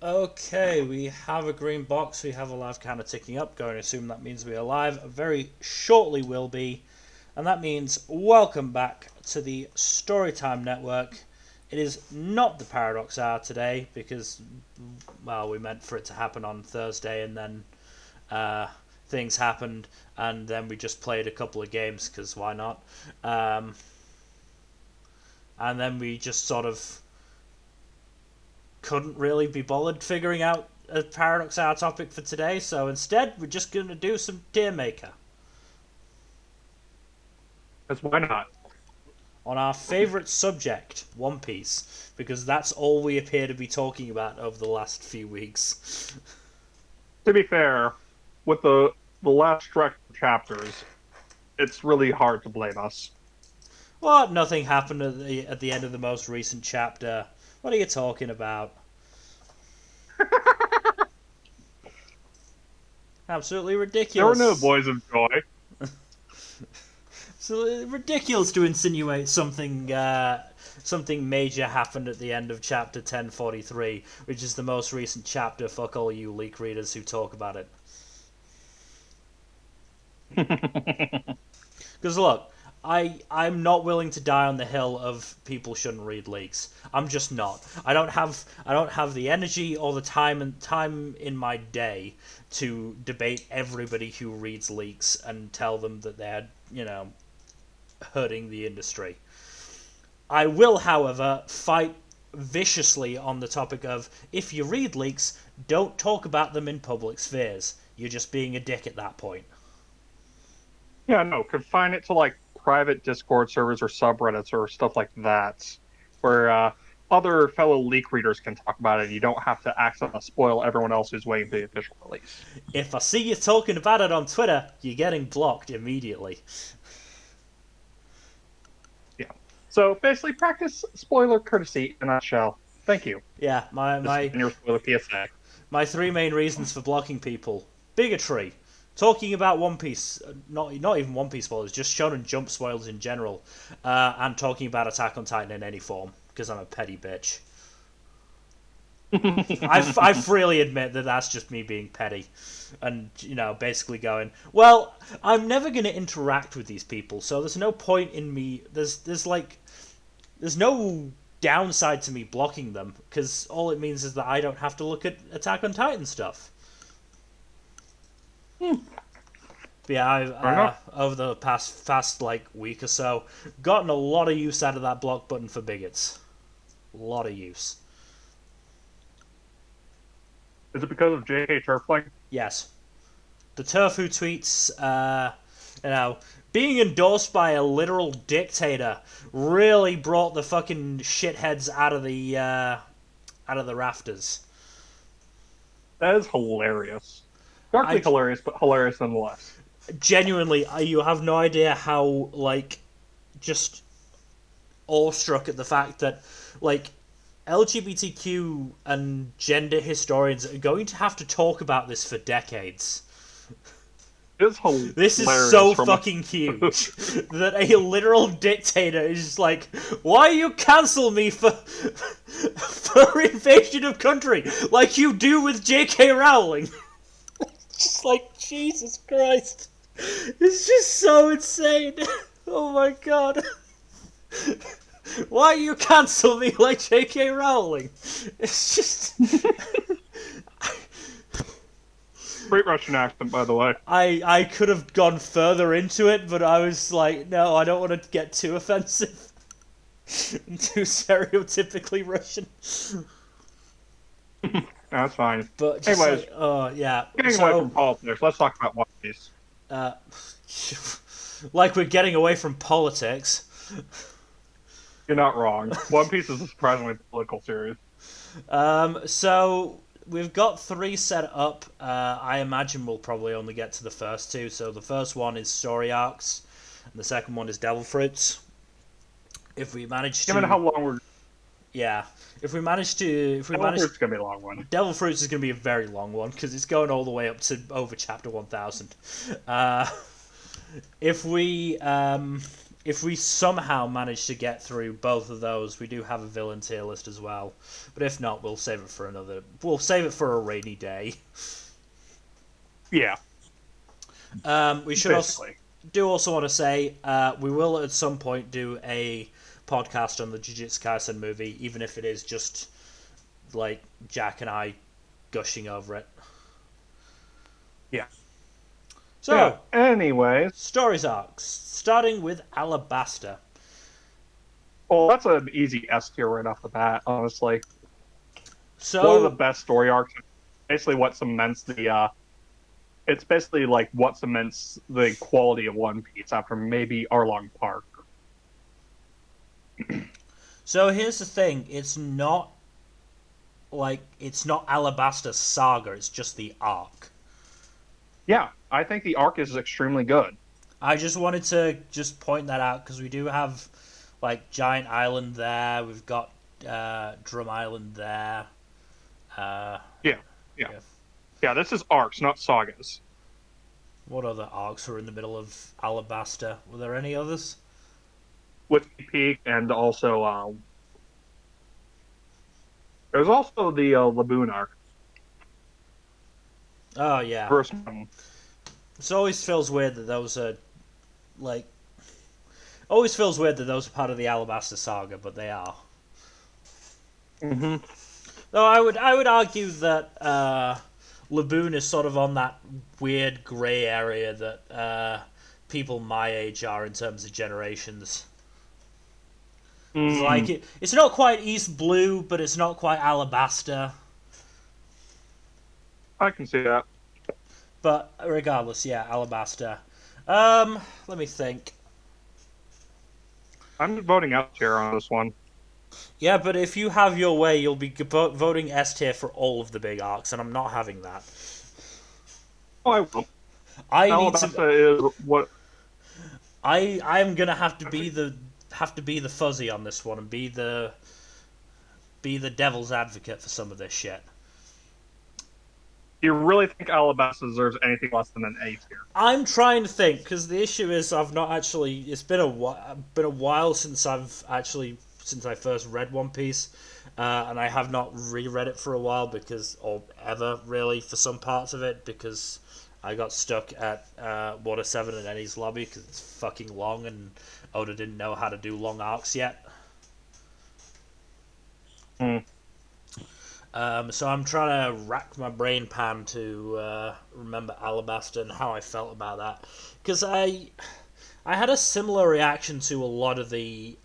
Okay, we have a green box, we have a live counter ticking up, going to assume that means we are live, very shortly will be, and that means welcome back to the Storytime Network. It is not the Paradox Hour today, because, well, we meant for it to happen on Thursday, and then things happened, and then we just played a couple of games, because why not? And then we just sort of couldn't really be bothered figuring out a Paradox Hour topic for today, so instead we're just going to do some Tiermaker Because why not? on our favourite subject, One Piece, because that's all we appear to be talking about over the last few weeks. To be fair, with the last stretch of chapters, it's really hard to blame us. What? Nothing happened at the end of the most recent chapter. What are you talking about? Absolutely There were ridiculous. no boys of joy. So ridiculous to insinuate something major happened at the end of chapter 1043, which is the most recent chapter. Fuck all you leak readers who talk about it. Because look, I'm not willing to die on the hill of people shouldn't read leaks. I'm just not. I don't have the energy or the time in my day to debate everybody who reads leaks and tell them that they're hurting the industry. I will, however, fight viciously on the topic of if you read leaks, don't talk about them in public spheres. You're just being a dick at that point. Yeah, no, confine it to like private Discord servers or subreddits or stuff like that, where other fellow leak readers can talk about it. And you don't have to accidentally spoil everyone else who's waiting for the official release. If I see you talking about it on Twitter, you're getting blocked immediately. Yeah. So basically, practice spoiler courtesy in a nutshell. Thank you. Yeah, my This has my been your spoiler PSA. my three main reasons for blocking people: bigotry, talking about One Piece, not even One Piece spoilers, just Shonen Jump spoilers in general, and talking about Attack on Titan in any form because I'm a petty bitch. I freely admit that that's just me being petty, and basically going, well, I'm never going to interact with these people, so there's no point in me. There's no downside to me blocking them because all it means is that I don't have to look at Attack on Titan stuff. Hmm. But yeah, I've over the past like week or so gotten a lot of use out of that block button for bigots. A lot of use. Is it because of J.K. Turfling? Yes. The turf who tweets, you know, being endorsed by a literal dictator really brought the fucking shitheads out of the rafters. That is hilarious. Darkly I hilarious, but hilarious nonetheless. genuinely, you have no idea how like just awestruck at the fact that like LGBTQ and gender historians are going to have to talk about this for decades. It is This is hilarious so from fucking huge that a literal dictator is just like, why you cancel me for invasion of country like you do with J.K. Rowling? Just like Jesus Christ, it's just so insane. Oh my god, why you cancel me like J.K. Rowling? It's just. Great Russian accent, by the way. I could have gone further into it, but I was like, no, I don't want to get too offensive. Too stereotypically Russian. That's fine. But just Anyways, like, oh, yeah. getting away from politics, let's talk about One Piece. uh, like we're getting away from politics. You're not wrong. One Piece is a surprisingly political series. So we've got three set up. I imagine we'll probably only get to the first two. So the first one is story arcs, and the second one is devil fruits. If we manage to, Given how long we're... yeah, if we manage to, It's going to be a long one. Devil Fruits is going to be a very long one because it's going all the way up if we somehow manage to get through both of those, we do have a villain tier list as well. But if not, we'll save it for another. We'll save it for a rainy day. Yeah. We should also want to say we will at some point do a podcast on the Jujutsu Kaisen movie, even if it is just like Jack and I gushing over it. Yeah. So, yeah, anyways. Stories arcs, starting with Alabasta. Well, that's an easy S tier right off the bat, honestly. So, one of the best story arcs. Basically, what cements the. It's basically like what cements the quality of One Piece after maybe Arlong Park. So here's the thing: it's not Alabasta Saga. It's just the arc. Yeah, I think the arc is extremely good. I just wanted to just point that out because we do have like Giant Island there. We've got Drum Island there. Yeah, this is arcs, not sagas. What other arcs are in the middle of Alabasta? Were there any others? Whiskey Peak, and also there's also the Laboon arc. Oh yeah. First one. It always feels weird that those are like. Always feels weird that those are part of the Alabasta Saga, but they are. Mm-hmm. Though I would argue that Laboon is sort of on that weird grey area that people my age are in terms of generations. It's like it's not quite East Blue, but it's not quite Alabasta. I can see that. But regardless, yeah, Alabasta. Let me think. I'm voting S tier on this one. Yeah, but if you have your way, you'll be voting S tier for all of the big arcs, and I'm not having that. Oh, I won't. Alabasta is what I'm gonna have to be the fuzzy on this one and be the devil's advocate for some of this shit. Do you really think Alabasta deserves anything less than an A tier? I'm trying to think because the issue is I've not actually. It's been a while since I first read One Piece, and I have not reread it for a while or ever really for some parts of it because I got stuck at Water 7 and Enies Lobby because it's fucking long and Oda didn't know how to do long arcs yet. So I'm trying to rack my brain pan to remember Alabasta and how I felt about that. Because I had a similar reaction to a lot of the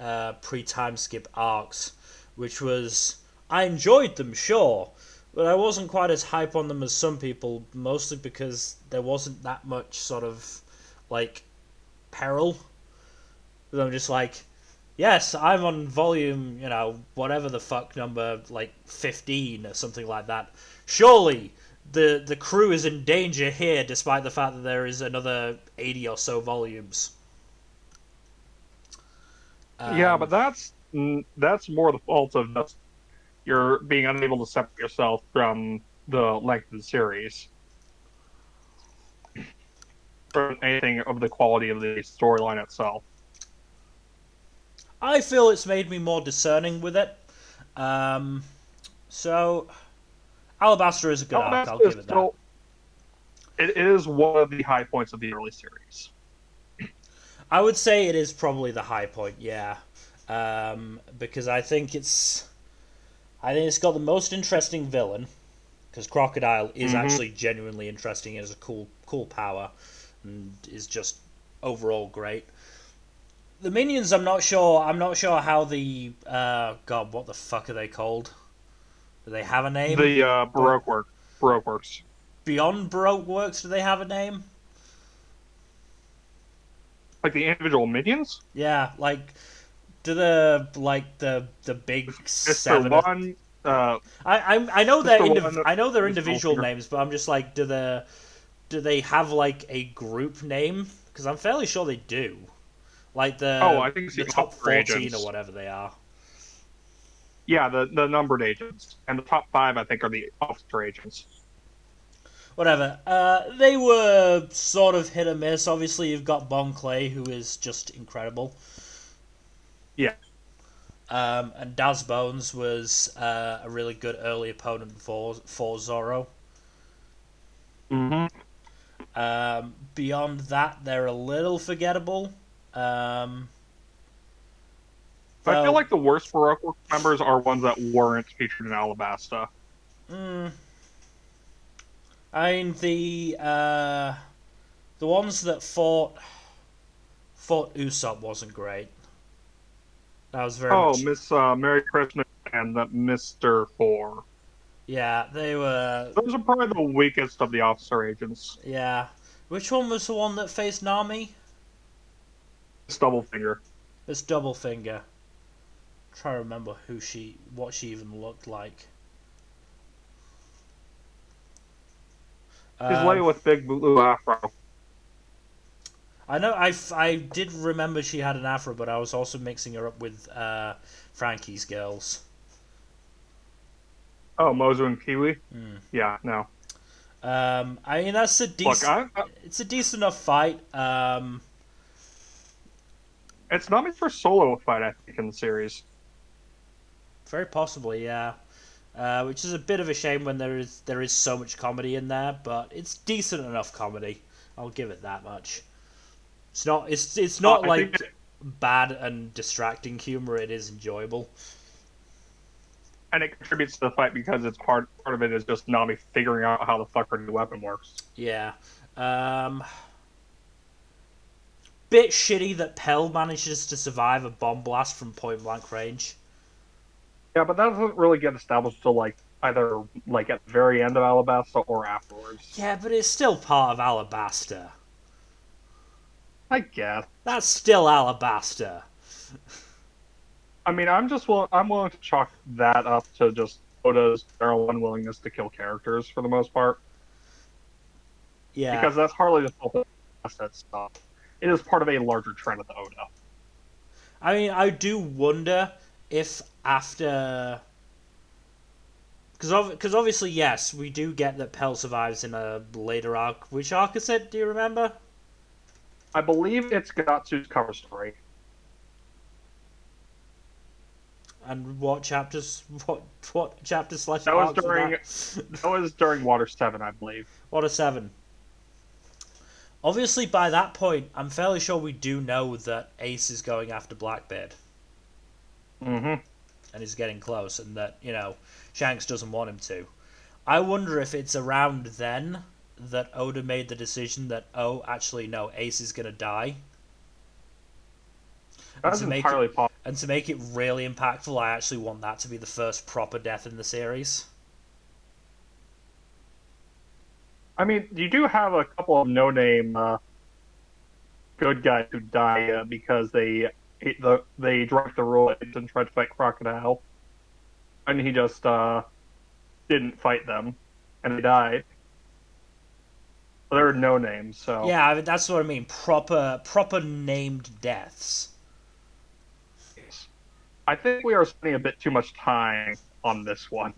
pre-time skip arcs, which was, I enjoyed them, sure, but I wasn't quite as hype on them as some people, mostly because there wasn't that much sort of, like, peril. But I'm just like, yes, I'm on volume, whatever the fuck number, like 15 or something like that. Surely the crew is in danger here, despite the fact that there is another 80 or so volumes. Yeah, but that's more the fault of just you're being unable to separate yourself from the length of the series. Or anything of the quality of the storyline itself. I feel it's made me more discerning with it. So, Alabasta is a good arc, I'll give it that. It is one of the high points of the early series. I would say it is probably the high point, yeah. Because I think it's got the most interesting villain. Because Crocodile is actually genuinely interesting as a cool power, and is just overall great. The minions, I'm not sure how the God, what the fuck are they called? Do they have a name? The Baroque Works. Beyond Baroque Works, do they have a name? Like the individual minions? Yeah, like do the big seven. One, I know their individual names, but I'm just like, do they have like a group name? Because I'm fairly sure they do. Like I think it's the top 14 agents. or whatever they are. Yeah, the numbered agents. And the top 5, I think, are the officer agents. Whatever. They were sort of hit or miss. Obviously, you've got Bon Clay, who is just incredible. Yeah. And Daz Bones was a really good early opponent for Zoro. Mm-hmm. Beyond that, they're a little forgettable. Um, I feel though, like the worst Baroque members are ones that weren't featured in Alabasta. mm, I mean the ones that fought Usop wasn't great. That was very Oh, much, Miss Merry Christmas and Mr. Four. yeah. They were, Those are probably the weakest of the officer agents. yeah. Which one was the one that faced Nami? It's double finger. It's Double Finger. Try to remember what she even looked like. She's lady with big blue afro. I know I did remember she had an afro, but I was also mixing her up with Frankie's girls. Oh, Mozu and Kiwi. Mm. Yeah, no. I mean that's a Look, decent. It's a decent enough fight. it's not meant for solo fight, I think, in the series. Very possibly, yeah. Which is a bit of a shame when there is so much comedy in there, but it's decent enough comedy. I'll give it that much. It's not I think like bad and distracting humor. It is enjoyable. and it contributes to the fight because it's part of it is just Nami figuring out how the fuck her new weapon works. Yeah. Bit shitty that Pell manages to survive a bomb blast from point blank range. Yeah, but that doesn't really get established till like either like at the very end of Alabasta or afterwards. Yeah, but it's still part of Alabasta. I guess. That's still Alabasta. I mean, I'm willing to chalk that up to just Oda's general unwillingness to kill characters for the most part, Yeah. because that's hardly the fault of that stuff. It is part of a larger trend of the Oda. I mean, I do wonder if after. Because obviously, yes, we do get that Pell survives in a later arc. Which arc is it? Do you remember? I believe it's Gatsu's cover story. And what chapters? What chapters slash That was arcs during that was during Water 7, I believe. What a 7. Obviously, by that point, I'm fairly sure we do know that Ace is going after Blackbeard. Mm-hmm. And he's getting close, and that, Shanks doesn't want him to. I wonder if it's around then that Oda made the decision that, oh, actually, no, Ace is going to die. That's entirely possible. And to make it really impactful, I actually want that to be the first proper death in the series. I mean, you do have a couple of no-name good guys who die because they drank the rule and tried to fight Crocodile, and he just didn't fight them, and they died. There are no names, so Yeah, I mean, that's what I mean. Proper named deaths. I think we are spending a bit too much time on this one.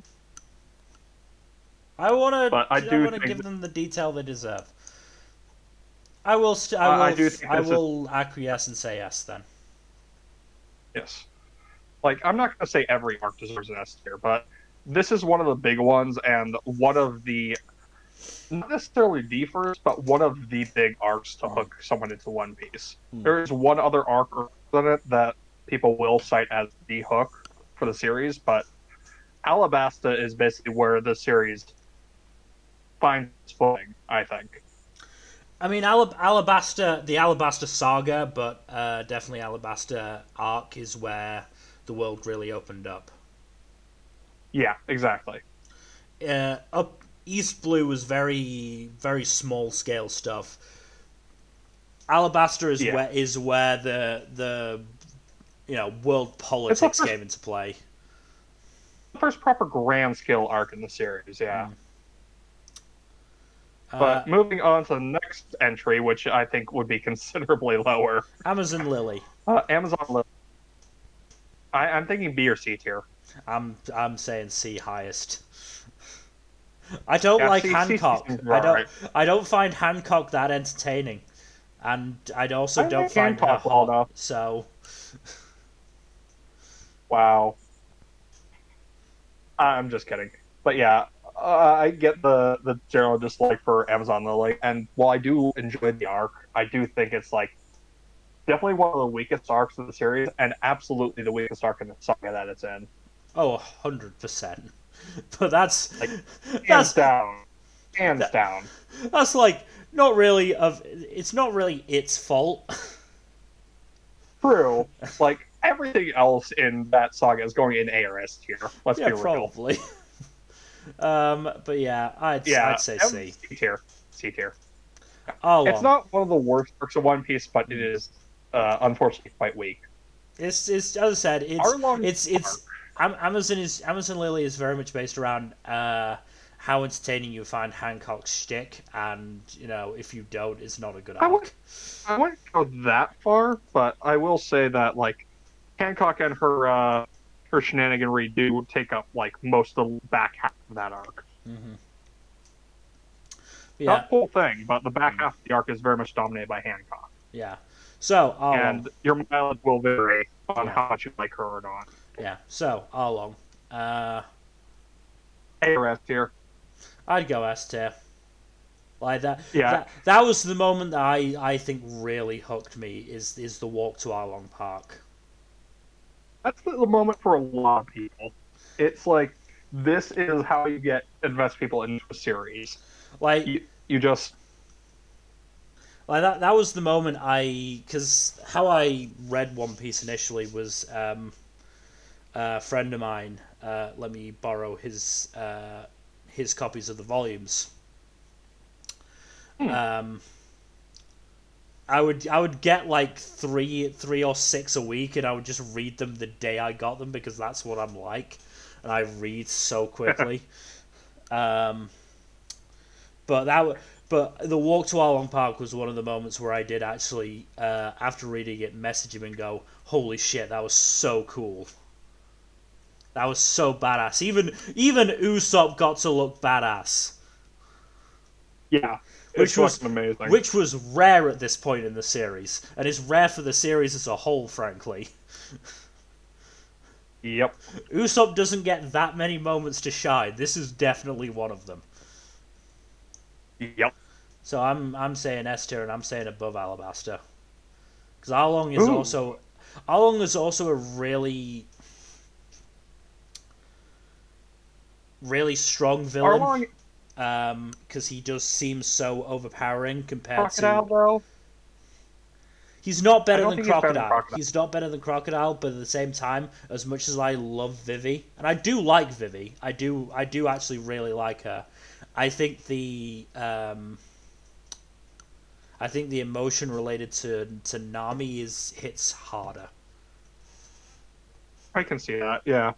I want to think give them the detail they deserve. I will acquiesce and say yes then. Yes. Like, I'm not going to say every arc deserves an S tier, but this is one of the big ones, and one of the, not necessarily the first, but one of the big arcs to hook someone into One Piece. There is one other arc in it that people will cite as the hook for the series, but Alabasta is basically where the series finds its footing, I think. I mean, Alabasta, the Alabasta saga, but definitely Alabasta arc is where the world really opened up. Yeah, exactly. Up East Blue was very, very small scale stuff. Alabasta is where the world politics came into play. The first proper grand scale arc in the series, yeah. But moving on to the next entry, which I think would be considerably lower. Amazon Lily. Amazon Lily. I'm thinking B or C tier. I'm saying C highest. I don't Yeah, like CC Hancock. seems alright. I don't find Hancock that entertaining, and I also I don't think find her Hancock well hot. enough. So Wow. I'm just kidding. But yeah, I get the general dislike for Amazon Lily, and while I do enjoy the arc, I do think it's like definitely one of the weakest arcs of the series, and absolutely the weakest arc in the saga that it's in. oh, 100%. But that's Like hands that's down, hands that, down. that's like not really of. It's not really its fault. True. Like everything else in that saga is going in ARS tier. Let's Yeah, be real. probably. But yeah, I'd Yeah, say C. C tier, C tier. How It's long? not one of the worst arcs of One Piece, but it is unfortunately quite weak. It's as I said, Arlong Park. it's Amazon Lily is very much based around how entertaining you find Hancock's shtick, and you know if you don't, it's not a good I would arc. I wouldn't go that far, but I will say that like Hancock and her shenaniganry do take up like most of the back half of that arc. Yeah, Not the whole thing, but the back half of the arc is very much dominated by Hancock. yeah. So how long? And your mileage will vary on Yeah, how much you like her or not. yeah. So how long? Uh, ARS here. I'd go S tier. Like that. Yeah, That was the moment that I think really hooked me. Is the walk to Arlong Park. that's the moment for a lot of people. It's like this is how you get invest people into a series. Like You just that was the moment because how I read One Piece initially was a friend of mine let me borrow his copies of the volumes. Um, I would get like three or six a week, and I would just read them the day I got them because that's what I'm like, and I read so quickly. Um, but the walk to Arlong Park was one of the moments where I did actually, after reading it, message him and go, "Holy shit, that was so cool! That was so badass." Even Usop got to look badass, yeah, it's which was fucking amazing. which was rare at this point in the series, and it's rare for the series as a whole, frankly. Yep. Usop doesn't get that many moments to shine. This is definitely one of them. Yep. So I'm saying S tier, and I'm saying above Alabaster. Because Ooh. Arlong is also a really strong villain. Arlong Because he does seem so overpowering compared Crocodile to. though. He's not I better don't than think he's better than Crocodile. Crocodile. He's not better than Crocodile, but at the same time, as much as I love Vivi, and I do like Vivi, I do actually really like her. I think I think the emotion related to Nami is hits harder. I can see that. Yeah.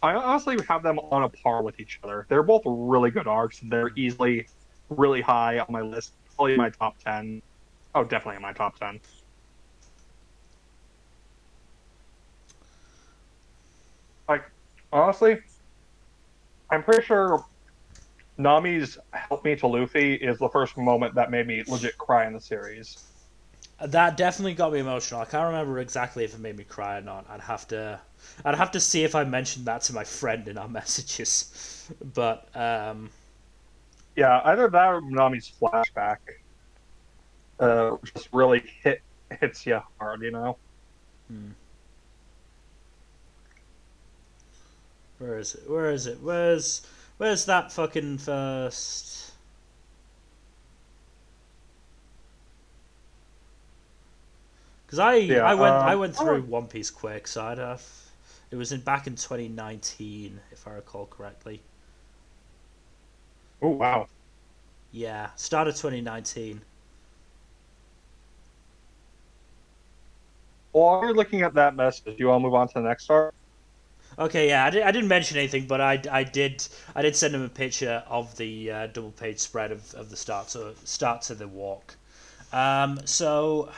I honestly have them on a par with each other. They're both really good arcs. They're easily really high on my list. Probably in my top 10. Oh, definitely in my top 10. Like, honestly, I'm pretty sure Nami's Help Me to Luffy is the first moment that made me legit cry in the series. That definitely got me emotional. I can't remember exactly if it made me cry or not. I'd have to see if I mentioned that to my friend in our messages. But Yeah, either that or Nami's flashback just really hits you hard, you know? where is it? Where is it? Where's that fucking first? Because Yeah, I went through One Piece quick, so I'd have. It was back in 2019, if I recall correctly. oh, wow. Yeah, start of 2019. While you're looking at that message, do you want to move on to the next arc? Okay, yeah, I didn't mention anything, but I did send him a picture of the double page spread of the start to the walk. So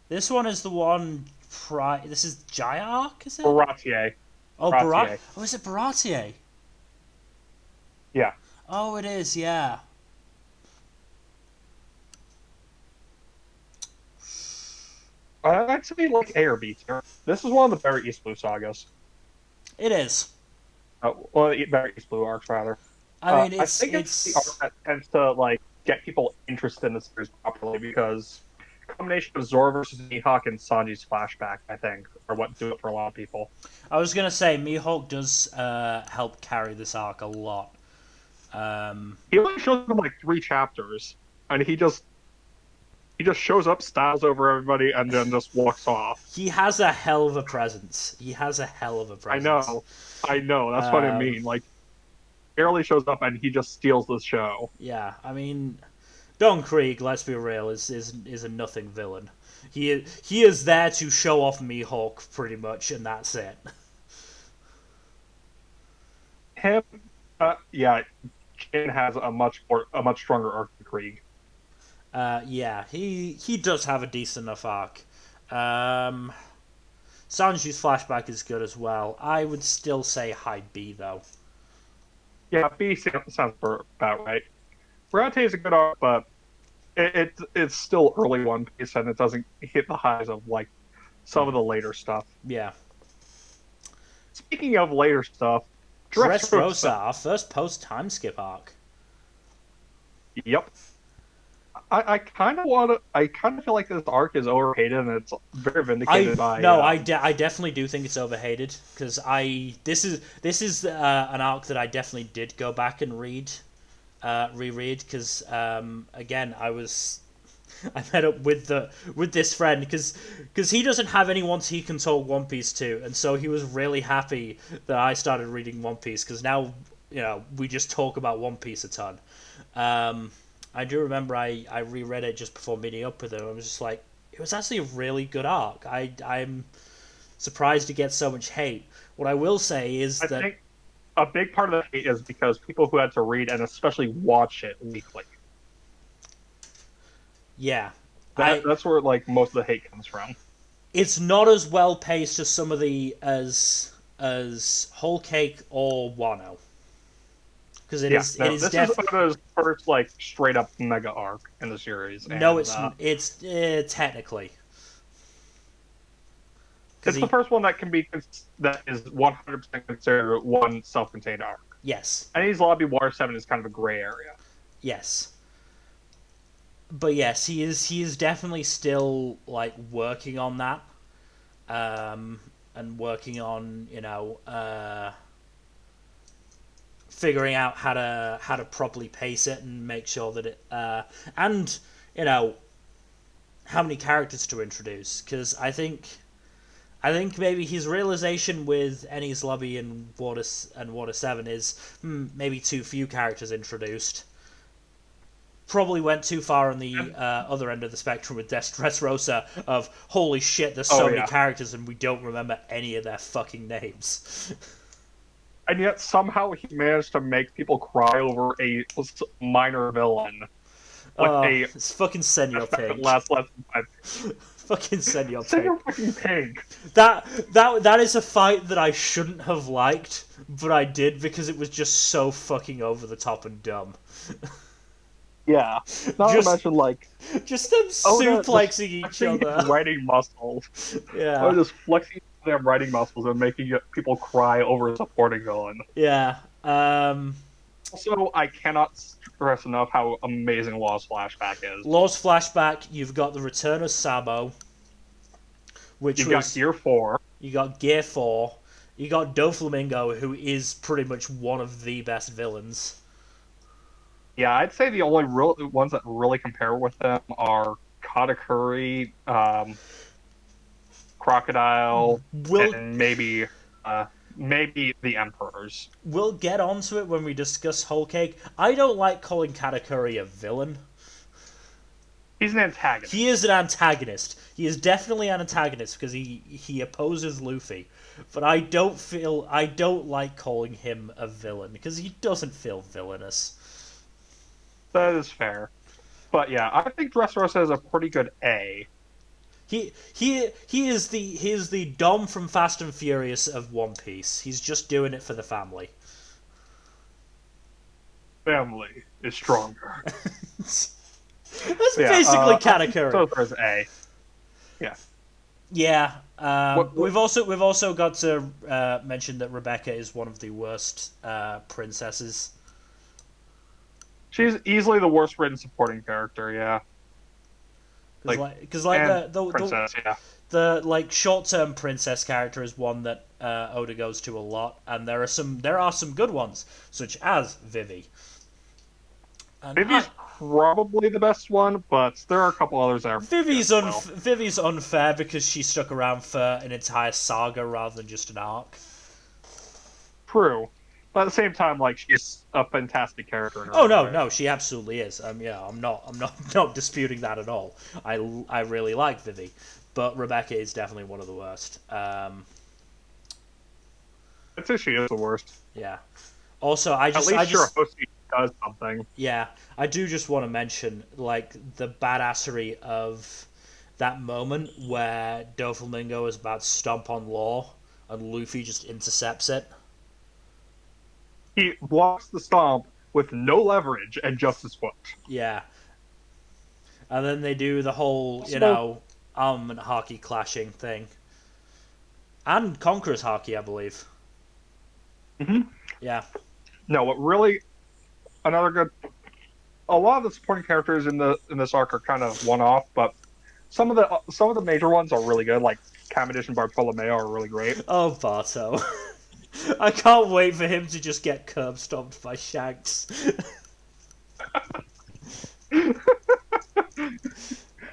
this one is the one. This is Jaya arc, is it? Baratier. Oh, Baratier. Oh, is it Baratier? Yeah. Oh, it is, yeah. I'd say like A or B tier. This is one of the better East Blue sagas. It is. Well, the better East Blue arcs rather. I mean, I think it's the arc that tends to like get people interested in the series properly because a combination of Zoro versus Mihawk and Sanji's flashback, I think, are what do it for a lot of people. I was gonna say Mihawk does help carry this arc a lot. He only shows up in like 3 chapters, and he just shows up, styles over everybody, and then just walks off. He has a hell of a presence. He has a hell of a presence. I know. That's what I mean. Like, barely shows up, and he just steals the show. Yeah, I mean, Don Krieg, let's be real, is a nothing villain. He is there to show off Mihawk pretty much, and that's it. Him, yeah, Jin has a much stronger arc than Krieg. Yeah, he does have a decent enough arc. Sanji's flashback is good as well. I would still say high B though. Yeah, B sounds about right. Rate is a good arc, but it's still early One Piece, and it doesn't hit the highs of like some of the later stuff. Yeah. Speaking of later stuff, Dressrosa, our first post time skip arc. Yep. I kind of feel like this arc is overhated, and it's very vindicated by. No, I definitely do think it's overhated because this is an arc that I definitely did go back and reread because again I met up with this friend because he doesn't have anyone he can talk One Piece to, and so he was really happy that I started reading One Piece because now we just talk about One Piece a ton. I do remember I reread it just before meeting up with him. I was just like, it was actually a really good arc. I'm surprised to get so much hate. What I will say is I think a big part of the hate is because people who had to read and especially watch it weekly. Yeah. That's where like most of the hate comes from. It's not as well paced as some of the as Whole Cake or Wano. Because this is Oda's first like straight up mega arc in the series. No, it's technically. It's the first one that that is 100% considered one self-contained arc. Yes. And Enies Lobby Water 7 is kind of a gray area. Yes. But yes, he is definitely still like working on that. And working on, figuring out how to properly pace it and make sure that it and how many characters to introduce, because I think maybe his realization with Enies Lobby and Water 7 is maybe too few characters introduced. Probably went too far on the other end of the spectrum with Dressrosa of holy shit, there's so many characters and we don't remember any of their fucking names. And yet somehow he managed to make people cry over a minor villain. It's fucking Senor Pig. Last Fucking Senor Pig. Senor fucking Pig. That is a fight that I shouldn't have liked, but I did because it was just so fucking over the top and dumb. Yeah. Not to mention like just them suplexing each other. Writing muscles. Yeah. Or just flexing them writing muscles and making people cry over a supporting villain. Yeah. Also, I cannot stress enough how amazing Law's flashback is. Law's flashback, you've got the return of Sabo, You've got Gear 4. You got Gear 4. You got Doflamingo, who is pretty much one of the best villains. Yeah, I'd say the only real ones that really compare with them are Katakuri, Crocodile, and maybe the Emperors. We'll get onto it when we discuss Whole Cake. I don't like calling Katakuri a villain. He's an antagonist. He is an antagonist. He is definitely an antagonist because he opposes Luffy. But I don't like calling him a villain because he doesn't feel villainous. That is fair. But yeah, I think Dressrosa is a pretty good A. He is the Dom from Fast and Furious of One Piece. He's just doing it for the family. family is stronger. That's Yeah, basically Katakuri. so there's A. Yeah. Yeah. What We've also got to mention that Rebecca is one of the worst princesses. she's easily the worst written supporting character, yeah. Like Because and the princess, yeah. the like short term princess character is one that Oda goes to a lot, and there are some good ones, such as Vivi. And Vivi's probably the best one, but there are a couple others that are good as well. Vivi's unfair because she stuck around for an entire saga rather than just an arc. True. But at the same time, like she's a fantastic character in her Oh own no, way. no, she absolutely is. Yeah, I'm not disputing that at all. I really like Vivi, but Rebecca is definitely one of the worst. I'd say she is the worst. Yeah. Also, At least Shirahoshi does something. yeah, I do just want to mention like the badassery of that moment where Doflamingo is about to stomp on Law and Luffy just intercepts it. He blocks the stomp with no leverage and just his foot. Yeah. And then they do the whole, armament hockey clashing thing. And Conqueror's hockey, I believe. Mm-hmm. Yeah. No, what really another good. A lot of the supporting characters in this arc are kind of one off, but some of the major ones are really good. Like Cavendish and Bartolomeo are really great. Oh, Barto. I can't wait for him to just get curb stomped by Shanks. He picked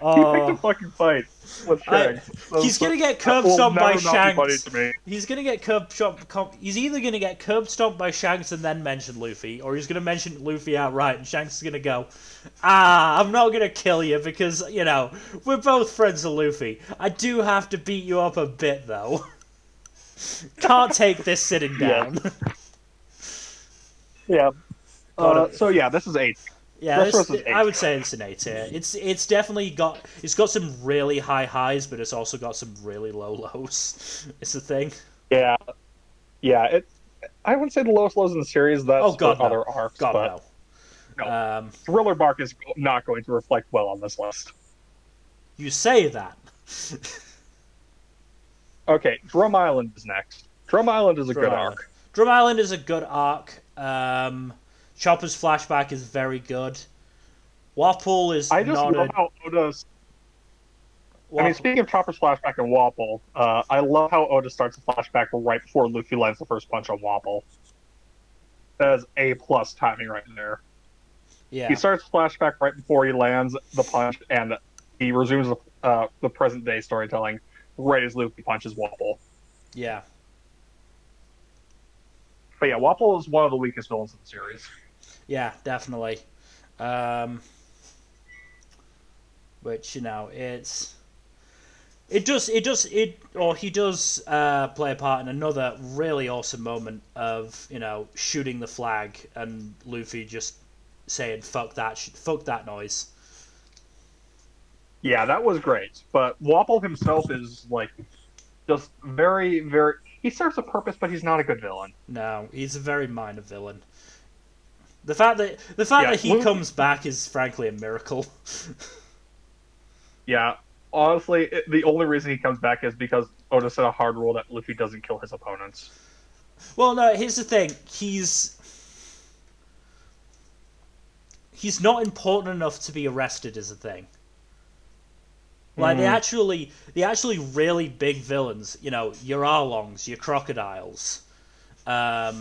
a fucking fight with Shanks. He's gonna get curb stomped by Shanks. To me. He's gonna get curb stomped. He's either gonna get curb stomped by Shanks and then mention Luffy, or he's gonna mention Luffy outright, and Shanks is gonna go, I'm not gonna kill you because we're both friends of Luffy. I do have to beat you up a bit though. Can't take this sitting down. Yeah. So yeah, this is 8. Yeah, I would say it's an A tier. It's definitely got some really high highs, but it's also got some really low lows. It's the thing. Yeah, yeah. I wouldn't say the lowest lows in the series. That's other arcs. God, no. Thriller Bark is not going to reflect well on this list. You say that. Okay, Drum Island is next. Drum Island is a good arc. Drum Island is a good arc. Chopper's flashback is very good. Wapol is I just love how Oda's... I mean, speaking of Chopper's flashback and Wapol, I love how Oda starts a flashback right before Luffy lands the first punch on Wapol. That is A+ timing right there. Yeah. He starts flashback right before he lands the punch, and he resumes the present-day storytelling right as Luffy punches Wapol. Yeah. But yeah, Wapol is one of the weakest villains in the series. Yeah, definitely. Which he does play a part in another really awesome moment of shooting the flag and Luffy just saying fuck that noise. Yeah, that was great. But Wapol himself is like just very, very. He serves a purpose, but he's not a good villain. No, he's a very minor villain. The fact that he comes back is frankly a miracle. Yeah, honestly, the only reason he comes back is because Oda set a hard rule that Luffy doesn't kill his opponents. Well, no, here's the thing. He's not important enough to be arrested is the thing. Like the actually really big villains, your Arlongs, your crocodiles, like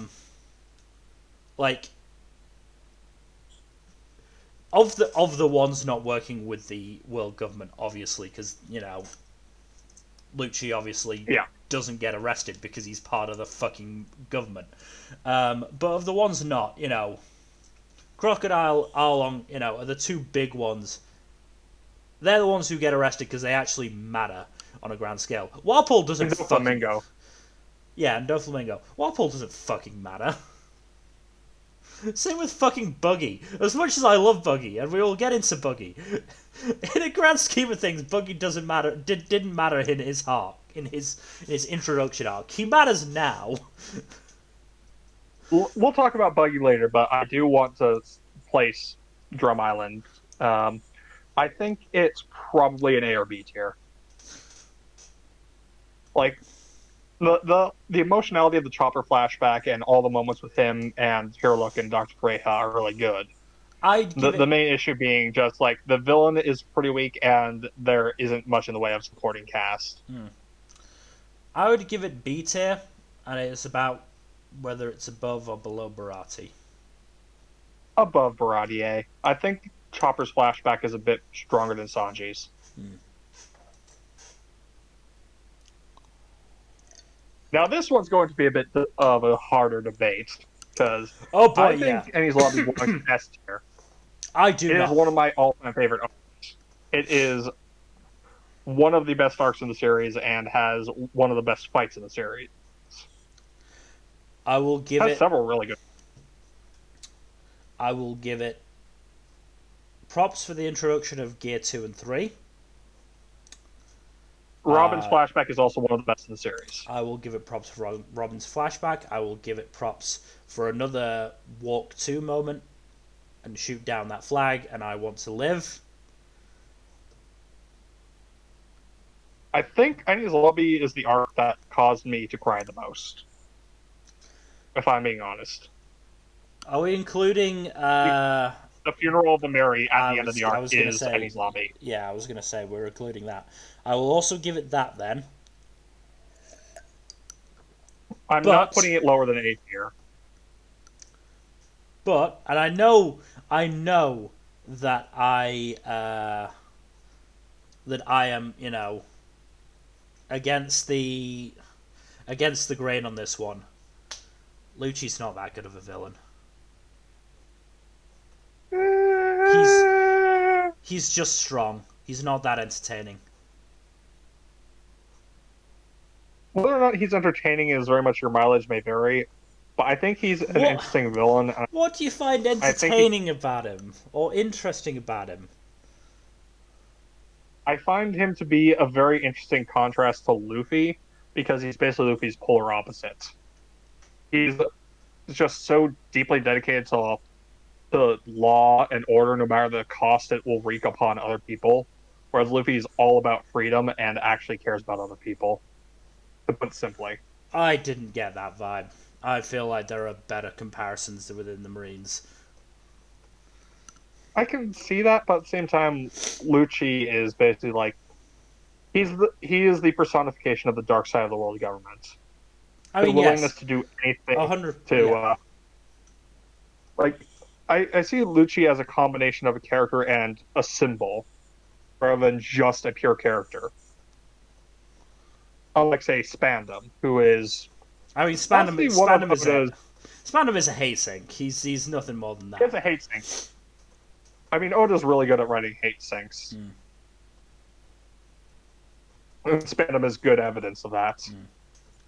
of the ones not working with the world government, obviously, because Lucci obviously doesn't get arrested because he's part of the fucking government. But of the ones not, Crocodile, Arlong, are the two big ones. They're the ones who get arrested because they actually matter on a grand scale. Wapol doesn't fucking... Doflamingo. Yeah, and Doflamingo. Wapol doesn't fucking matter. Same with fucking Buggy. As much as I love Buggy, and we all get into Buggy, in a grand scheme of things, Buggy doesn't matter. Didn't matter in his arc, in his introduction arc. He matters now. We'll talk about Buggy later, but I do want to place Drum Island. Um, I think it's probably an A or B tier. Like the emotionality of the Chopper flashback and all the moments with him and Hiruluk and Dr. Freya are really good. I'd give The it. main issue being just like the villain is pretty weak and there isn't much in the way of supporting cast. I would give it B tier, and it's about whether it's above or below Barati. Above Baradier. I think Chopper's flashback is a bit stronger than Sanji's. Now this one's going to be a bit of a harder debate because Oh boy, I yeah. think Enies Lobby belongs in S tier. I do It is not. one of my all-time favorite arcs. It is one of the best arcs in the series and has one of the best fights in the series. I will give Has it. several really good. I will give it props for the introduction of Gear 2 and 3. Robin's flashback is also one of the best in the series. I will give it props for Robin's flashback. I will give it props for another Walk 2 moment and shoot down that flag, and I want to live. I think Enies Lobby is the arc that caused me to cry the most. If I'm being honest. Are we including? The funeral of the Mary at the end of the I arc was gonna is say. Enies Lobby. Yeah, I was gonna say we're including that. I will also give it that then. I'm not putting it lower than A tier. But and I know that I am, against the grain on this one. Lucci's not that good of a villain. He's just strong. He's not that entertaining. Whether or not he's entertaining is very much your mileage may vary, but I think he's an interesting villain. What do you find entertaining about him or interesting about him? I find him to be a very interesting contrast to Luffy because he's basically Luffy's polar opposite. He's just so deeply dedicated to law and order, no matter the cost it will wreak upon other people. Whereas Luffy's all about freedom and actually cares about other people. To put it simply. I didn't get that vibe. I feel like there are better comparisons within the Marines. I can see that, but at the same time, Lucci is basically like he is the personification of the dark side of the world government. I mean, the willingness yes, to do anything 100 to yeah. Like I see Lucci as a combination of a character and a symbol rather than just a pure character. Unlike say Spandam, who is I mean, Spandam is a hate sink. He's nothing more than that. It's a hate sink. I mean, Oda's really good at writing hate sinks. Spandam is good evidence of that.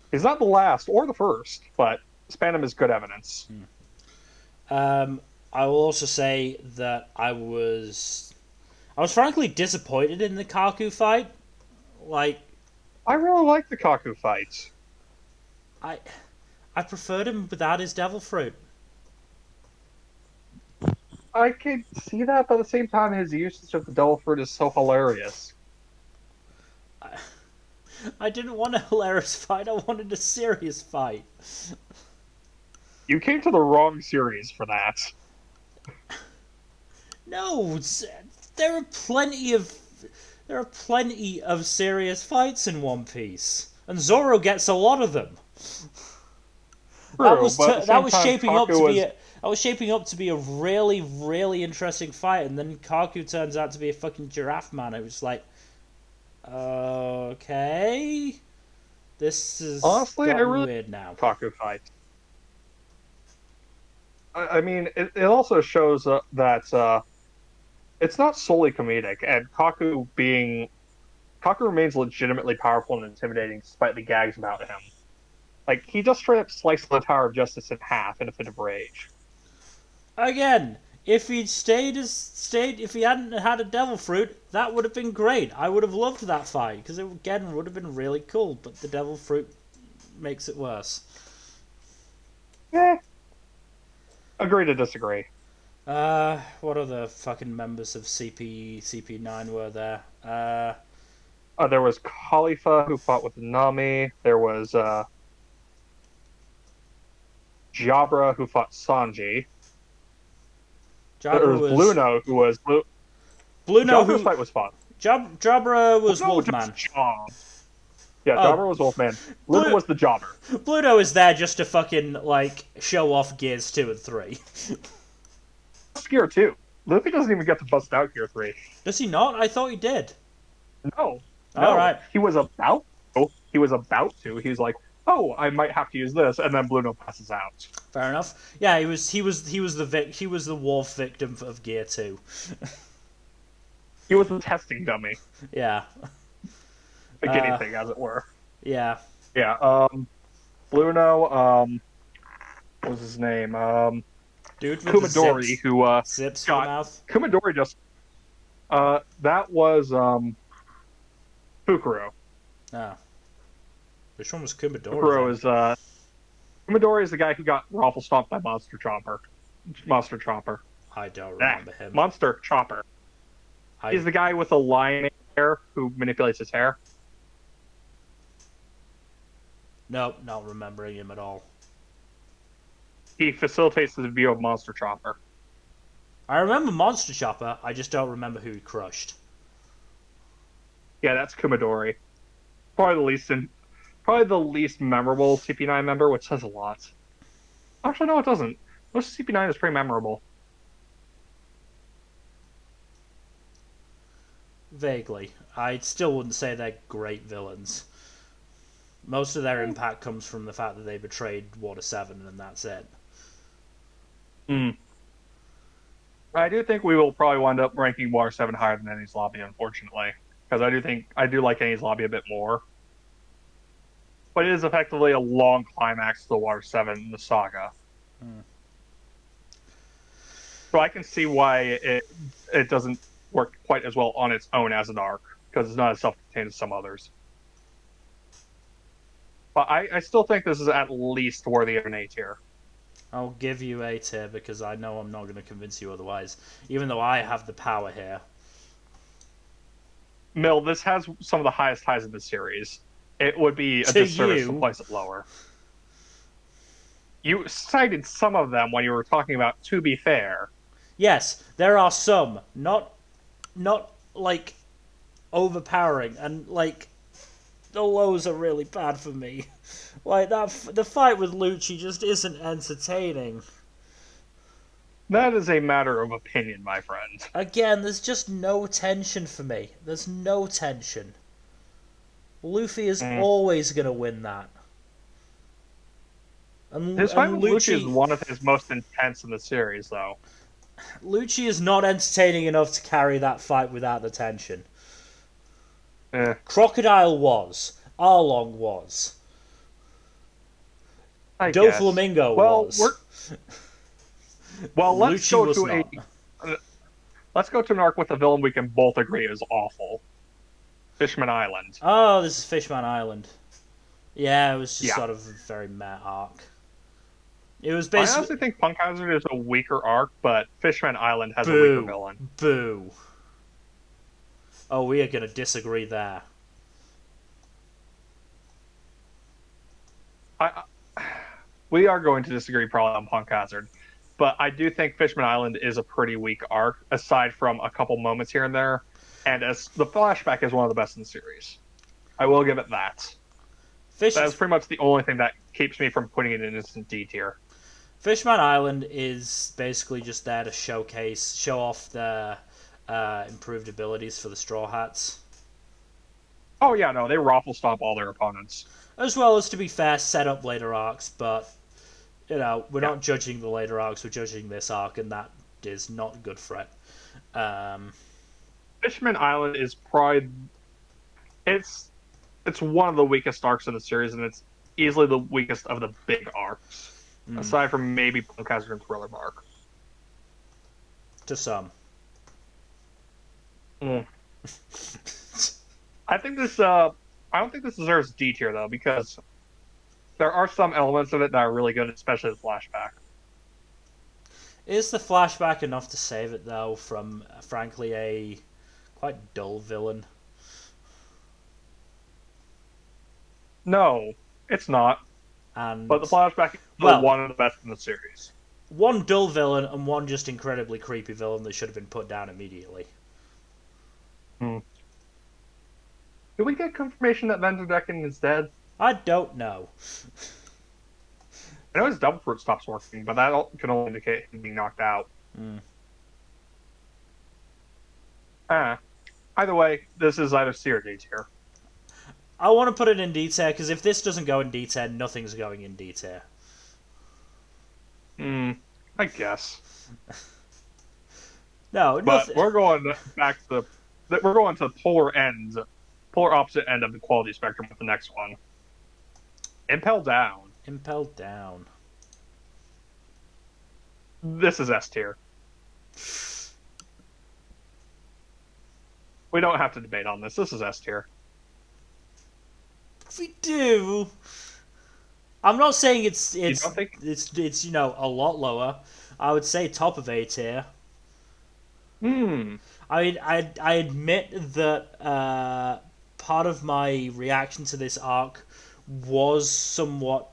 He's not the last or the first, but Spandam is good evidence. I will also say that I was frankly disappointed in the Kaku fight. Like, I really like the Kaku fight. I preferred him without his devil fruit. I could see that, but at the same time, his usage of the devil fruit is so hilarious. I didn't want a hilarious fight. I wanted a serious fight. You came to the wrong series for that. No, there are plenty of serious fights in One Piece, and Zoro gets a lot of them. True, that was shaping up to be a really, really interesting fight, and then Kaku turns out to be a fucking giraffe man. It was like, okay, this is honestly, I really weird now. Kaku fight. I mean, it also shows that it's not solely comedic, and Kaku remains legitimately powerful and intimidating despite the gags about him. Like, he just straight up sliced the Tower of Justice in half in a fit of rage. Again, if he hadn't had a devil fruit, that would have been great. I would have loved that fight because it again would have been really cool. But the devil fruit makes it worse. Yeah, Agree to disagree. What other fucking members of CP9 were there? There was Khalifa who fought with Nami. There was Jabra who fought Sanji. There Jabra was was Bluno who was Bluno Jabra's who fight was fun. Jabra was Bluno just Wolfman. jobbed. Yeah, Oh, Jabra was Wolfman. Bluno Blue was the jobber. Bluno is there just to fucking like show off gears 2 and 3. Gear 2. Luffy doesn't even get to bust out Gear 3. Does he not? I thought he did. No. All No. right. He was about to. He was about to. He's like, oh, I might have to use this, and then Bluno passes out. Fair enough. Yeah, he was the Worf victim of Gear 2. He was the testing dummy. Yeah. A guinea pig, as it were. Yeah. Yeah, Bluno, what was his name? Dude with Kumadori, the who zips in the mouth. Kumadori just that was Fukuro. Ah. Which one was Kumadori? Fukuro is Kumadori is the guy who got raffle stomped by Monster Chopper. I don't remember him. Monster Chopper. He's the guy with the lion hair who manipulates his hair. Nope, not remembering him at all. He facilitates the view of Monster Chopper. I remember Monster Chopper, I just don't remember who he crushed. Yeah, that's Kumadori. Probably the least memorable CP9 member, which says a lot. Actually, no, it doesn't. Most CP9 is pretty memorable. Vaguely. I still wouldn't say they're great villains. Most of their impact comes from the fact that they betrayed Water 7, and that's it. I do think we will probably wind up ranking Water 7 higher than Enies Lobby, unfortunately. Because I do like Enies Lobby a bit more. But it is effectively a long climax to the Water 7 in the saga. So I can see why it doesn't work quite as well on its own as an arc, because it's not as self-contained as some others. But I still think this is at least worthy of an A tier. I'll give you A tier because I know I'm not going to convince you otherwise, even though I have the power here. Mill, this has some of the highest highs in the series. It would be a disservice to place it lower. You cited some of them when you were talking about To Be Fair. Yes, there are some. Not like overpowering, and like the lows are really bad for me. Like the fight with Lucci just isn't entertaining. That is a matter of opinion, my friend. Again, there's just no tension for me. There's no tension. Luffy is always going to win that. His fight with Lucci is one of his most intense in the series, though. Lucci is not entertaining enough to carry that fight without the tension. Crocodile was. Arlong was. Doflamingo was. Well, let's go to an arc with a villain we can both agree is awful. Fishman Island. Oh, this is Fishman Island. Yeah, it was just sort of a very meh arc. It was basically. I honestly think Punk Hazard is a weaker arc, but Fishman Island has a weaker villain. Boo. Oh, we are going to disagree there. We are going to disagree probably on Punk Hazard, but I do think Fishman Island is a pretty weak arc, aside from a couple moments here and there, and as the flashback is one of the best in the series. I will give it that. That's pretty much the only thing that keeps me from putting it in instant D tier. Fishman Island is basically just there to show off the improved abilities for the Straw Hats. Oh yeah, no, they raffle stomp all their opponents. As well as, to be fair, set up later arcs, but, you know, we're not judging the later arcs, we're judging this arc, and that is not good for it. Fishman Island is probably... It's one of the weakest arcs in the series, and it's easily the weakest of the big arcs, aside from maybe Punk Hazard and Thriller Bark. To some. I don't think this deserves D tier, though, because there are some elements of it that are really good, especially the flashback. Is the flashback enough to save it, though, from, frankly, a quite dull villain? No, it's not. And, But the flashback is still well, one of the best in the series. one dull villain and one just incredibly creepy villain that should have been put down immediately. Hmm. Did we get confirmation that Vanderdecken is dead? I don't know. I know his double fruit stops working, but that can only indicate him being knocked out. Mm. Either way, this is either C or D tier. I want to put it in D tier, because if this doesn't go in D tier, nothing's going in D tier. I guess. No, but we're going back to we're going to polar opposite end of the quality spectrum with the next one. Impel Down. Impel Down. This is S tier. We don't have to debate on this. This is S tier. We do. I'm not saying it's You don't think? it's a lot lower. I would say top of A tier. I mean, I admit that part of my reaction to this arc was somewhat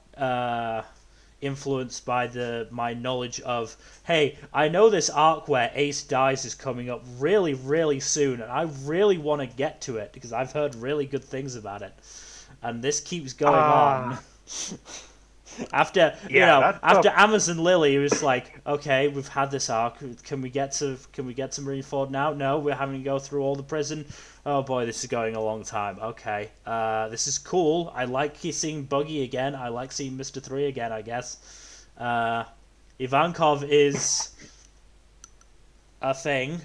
influenced by my knowledge of, hey, I know this arc where Ace dies is coming up really, really soon, and I really want to get to it because I've heard really good things about it, and this keeps going on. After after Amazon Lily, it was like, okay, we've had this arc. Can we get to Marineford now? No, we're having to go through all the prison. Oh boy, this is going a long time. Okay, this is cool. I like seeing Buggy again. I like seeing Mr. 3 again, I guess. Ivankov is a thing.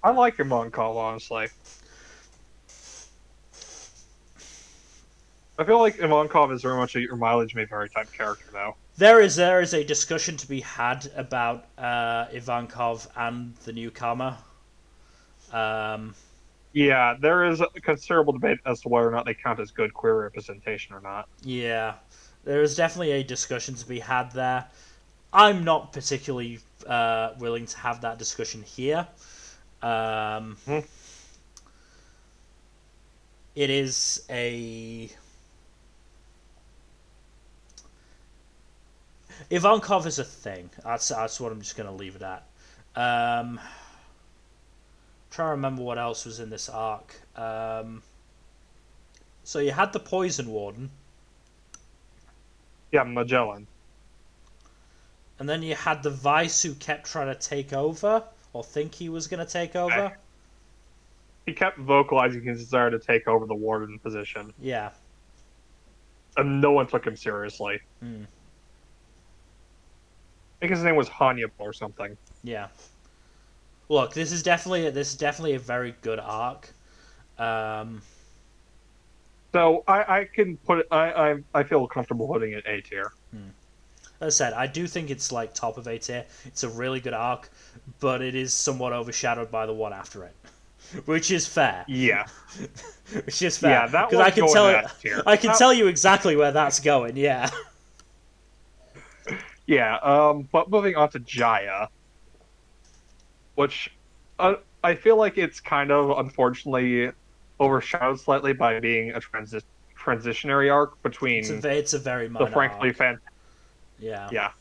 I like Ivankov, honestly. I feel like Ivankov is very much a your mileage may vary type character, though. There is a discussion to be had about Ivankov and the newcomer. Yeah, there is a considerable debate as to whether or not they count as good queer representation or not. Yeah, there is definitely a discussion to be had there. I'm not particularly willing to have that discussion here. It is a... Ivankov is a thing. That's what I'm just going to leave it at. Trying to remember what else was in this arc. So you had the Poison Warden. Yeah, Magellan. And then you had the Vice who kept trying to take over, or think he was going to take over. He kept vocalizing his desire to take over the warden position. Yeah. And no one took him seriously. I think his name was Hannibal or something. Yeah. Look, this is definitely a very good arc. So I can put it. I feel comfortable putting it A tier. As I said, I do think it's like top of A tier. It's a really good arc, but it is somewhat overshadowed by the one after it, which is fair. Yeah, which is fair. Yeah, that because I can tell you exactly where that's going. Yeah. Yeah. But moving on to Jaya, which I feel like it's kind of unfortunately overshadowed slightly by being a transitionary arc between it's a very minor the frankly arc. Yeah.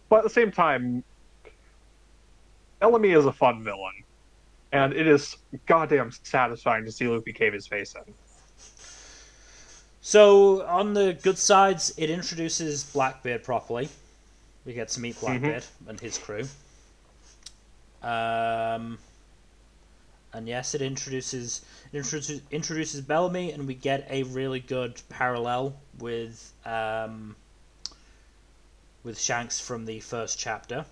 But at the same time, Elemi is a fun villain, and it is goddamn satisfying to see Luffy cave his face in. So on the good sides, it introduces Blackbeard properly. We get to meet Blackbeard and his crew. And yes, it introduces Bellamy, and we get a really good parallel with Shanks from the first chapter.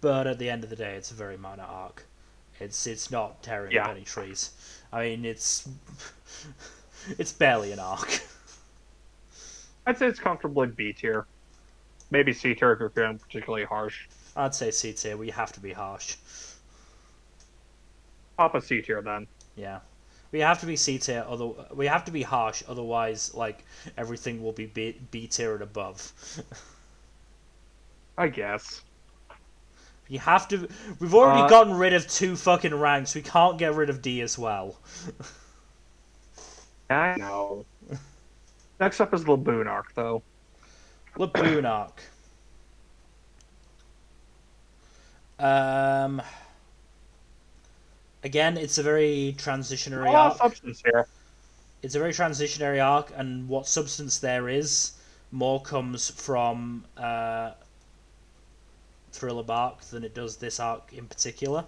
But at the end of the day, it's a very minor arc. It's not tearing up any trees. I mean, it's barely an arc. I'd say it's comfortably B tier. Maybe C tier if you're feeling particularly harsh. I'd say C tier. We have to be harsh. Pop a C tier then. Yeah. We have to be C tier. We have to be harsh. Otherwise, like everything will be B tier and above. I guess. You have to. We've already gotten rid of 2 fucking ranks. We can't get rid of D as well. I know. Next up is the Laboon arc, though. Laboon arc. Again, it's a very transitionary arc. Substance here. It's a very transitionary arc, and what substance there is, more comes from Thriller Bark than it does this arc in particular.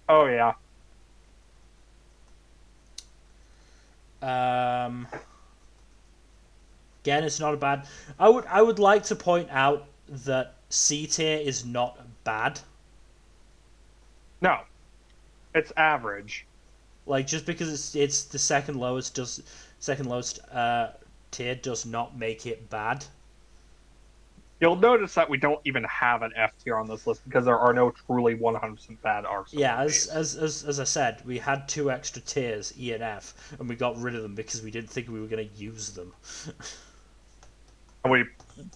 Oh yeah. Again, it's not a bad. I would like to point out that C tier is not bad. No, it's average. Like just because it's the second lowest tier does not make it bad. You'll notice that we don't even have an F tier on this list because there are no truly 100% bad arcs. Yeah, as I said, we had 2 extra tiers, E and F, and we got rid of them because we didn't think we were going to use them. And we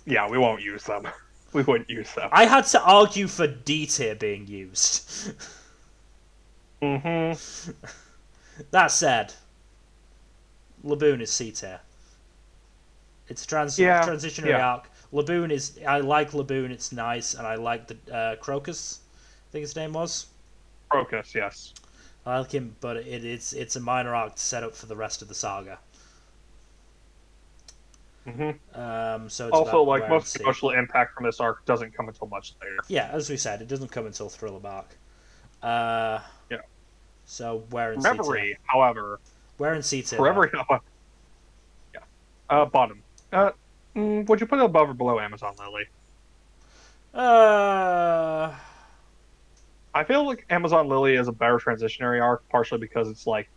won't use them. We wouldn't use them. I had to argue for D tier being used. Mm-hmm. That said, Laboon is C tier. It's a transitionary arc. Laboon is. I like Laboon. It's nice, and I like the Crocus. I think his name was. Crocus, yes. I like him, but it's a minor arc to set up for the rest of the saga. Mm-hmm. So it's also, like most emotional impact from this arc doesn't come until much later. Yeah, as we said, it doesn't come until Thriller Bark. Yeah. So where in Reverie, however. Where in C tier? Reverie, yeah. Bottom. Would you put it above or below Amazon Lily? I feel like Amazon Lily is a better transitionary arc, partially because it's like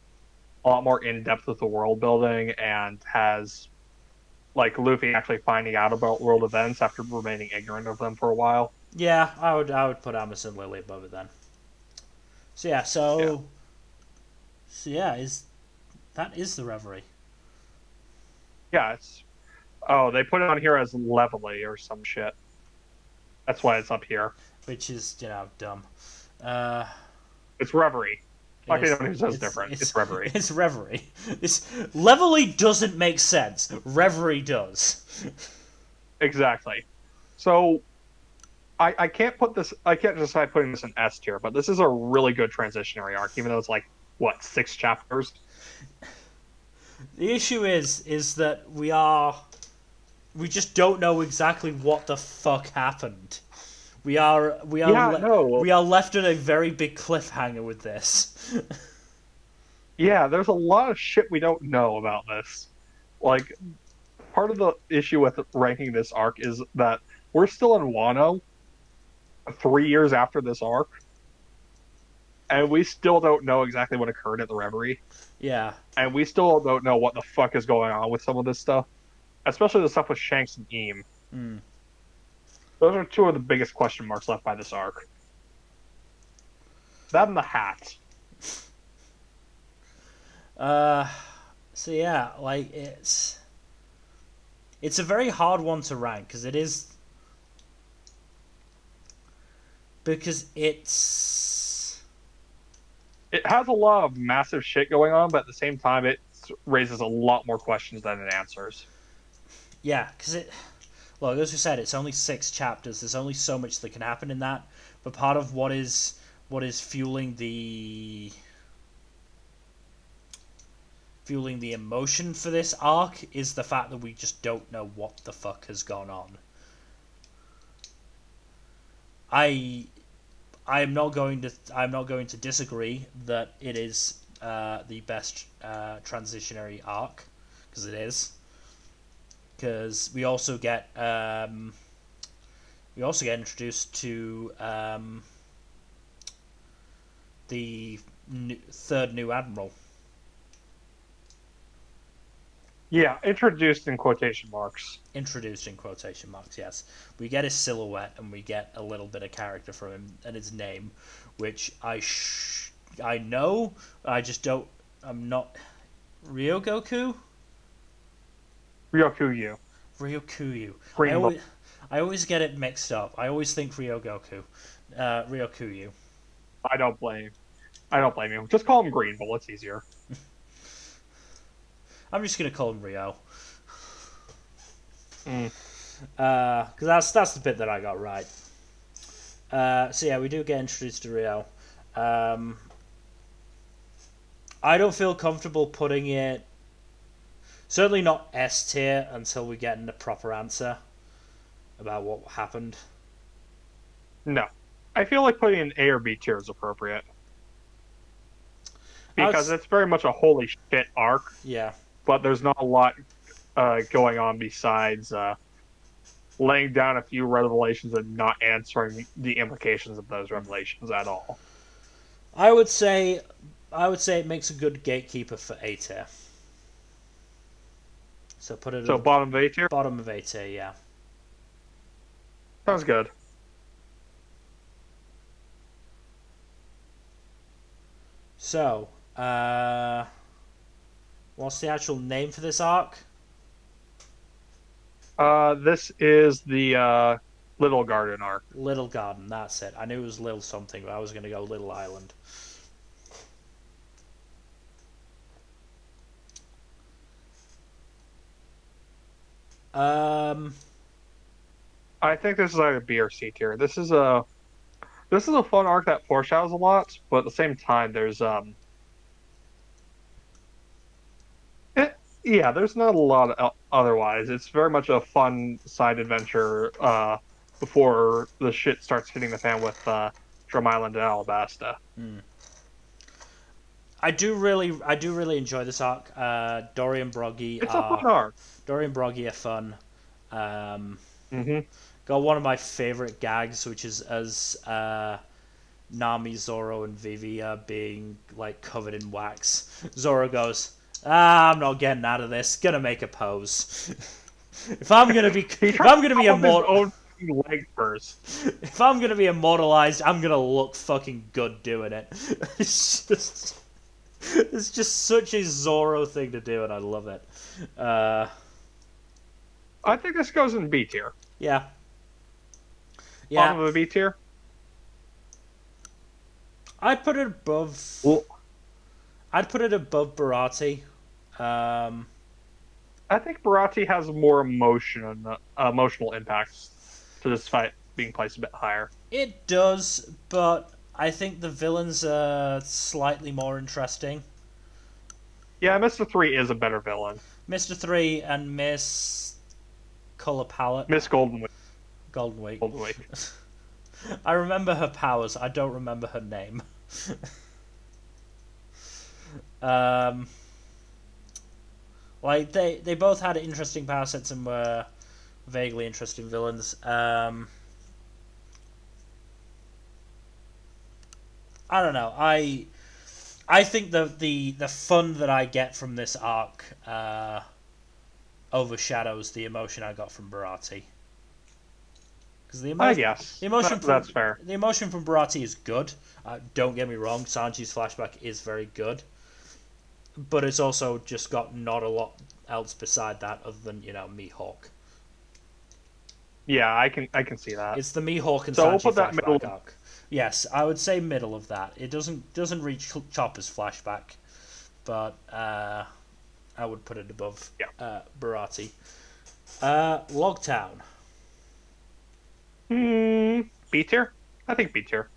a lot more in depth with the world building and has like Luffy actually finding out about world events after remaining ignorant of them for a while. Yeah, I would put Amazon Lily above it then. So yeah, that is the Reverie. Yeah, it's. Oh, they put it on here as Levelly or some shit. That's why it's up here. Which is, dumb. It's Reverie. Fucking know who says different. It's Reverie. It's Reverie. Levelly doesn't make sense. Reverie does. Exactly. So, I can't put this. I can't decide putting this in S tier, but this is a really good transitionary arc, even though it's like 6 chapters. The issue is that we just don't know exactly what the fuck happened. We are left on a very big cliffhanger with this. Yeah, there's a lot of shit we don't know about this. Like, part of the issue with ranking this arc is that we're still in Wano 3 years after this arc, and we still don't know exactly what occurred at the Reverie. Yeah. And we still don't know what the fuck is going on with some of this stuff. Especially the stuff with Shanks and Eam. Mm. Those are 2 of the biggest question marks left by this arc. That and the hat. So yeah, like it's a very hard one to rank because it is it has a lot of massive shit going on, but at the same time it raises a lot more questions than it answers. Yeah, because look, as we said, it's only 6 chapters. There's only so much that can happen in that. But part of what is fueling the emotion for this arc is the fact that we just don't know what the fuck has gone on. I'm not going to disagree that it is the best transitionary arc, because it is. Because we also get introduced to the third new admiral. Yeah, introduced in quotation marks. Introduced in quotation marks, yes. We get his silhouette and we get a little bit of character from him and his name, which I know. I just don't. I'm not. Ryogoku? Ryokuyu. Ryokuyu. Green Bull. I always get it mixed up. I always think Ryogoku. Ryokuyu. I don't blame you. Just call him Green Bull. It's easier. I'm just gonna call him Ryo. Mm. Because that's the bit that I got right. So yeah, we do get introduced to Ryo. I don't feel comfortable putting it. Certainly not S tier until we get in the proper answer about what happened. No. I feel like putting an A or B tier is appropriate. Because it's very much a holy shit arc. Yeah. But there's not a lot going on besides laying down a few revelations and not answering the implications of those revelations at all. I would say it makes a good gatekeeper for A tier. So put it. So bottom of A tier. Bottom of A tier, yeah. Sounds good. So, what's the actual name for this arc? This is the Little Garden arc. Little Garden, that's it. I knew it was Little something, but I was going to go Little Island. I think this is either B or C tier. This is a fun arc that foreshadows a lot, but at the same time, there's there's not a lot otherwise. It's very much a fun side adventure before the shit starts hitting the fan with Drum Island and Alabasta. I do really enjoy this arc. Dory and Broggy. It's a fun arc. Dory and Broggy are fun. Got one of my favorite gags, which is as Nami, Zoro, and Vivi are being like covered in wax. Zoro goes, I'm not getting out of this. Gonna make a pose. If I'm gonna be immortalized, I'm gonna look fucking good doing it. It's just such a Zoro thing to do, and I love it. I think this goes in B tier. Yeah. Bottom of a B tier. I'd put it above. Well, I'd put it above Barati. I think Barati has more emotional impacts to this fight being placed a bit higher. It does, but I think the villains are slightly more interesting. Yeah, Mr. 3 is a better villain. Mr. 3 and Miss Color Palette. Miss Golden Week. Golden Week. Golden Week. I remember her powers. I don't remember her name. Like they both had interesting power sets and were vaguely interesting villains. I don't know. I think the fun that I get from this arc overshadows the emotion I got from Barati. Because the emotion that's fair. The emotion from Barati is good. Don't get me wrong, Sanji's flashback is very good, but it's also just got not a lot else beside that other than Mihawk. Yeah, I can see that. It's the Mihawk and Sanji flashback arc. Yes, I would say middle of that. It doesn't reach Chopper's flashback, but I would put it above Barati. Logtown. B tier? I think B tier.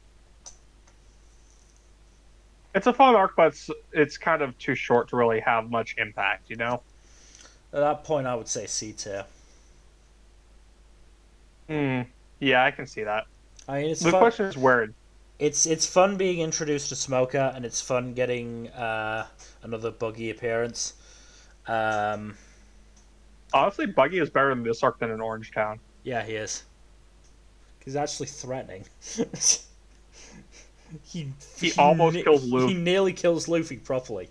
It's a fun arc, but it's kind of too short to really have much impact, you know? At that point, I would say C tier. Yeah, I can see that. I mean, the question is where. It's fun being introduced to Smoker, and it's fun getting another Buggy appearance. Honestly, Buggy is better in this arc than in Orange Town. Yeah, he is. He's actually threatening. he almost kills Luffy. He nearly kills Luffy properly.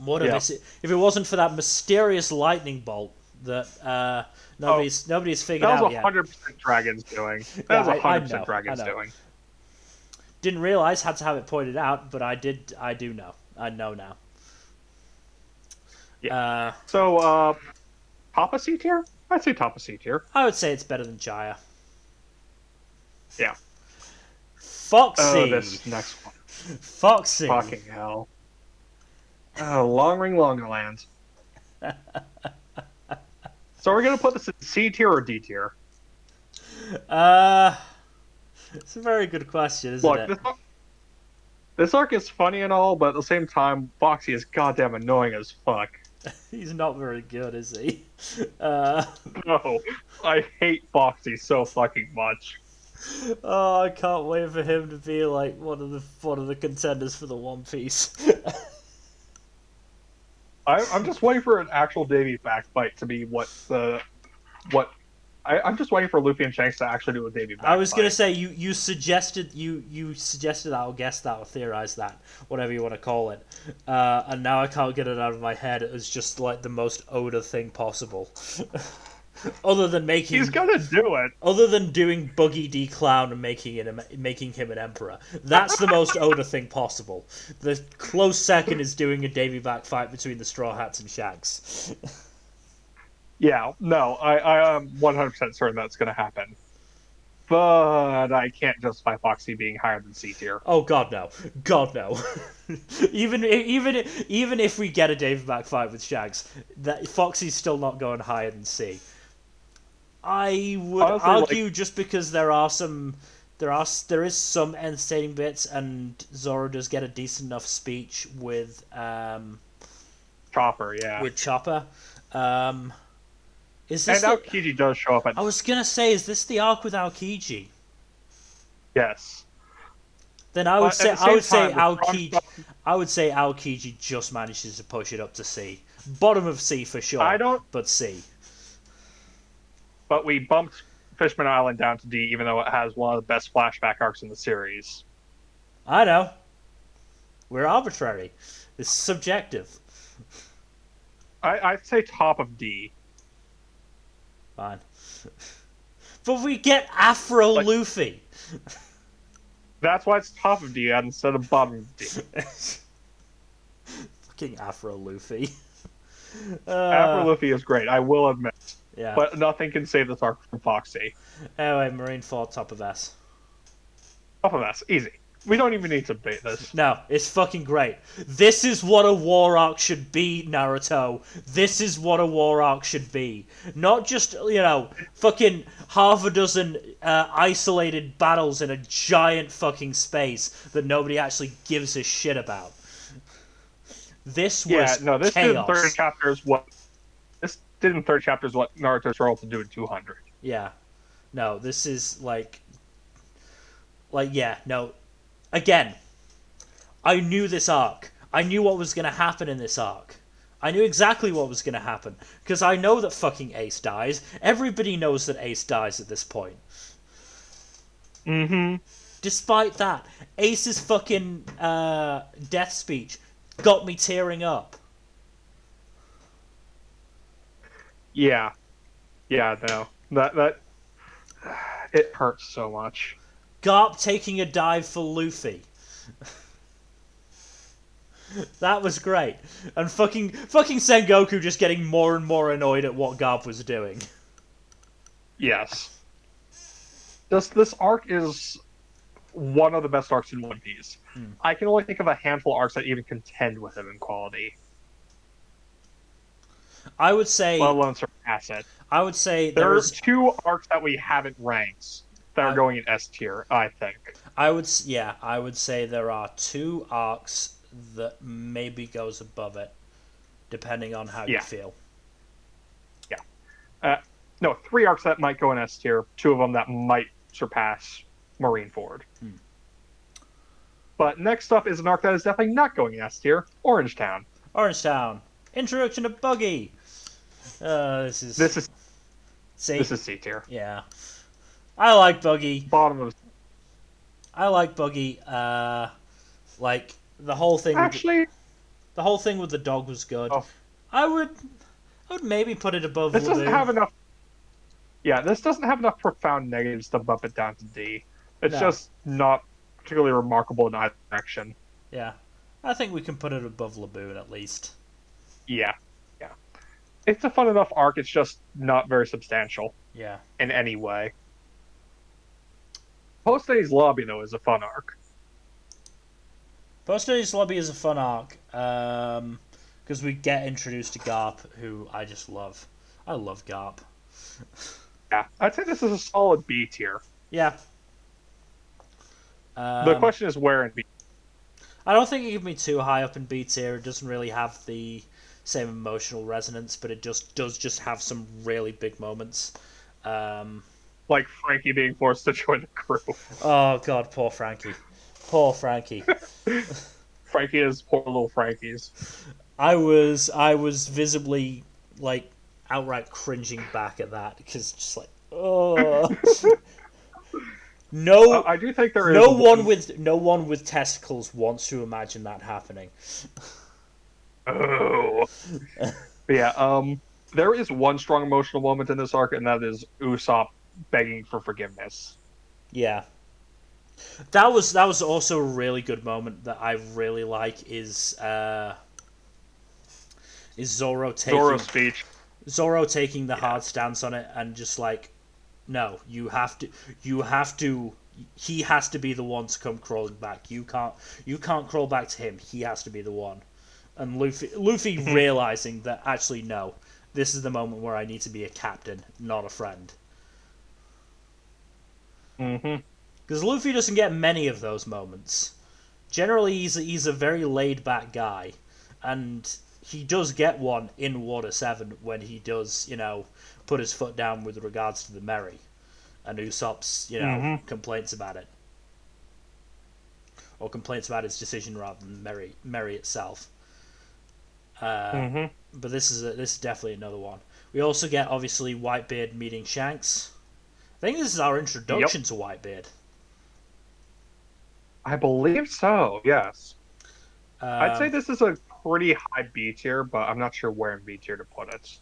If it wasn't for that mysterious lightning bolt that nobody's figured out yet. That was 100% Dragon's doing. That was 100% Dragon's doing. Didn't realize, had to have it pointed out, but I do know. I know now. Yeah. So, top of C tier? I'd say top of C tier. I would say it's better than Jaya. Yeah. Foxy. Oh, this next one. Foxy. Fucking hell. Oh, Long Ring Longerland. So we're gonna put this in C tier or D tier? It's a very good question, isn't it? This arc is funny and all, but at the same time, Foxy is goddamn annoying as fuck. He's not very good, is he? No, I hate Foxy so fucking much. Oh, I can't wait for him to be like one of the contenders for the One Piece. I'm just waiting for an actual Davy back fight to be what. I'm just waiting for Luffy and Shanks to actually do a Davy back I was gonna fight. say you suggested that or guessed that or theorized that, whatever you want to call it, and now I can't get it out of my head as just like the most Oda thing possible. Other than making He's gonna do it. Other than doing Buggy D Clown and making him an emperor, that's the most Oda thing possible. The close second is doing a Davy back fight between the Straw Hats and Shanks. Yeah, no, I am 100% certain that's gonna happen. But I can't justify Foxy being higher than C tier. Oh God no, God no. even if we get a Davy back fight with Shanks, that Foxy's still not going higher than C. I would Honestly, argue just because there is some entertaining bits, and Zoro does get a decent enough speech with Chopper, yeah. with Chopper. Is And this Aokiji does show up at. I was gonna say, is this the arc with Aokiji? Yes. Then I would say Aokiji. I would say Aokiji just manages to push it up to C, bottom of C for sure. But C. But we bumped Fishman Island down to D, even though it has one of the best flashback arcs in the series. I know. We're arbitrary. It's subjective. I'd say top of D. Fine. But we get Afro Luffy. That's why it's top of D instead of bottom of D. Fucking Afro Luffy. Afro Luffy is great, I will admit. Yeah. But nothing can save this arc from Foxy. Anyway, Marineford, top of S. Top of S, easy. We don't even need to debate this. No, it's fucking great. This is what a war arc should be, Naruto. This is what a war arc should be. Not just, fucking half a dozen isolated battles in a giant fucking space that nobody actually gives a shit about. This was this chaos. did in third chapter is what Naruto's role to do in 200. Yeah. No, this is no. Again, I knew this arc. I knew what was going to happen in this arc. I knew exactly what was going to happen. Because I know that fucking Ace dies. Everybody knows that Ace dies at this point. Mm-hmm. Despite that, Ace's fucking death speech got me tearing up. Yeah. Yeah, no. That it hurts so much. Garp taking a dive for Luffy. That was great. And fucking Sengoku just getting more and more annoyed at what Garp was doing. Yes. This arc is one of the best arcs in One Piece. I can only think of a handful of arcs that even contend with him in quality. I would say... Let alone surpass it. I would say there are two arcs that we haven't ranked that are going in S tier, I think. I would say there are two arcs that maybe goes above it, depending on how you feel. Yeah. No, three arcs that might go in S tier, two of them that might surpass Marineford. But next up is an arc that is definitely not going in S tier, Orange Town. Orange Town. Introduction to Buggy. This is C. This is C tier. Yeah. I like Buggy. Bottom of. I like Buggy. Like the whole thing. The whole thing with the dog was good. Oh. I would maybe put it above. This doesn't have enough. Yeah, this doesn't have enough profound negatives to bump it down to D. It's just not particularly remarkable in either direction. Yeah. I think we can put it above Laboon at least. Yeah, yeah. It's a fun enough arc. It's just not very substantial Yeah. in any way. Post-Day's Lobby, though, is a fun arc. Post-Day's Lobby is a fun arc. Because we get introduced to Garp, who I just love. I love Garp. Yeah, I'd say this is a solid B tier. Yeah. The question is where in B. I don't think it give me too high up in B tier. It doesn't really have the same emotional resonance, but it does just have some really big moments. Like Frankie being forced to join the crew. Oh god, poor Frankie. Poor Frankie. Frankie is poor little Frankies. I was visibly like outright cringing back at that because just like no, I do think there is no one with testicles wants to imagine that happening. Oh, yeah. There is one strong emotional moment in this arc, and that is Usop begging for forgiveness. Yeah, that was also a really good moment that I really like is Zoro taking Zoro's speech. The hard stance on it and just like, no, you have to he has to be the one to come crawling back. You can't crawl back to him. He has to be the one. And Luffy realizing that actually no, this is the moment where I need to be a captain, not a friend. Mm-hmm. Because Luffy doesn't get many of those moments. Generally, he's a very laid back guy, and he does get one in Water 7 when he does, put his foot down with regards to the Merry, and Usopp's, complaints about it. Or complaints about his decision rather than Merry itself. But this is definitely another one. We also get, obviously, Whitebeard meeting Shanks. I think this is our introduction to Whitebeard. I believe so, yes. I'd say this is a pretty high B tier, but I'm not sure where in B tier to put it.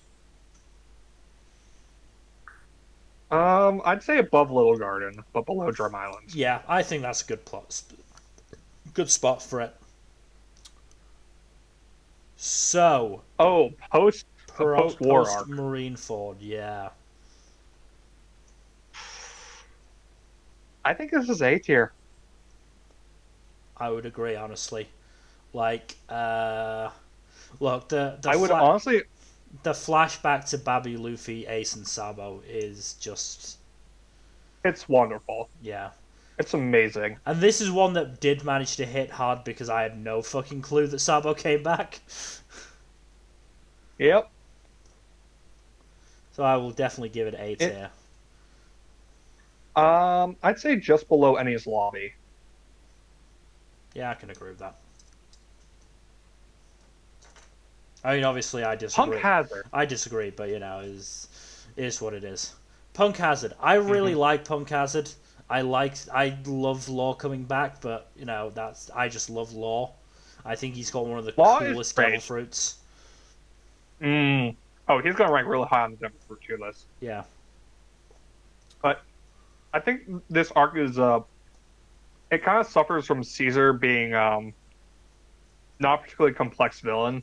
I'd say above Little Garden, but below Drum Island. Yeah, I think that's a good spot for it. So. Oh, post-war arc. Marineford, yeah. I think this is A tier. I would agree, honestly. Like, look, honestly. The flashback to Babi, Luffy, Ace, and Sabo is just. It's wonderful. Yeah. It's amazing. And this is one that did manage to hit hard because I had no fucking clue that Sabo came back. Yep. So I will definitely give it A tier. I'd say just below Enies Lobby. Yeah, I can agree with that. I mean, obviously, I disagree. Punk Hazard. I disagree, but it is what it is. Punk Hazard. I really like Punk Hazard. I love Law coming back, but I just love Law. I think he's got one of the coolest devil fruits. Oh, he's gonna rank really high on the devil fruit tier list. Yeah. But I think this arc is it kind of suffers from Caesar being not a particularly complex villain.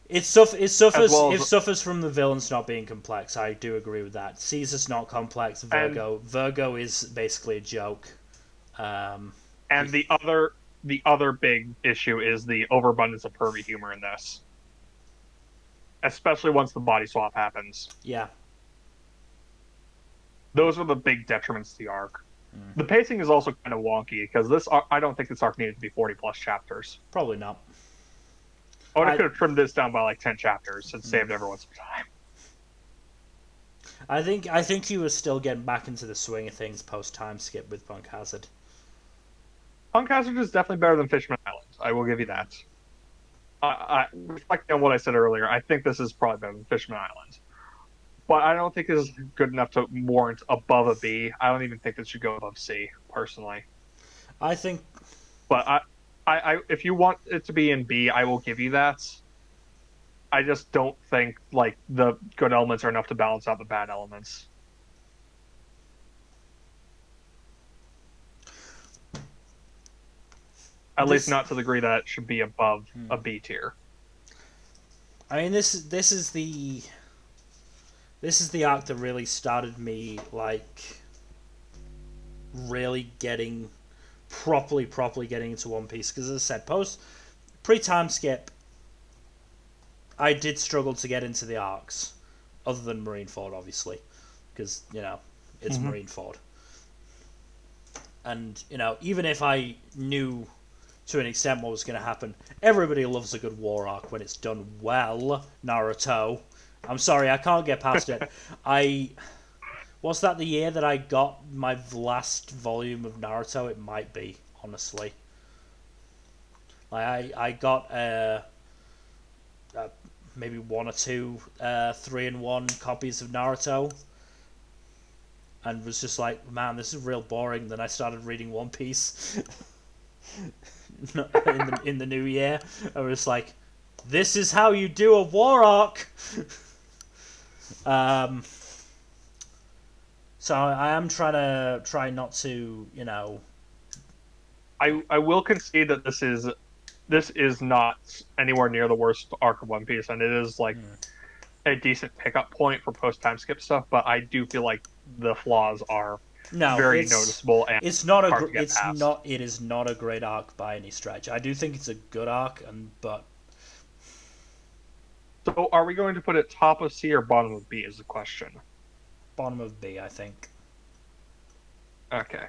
It suffers from the villains not being complex. I do agree with that. Caesar's not complex. Virgo is basically a joke. And the other big issue is the overabundance of pervy humor in this, especially once the body swap happens. Yeah. Those are the big detriments to the arc. The pacing is also kind of wonky because I don't think this arc needed to be 40 plus chapters. Probably not. I could have trimmed this down by like 10 chapters and saved everyone some time. I think he was still getting back into the swing of things post time skip with Punk Hazard. Punk Hazard is definitely better than Fishman Island. I will give you that. Reflecting on what I said earlier, I think this is probably better than Fishman Island. But I don't think this is good enough to warrant above a B. I don't even think this should go above C, personally. I think... But if you want it to be in B, I will give you that. I just don't think like the good elements are enough to balance out the bad elements. At least not to the degree that it should be above a B tier. I mean, this is the arc that really started me like really getting properly getting into One Piece, because as I said, pre-time skip, I did struggle to get into the arcs, other than Marineford, obviously, because it's Marineford, and even if I knew to an extent what was going to happen, everybody loves a good war arc when it's done well. Naruto, I'm sorry, I can't get past it. Was that the year that I got my last volume of Naruto? It might be, honestly. Like I got maybe one or two 3-in-1 copies of Naruto, and was just like, man, this is real boring. Then I started reading One Piece in the new year. I was like, this is how you do a war arc. So I am try not to, I will concede that this is not anywhere near the worst arc of One Piece, and it is like a decent pickup point for post time skip stuff. But I do feel like the flaws are very noticeable, and it's not hard to get past. it is not a great arc by any stretch. I do think it's a good arc, but so are we going to put it top of C or bottom of B is the question. Bottom of B, I think. Okay,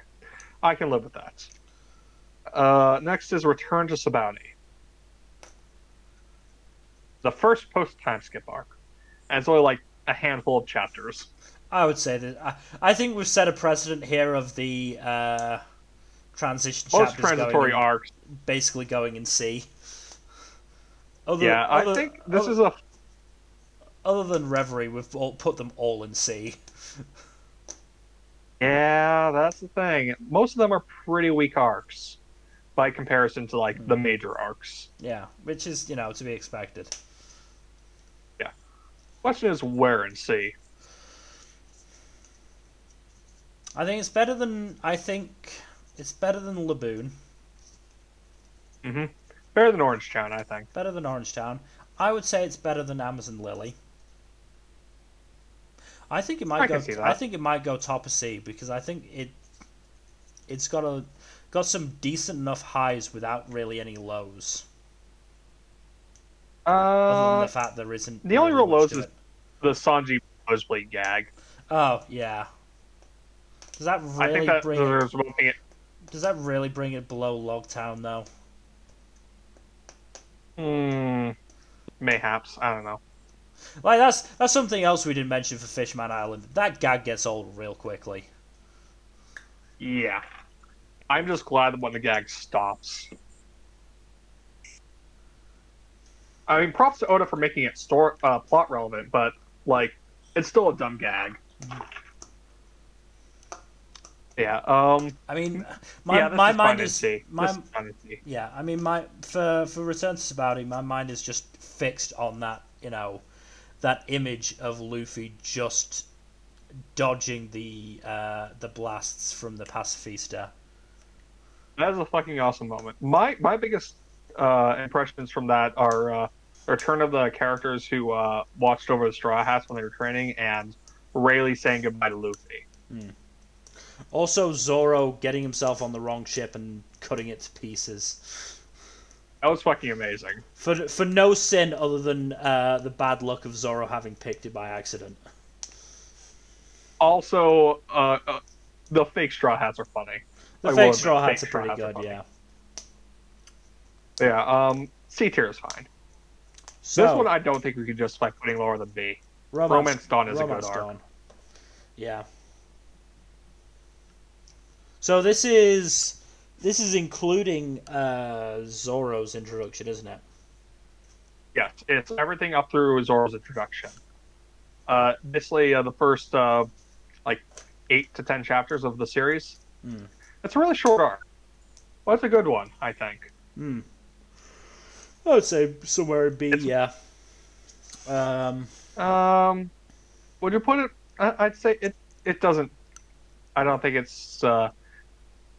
I can live with that. Next is Return to Sabaody. The first post-time skip arc. And it's only like a handful of chapters. I would say that. I think we've set a precedent here of the transition Most chapters transitory arcs. Basically going in C. I think this is a... Other than Reverie, we've put them all in C. Yeah, that's the thing. Most of them are pretty weak arcs by comparison to like the major arcs. Yeah, which is, to be expected. Yeah. Question is where in C? I think it's better than Laboon. Mm-hmm. Better than Orangetown, I think. Better than Orangetown. I would say it's better than Amazon Lily. I think it might go top of C, because I think it's got some decent enough highs without really any lows. Other than the fact there isn't. The only real lows is the Sanji nosebleed gag. Oh yeah. Does that really Does that really bring it below Logtown though? Mayhaps. I don't know. Like that's something else we didn't mention for Fishman Island. That gag gets old real quickly. Yeah. I'm just glad that when the gag stops. I mean, props to Oda for making it plot relevant, but like, it's still a dumb gag. Yeah. I mean, my mind is yeah. I mean, for Return to Sabaody, my mind is just fixed on that. That image of Luffy just dodging the blasts from the pacifista. That is a fucking awesome moment. My biggest impressions from that are return of the characters who watched over the Straw Hats when they were training, and Rayleigh saying goodbye to Luffy. Also, Zoro getting himself on the wrong ship and cutting it to pieces. That was fucking amazing. For no sin other than the bad luck of Zoro having picked it by accident. Also, the fake Straw Hats are funny. The fake Straw Hats are pretty good, yeah. Yeah, C tier is fine. So, this one I don't think we could justify putting lower than B. Romance Dawn is a good arc. Yeah. So this is including Zoro's introduction, isn't it? Yes, it's everything up through Zoro's introduction. Basically, the first 8 to 10 chapters of the series. It's a really short arc. Well, it's a good one, I think. I would say somewhere in B, yeah. Would you put it? I'd say it doesn't. I don't think it's.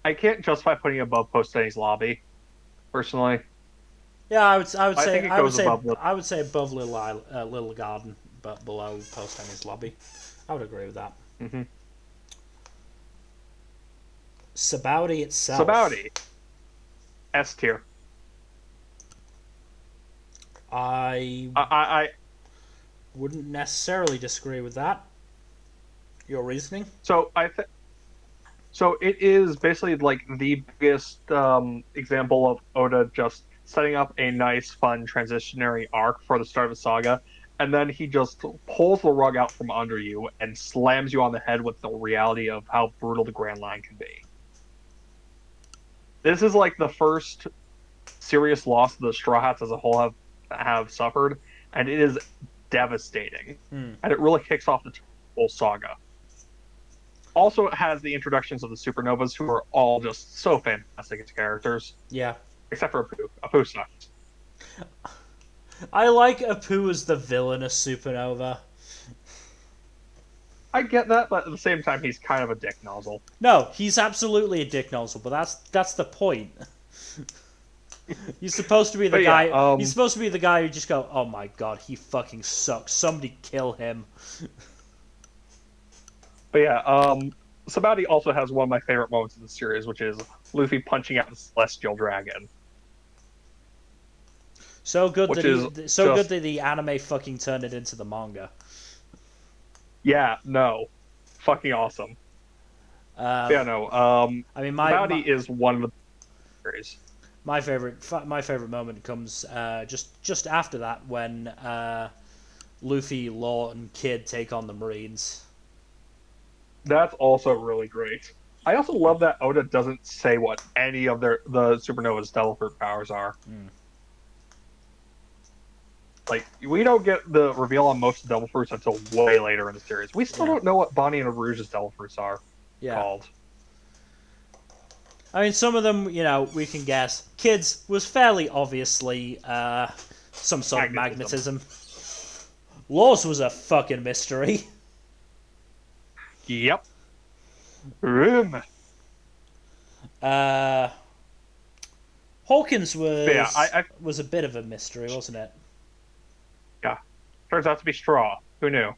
I can't justify putting it above Post Denny's Lobby. personally. Yeah, I would I say think it goes above the. I would say above Little Garden, but below Post Tennis Lobby. I would agree with that. Mm-hmm. Sabaudi itself, Sabaudi, S tier. I I wouldn't necessarily disagree with that. Your reasoning? so I think so. It is basically like the biggest example of Oda just setting up a nice, fun transitionary arc for the start of the saga, and then he just pulls the rug out from under you and slams you on the head with the reality of how brutal the Grand Line can be. This is like the first serious loss the Straw Hats as a whole have suffered, and it is devastating. Hmm. And it really kicks off the whole saga. Also, it has the introductions of the supernovas, who are all just so fantastic as characters, Yeah. except for Apu. Apu sucks. I like Apu as the villainous supernova. I get that, but at the same time, he's kind of a dick nozzle. No, he's absolutely a dick nozzle, but that's the point. He's supposed to be the But guy. yeah, He's supposed to be the guy who just go, "Oh my god, he fucking sucks. Somebody kill him." but yeah, Sabaody also has one of my favorite moments in the series, which is Luffy punching out the Celestial Dragon, So good which that is good that the anime fucking turned it into the manga. yeah, no, fucking awesome. Yeah, no, I mean, Sabaody is one of the series. my favorite moment comes just after that when Luffy, Law, and Kid take on the Marines. That's also really great. I also love that Oda doesn't say what any of the supernova's devil fruit powers are. Mm. Like we don't get the reveal on most devil fruits until way later in the series. We still don't know what Bonnie and Rouge's devil fruits are called. I mean, some of them, we can guess. Kids was fairly obviously some sort of magnetism. Law's was a fucking mystery. Yep. Room. Hawkins was Yeah, was a bit of a mystery, wasn't it? Yeah. Turns out to be straw. Who knew?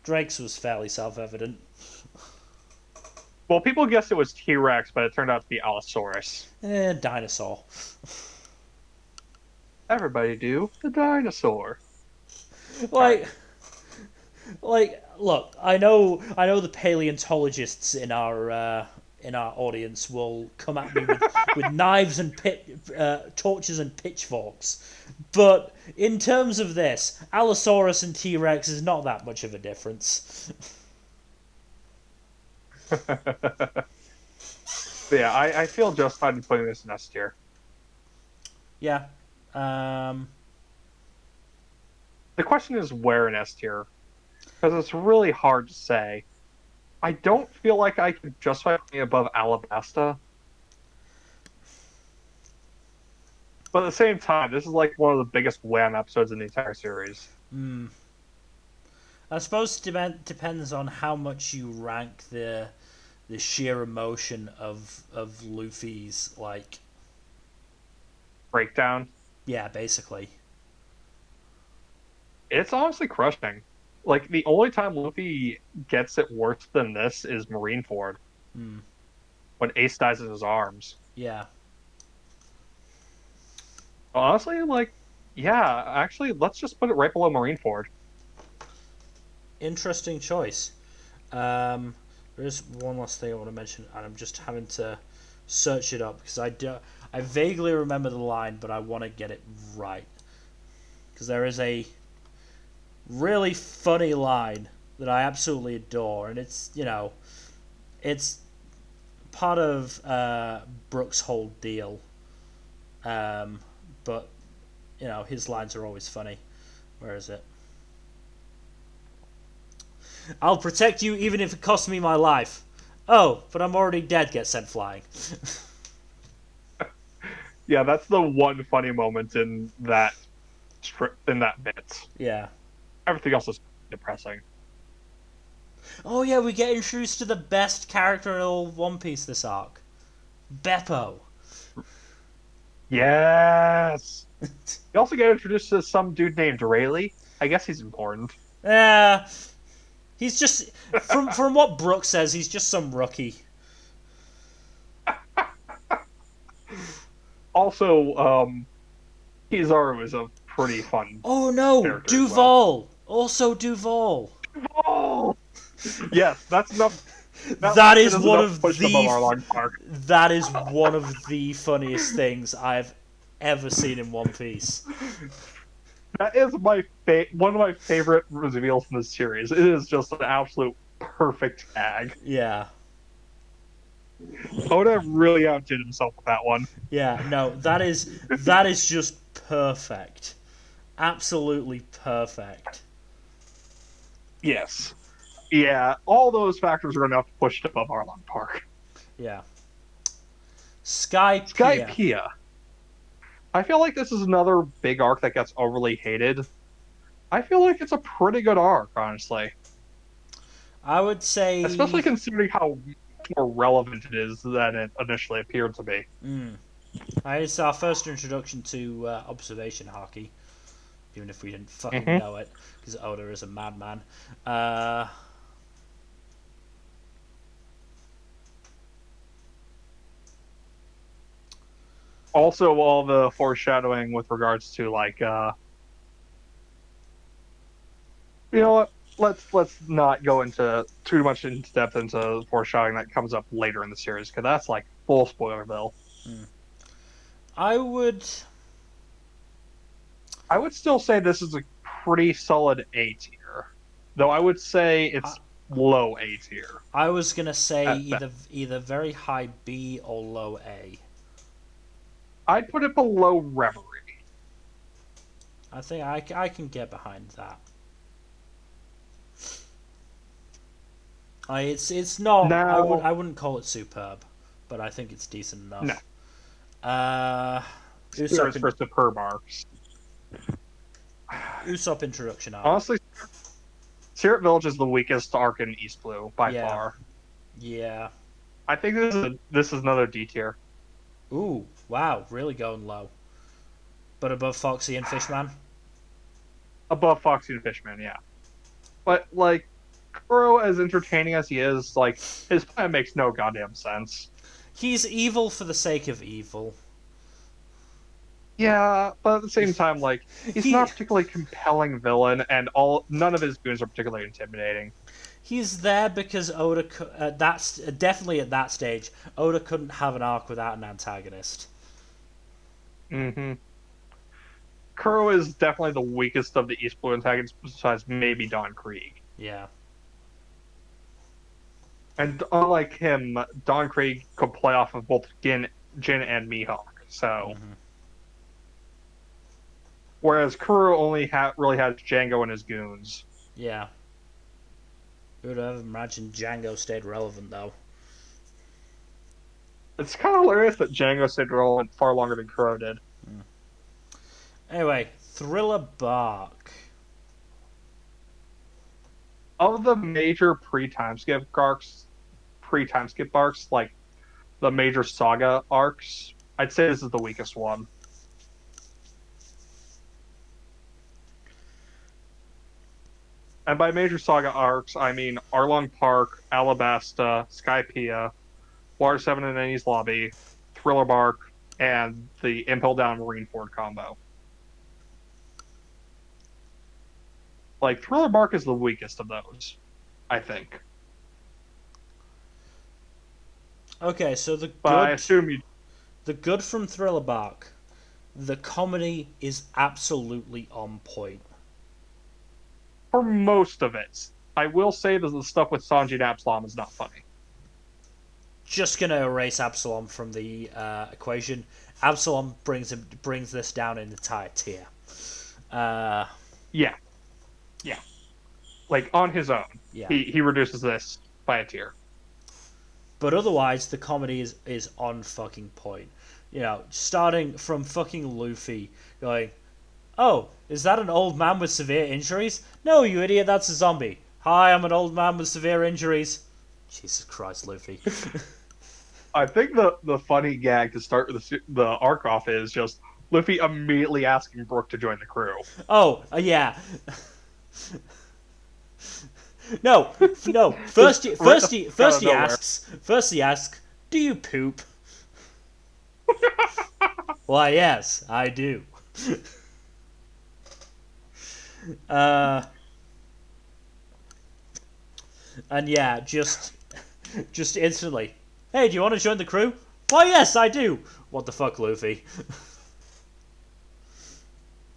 Drake's was fairly self-evident. Well, people guessed it was T-Rex, but it turned out to be Allosaurus. Dinosaur. Everybody do the dinosaur. Like, look, I know the paleontologists in our audience will come at me with knives and torches and pitchforks, but in terms of this, Allosaurus and T-Rex is not that much of a difference. Yeah, I feel justified in putting this in S tier. Yeah. The question is where in S tier, because it's really hard to say. I don't feel like I could justify putting it above Alabasta. But at the same time, this is like one of the biggest wham episodes in the entire series. I suppose it depends on how much you rank the sheer emotion of Luffy's Breakdown. Yeah, basically. It's honestly crushing. Like, the only time Luffy gets it worse than this is Marineford. When Ace dies in his arms. Yeah. Honestly, yeah, actually, let's just put it right below Marineford. Interesting choice. There is one last thing I want to mention, and I'm just having to search it up, because I vaguely remember the line, but I want to get it right. Because there is a really funny line that I absolutely adore, and it's part of Brooks' whole deal. But his lines are always funny. Where is it? I'll protect you even if it costs me my life. Oh, but I'm already dead. Get sent flying. Yeah, that's the one funny moment in that bit. Yeah. Everything else is depressing. Oh yeah, we get introduced to the best character in all One Piece this arc, Beppo. Yes. You also get introduced to some dude named Rayleigh. I guess he's important. Yeah, he's just from what Brooks says, he's just some rookie. Also, Kizaru is a pretty fun Oh no, character as well. Duval. Also Duval. Oh, yes, that's enough. That That line is is one enough of pushed above the our long park. that is one of the funniest things I've ever seen in One Piece. That is one of my favorite reveals in this series. It is just an absolute perfect tag. Yeah. Oda really outdid himself with that one. Yeah, no, that is just perfect. Absolutely perfect. Yes. Yeah, all those factors are enough to push it above Arlong Park. Yeah. Sky Pier. Skypiea. I feel like this is another big arc that gets overly hated. I feel like it's a pretty good arc, honestly. I would Especially say considering how more relevant it is than it initially appeared to be. it's our first introduction to observation hockey, even if we didn't fucking Hmm. know it, because Oda is a madman. Uh, Also, all the foreshadowing with regards to you know what? Let's not go into too much into depth into foreshadowing that comes up later in the series because that's like full spoilerville. I would. I would still say this is a pretty solid A tier, though I would say I, it's low A tier I was gonna say at best. either very high B or low A. I'd put it below Reverie. I think I can get behind that. It's not. Now, I wouldn't call it superb, but I think it's decent no, enough. Uh, Usopp spirits in, for superb arcs. Usopp introduction arc. Honestly, Spirit Village is the weakest arc in East Blue by Yeah, far. yeah. I think this is another D tier. Ooh, wow, really going low. But above Foxy and Fishman. Above Foxy and Fishman, yeah. But like Kuro, as entertaining as he is, like his plan makes no goddamn sense. He's evil for the sake of evil. Yeah, but at the same time, like he's He not a particularly compelling villain, and all none of his goons are particularly intimidating. he's there because Oda that's definitely at that stage. Oda couldn't have an arc without an antagonist. Hmm. Kuro is definitely the weakest of the East Blue antagonists, besides maybe Don Krieg. Yeah. And unlike him, Don Krieg could play off of both Jin and Mihawk. So, whereas Kuro only really has Django and his goons. Yeah. Who would have imagined Django stayed relevant though? It's kind of hilarious that Django stayed relevant far longer than Kuro did. Anyway, Thriller Bark. Of the major pre-time skip arcs, like the major saga arcs, I'd say this is the weakest one. And by major saga arcs, I mean Arlong Park, Alabasta, Skypiea, Water 7 and Enies Lobby, Thriller Bark, and the Impel Down Marineford combo. Like, Thriller Bark is the weakest of those, I think. Okay, so But I assume you, the good from Thriller Bark, the comedy is absolutely on point. for most of it, I will say that the stuff with Sanji and Absalom is not funny. Just gonna erase Absalom from the equation. Absalom brings this down an entire tier. Uh, Yeah, yeah. Like, on his own, yeah, he reduces this by a tier. but otherwise the comedy is on fucking point. You know, starting from fucking Luffy going, "Oh, is that an old man with severe injuries? No, you idiot, that's a zombie. Hi, I'm an old man with severe injuries." Jesus Christ, Luffy. I think the funny gag to start the arc off is just Luffy immediately asking Brook to join the crew. Oh, yeah. No, no. Just right out First of he nowhere. asks. First he asks, "Do you poop?" Why, yes, I do. uh, and yeah, just instantly. Hey, do you want to join the crew? Why, yes, I do. What the fuck, Luffy?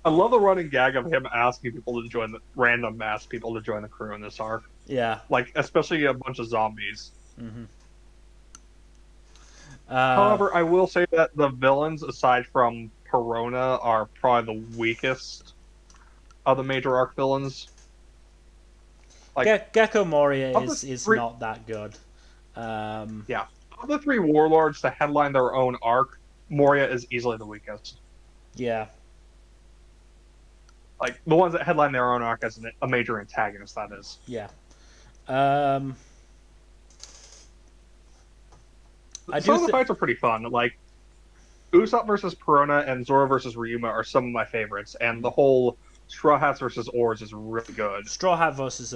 I love the running gag of him asking people to join the random ass people to join the crew in this arc. Yeah. Like especially a bunch of zombies. Mm-hmm. However, I will say that the villains, aside from Perona, are probably the weakest of the major arc villains. Like Gecko Moria of the is three, not that good. yeah, of the three warlords to headline their own arc, Moria is easily the weakest. Yeah. Like the ones that headline their own arc as a major antagonist, that is. Yeah. Um, Some of the fights are pretty fun. Like Usop versus Perona and Zoro versus Ryuma are some of my favorites, and the whole Straw Hats versus Oars is really good. Straw Hat versus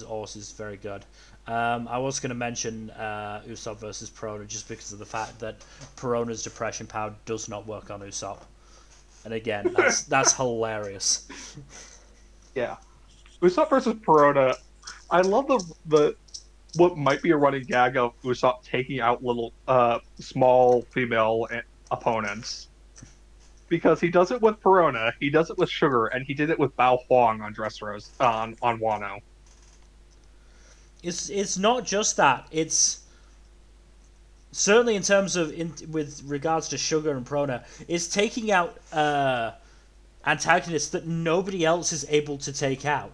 Ors is very good. I was going to mention Usopp versus Perona just because of the fact that Perona's depression power does not work on Usopp, and again, that's hilarious. Yeah, Usop versus Perona. I love the what might be a running gag of Usop taking out little small female opponents because he does it with Perona, he does it with Sugar, and he did it with Bao Huang on Dressrosa on Wano. It's not just that. It's certainly in terms of with regards to Sugar and Perona, it's taking out antagonists that nobody else is able to take out.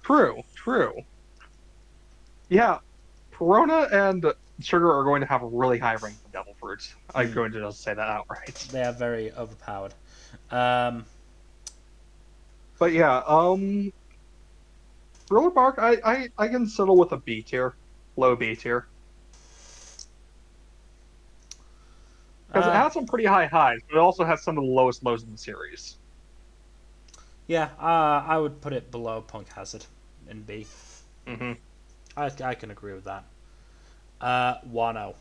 True, true. Yeah, Perona and Sugar are going to have really high rank devil fruits. I'm going to just say that outright. They are very overpowered. But yeah, Thriller Bark, I can settle with a B tier, low B tier, because it has some pretty high highs, but it also has some of the lowest lows in the series. Yeah, I would put it below Punk Hazard in B. Mm-hmm. I can agree with that. Wano.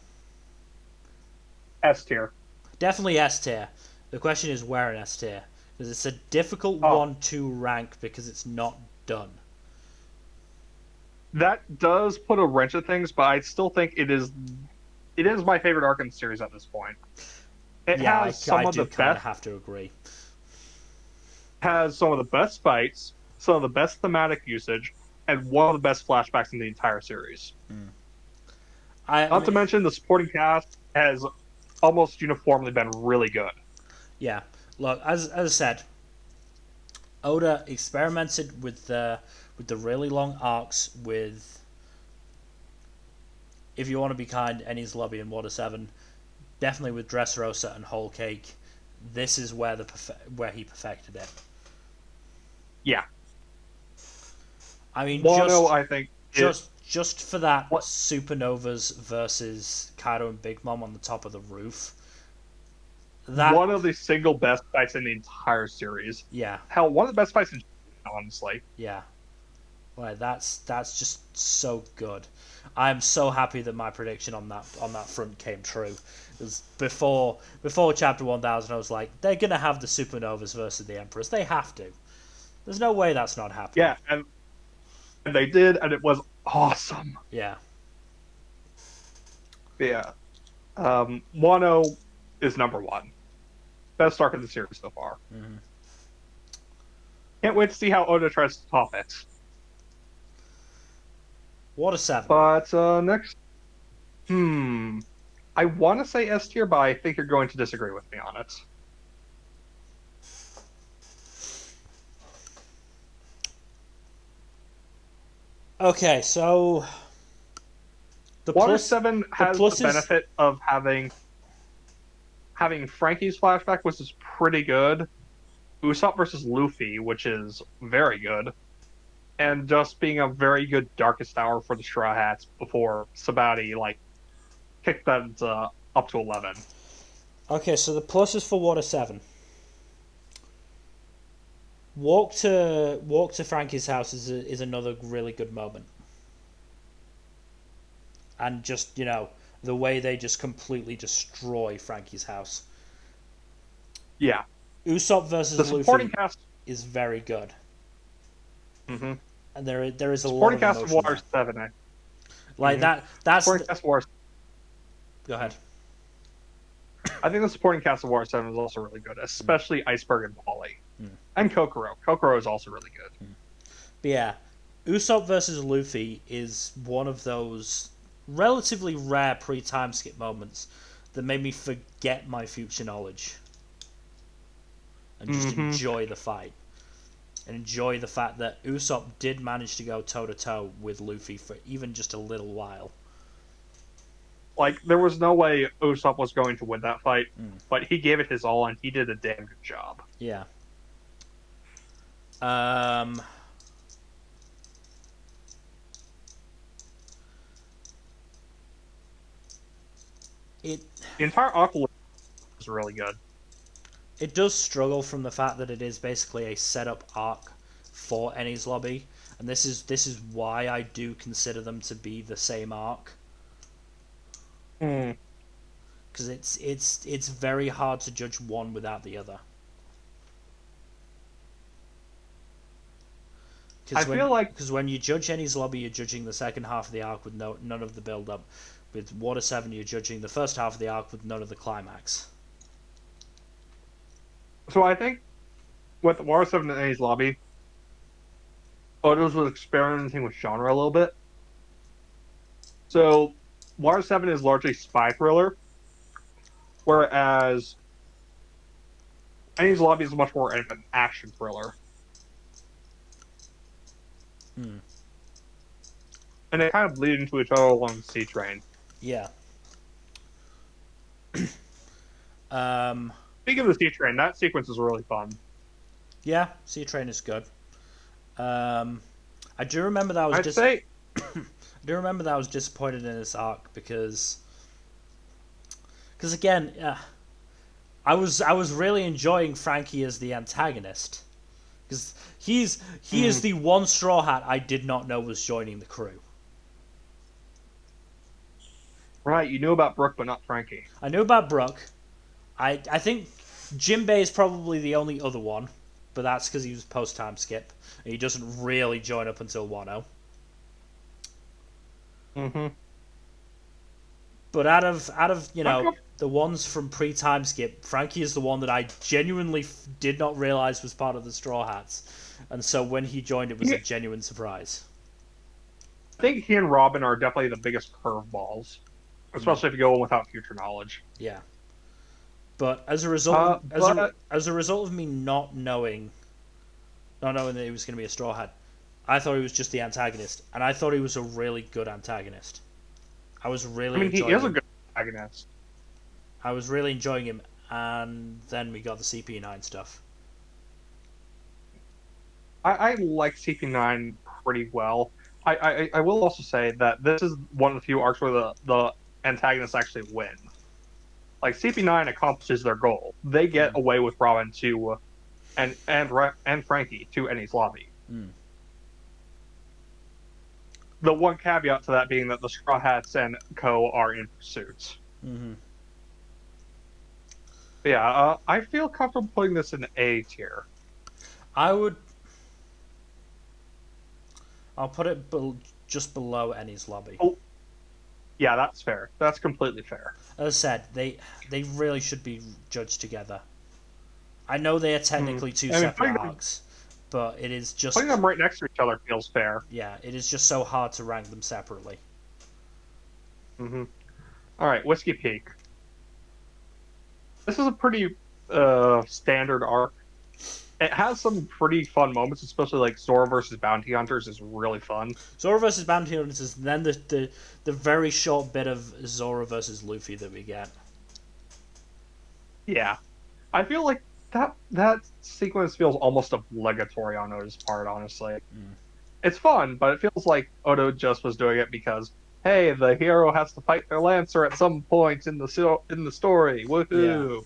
S tier. Definitely S tier. The question is where in S tier. Because it's a difficult one to rank because it's not done. That does put a wrench at things, but I still think it is my favorite arc in the series at this point. It has some of the best. Have to agree. Has some of the best fights, some of the best thematic usage, and one of the best flashbacks in the entire series. Not to mention the supporting cast has almost uniformly been really good. Yeah, look, as I said, Oda experimented with the really long arcs with If You Want to Be Kind, Enies Lobby, and Water 7. Definitely with Dressrosa and Whole Cake. This is where where he perfected it. Yeah. I mean, Wano, I think just for that Supernovas versus Kaido and Big Mom on the top of the roof. That one of the single best fights in the entire series. Yeah. Hell, one of the best fights in honestly. Yeah. Like that's just so good. I'm so happy that my prediction on that front came true. Because before chapter 1000 I was like, they're gonna have the Supernovas versus the Emperors. They have to. There's no way that's not happening. Yeah, and they did, and it was awesome. Yeah. Yeah. Wano is number one. Best arc of the series so far. Mm-hmm. Can't wait to see how Oda tries to top it. Water 7. But next, I want to say S tier, but I think you're going to disagree with me on it. Okay, so Water 7 has the benefit of having Frankie's flashback, which is pretty good. Usop versus Luffy, which is very good. And just being a very good Darkest Hour for the Straw Hats before Sabaody, kick that up to 11. Okay, so the plus is for Water 7. Walk to Frankie's house is another really good moment. And just, the way they just completely destroy Frankie's house. Yeah. Usopp versus The supporting Luffy cast is very good. Mm-hmm. And there is a lot supporting of cast of emotion Water there. 7. Like that's supporting cast of Water. Go ahead. I think the supporting cast of Water 7 is also really good, especially Iceberg and Polly. And Kokoro. Kokoro is also really good. But yeah, Usopp versus Luffy is one of those relatively rare pre-time skip moments that made me forget my future knowledge and just enjoy the fight. And enjoy the fact that Usopp did manage to go toe-to-toe with Luffy for even just a little while. Like, there was no way Usopp was going to win that fight, but he gave it his all, and he did a damn good job. Yeah. The entire arc is really good. It does struggle from the fact that it is basically a setup arc for Enies Lobby, and this is why I do consider them to be the same arc. Because it's very hard to judge one without the other. Because when you judge Enies Lobby, you're judging the second half of the arc with none of the build up. With Water 7, you're judging the first half of the arc with none of the climax. So I think with Water 7 and Enies Lobby, Odos was experimenting with genre a little bit. So Water 7 is largely spy thriller, whereas Enies Lobby is much more an action thriller. And they kind of bleed into each other along the Sea Train. Yeah. Speaking of the Sea Train, that sequence is really fun. Yeah, Sea Train is good. I do remember that I was I do remember that I was disappointed in this arc because again, I was really enjoying Frankie as the antagonist because he is the one Straw Hat I did not know was joining the crew. Right, you knew about Brooke, but not Frankie. I knew about Brooke. I think Jinbei is probably the only other one, but that's because he was post time skip and he doesn't really join up until 1-0. But out of the ones from pre-time skip, Frankie is the one that I genuinely did not realize was part of the Straw Hats, and so when he joined, it was a genuine surprise. I think he and Robin are definitely the biggest curveballs, especially if you go without future knowledge. Yeah, but as a result, as a result of me not knowing that he was going to be a Straw Hat, I thought he was just the antagonist, and I thought he was a really good antagonist. I was really enjoying him. He is a good antagonist. I was really enjoying him, and then we got the CP9 stuff. I like CP9 pretty well. I will also say that this is one of the few arcs where the antagonists actually win. Like, CP9 accomplishes their goal. They get away with Robin to and Frankie to Enies Lobby. The one caveat to that being that the Straw Hats and Co. are in pursuit. Yeah, I feel comfortable putting this in A tier. I'll put it just below Enies Lobby. Oh, yeah, that's fair. That's completely fair. As I said, they really should be judged together. I know they are technically two separate arcs, but it is just... Putting them right next to each other feels fair. Yeah, it is just so hard to rank them separately. Alright, Whiskey Peak. This is a pretty standard arc. It has some pretty fun moments, especially like Zoro versus Bounty Hunters is really fun. Zoro versus Bounty Hunters, and then the very short bit of Zoro versus Luffy that we get. Yeah. I feel like that sequence feels almost obligatory on Oda's part, honestly. It's fun, but it feels like Oda just was doing it because, hey, the hero has to fight their lancer at some point in the story. Yeah. Woohoo!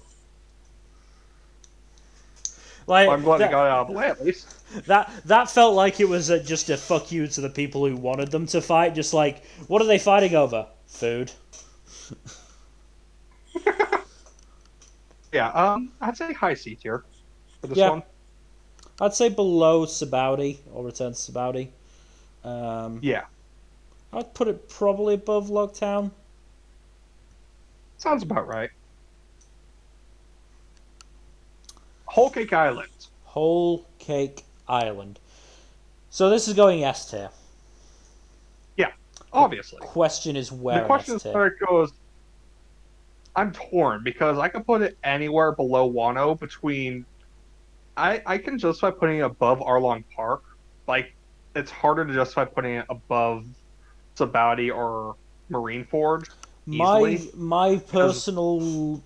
Well, Like I'm glad we got it out of the way at least. that felt like it was just a fuck you to the people who wanted them to fight. Just like, what are they fighting over? Food. Yeah, I'd say high C tier for this Yeah, one. I'd say below Sabaudi or Return to Sabaudi. Um, Yeah, I'd put it probably above Logtown. sounds about right. Whole Cake Island. Whole Cake Island. So this is going S tier. Yeah, The obviously. question is The where in question S is tier. where it goes. I'm torn because I could put it anywhere below Wano between. I can justify putting it above Arlong Park. Like, it's harder to justify putting it above Sabaudi or Marineford My easily my because personal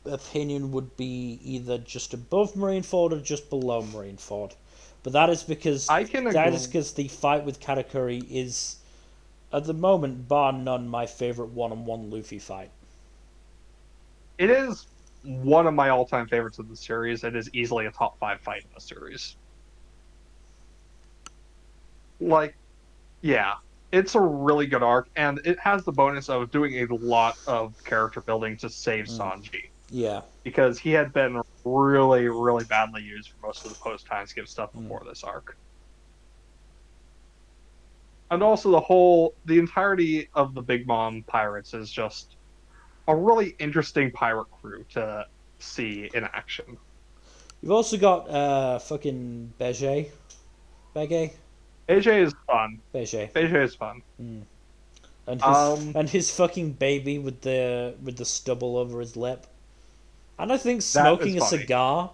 opinion would be either just above Marineford or just below Marineford. But I can that is agree. because the fight with Katakuri is at the moment, bar none, my favorite one-on-one Luffy fight. It is one of my all-time favorites of the series. It is easily a top five fight in the series. Like, yeah, it's a really good arc, and it has the bonus of doing a lot of character building to save Mm, Sanji yeah. because he had been really, really badly used for most of the post-time skip stuff Mm. before this arc. And also the entirety of the Big Mom pirates is just a really interesting pirate crew to see in action. You've also got fucking Beige. Bege? AJ is fun. Beige. AJ is fun. Mm. Um, And his fucking baby with the stubble over his lip. And I think that is smoking a funny. cigar.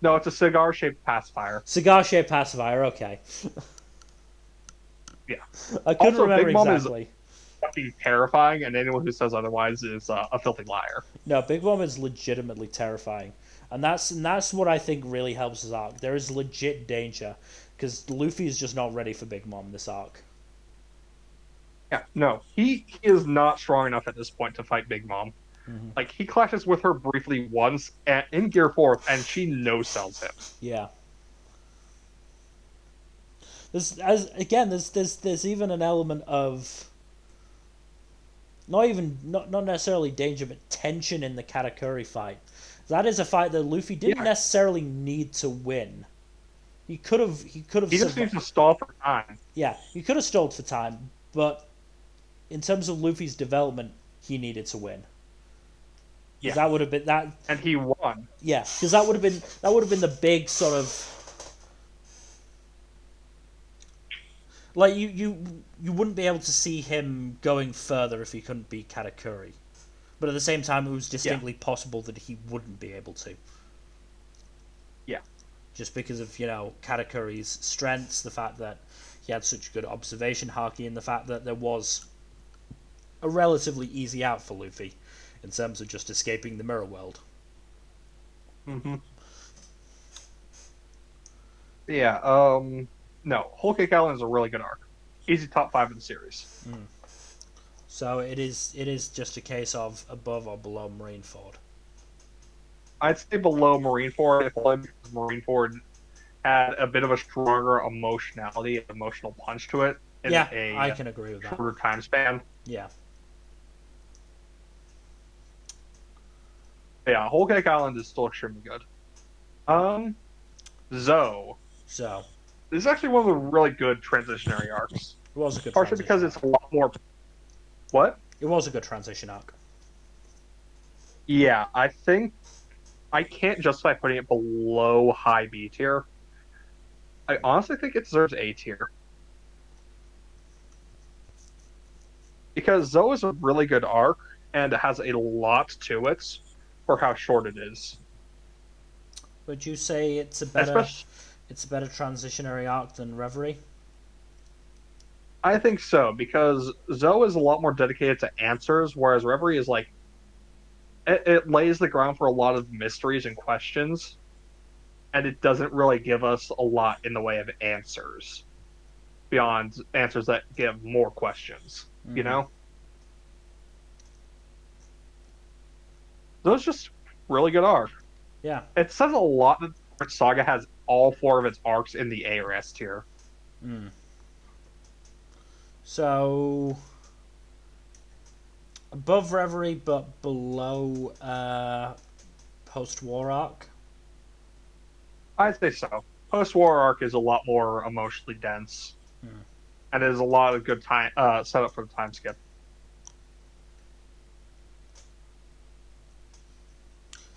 No, it's a cigar-shaped pacifier. Cigar shaped pacifier, okay. Yeah. I couldn't Also, remember Big Mom is exactly. fucking terrifying, and anyone who says otherwise is a filthy liar. No, Big Mom is legitimately terrifying. And that's what I think really helps his arc. There is legit danger. Because Luffy is just not ready for Big Mom this arc. Yeah, no, he is not strong enough at this point to fight Big Mom. Hmm. Like he clashes with her briefly once in Gear Fourth, and she no sells him. Yeah. There's even an element of not necessarily danger but tension in the Katakuri fight. That is a fight that Luffy didn't Yeah, necessarily need to win. He could have he just needs survived. to stall for time. Yeah, he could have stalled for time, but in terms of Luffy's development, he needed to win because Yeah, that would have been that. and he won. Yeah, because that would have been the big sort of like you wouldn't be able to see him going further if he couldn't beat Katakuri. But at the same time, it was Yeah, distinctly possible that he wouldn't be able to, yeah. just because of Katakuri's strengths, the fact that he had such good observation haki, and the fact that there was a relatively easy out for Luffy in terms of just escaping the mirror world. Hmm. Yeah. No, Whole Cake Island is a really good arc. Easy top five of the series. Mm. So it is just a case of above or below Marineford. I'd say below Marineford, if only because Marineford had a bit of a stronger emotionality and emotional punch to it in Yeah, I a can agree with that. shorter time span. Yeah. But yeah, Whole Cake Island is still extremely good. Um, Zoe. So This is actually one of the really good transitionary arcs. it was a good Partially because transition it's arc. a lot more. What? It was a good transition arc. Yeah, I think I can't justify putting it below high B tier. I honestly think it deserves A tier because Zoe is a really good arc and it has a lot to it for how short it is. Would you say Especially, it's a better transitionary arc than Reverie? I think so because Zoe is a lot more dedicated to answers, whereas Reverie is like it lays the ground for a lot of mysteries and questions, and it doesn't really give us a lot in the way of answers. beyond answers that give more questions. You Mm-hmm. know, so it's just really good arc. Yeah. It says a lot that the saga has all four of its arcs in the A or S tier. Mm. So above Reverie, but below post-war arc. I'd say so. Post-war arc is a lot more emotionally dense, Mm. and is a lot of good time setup for the time skip.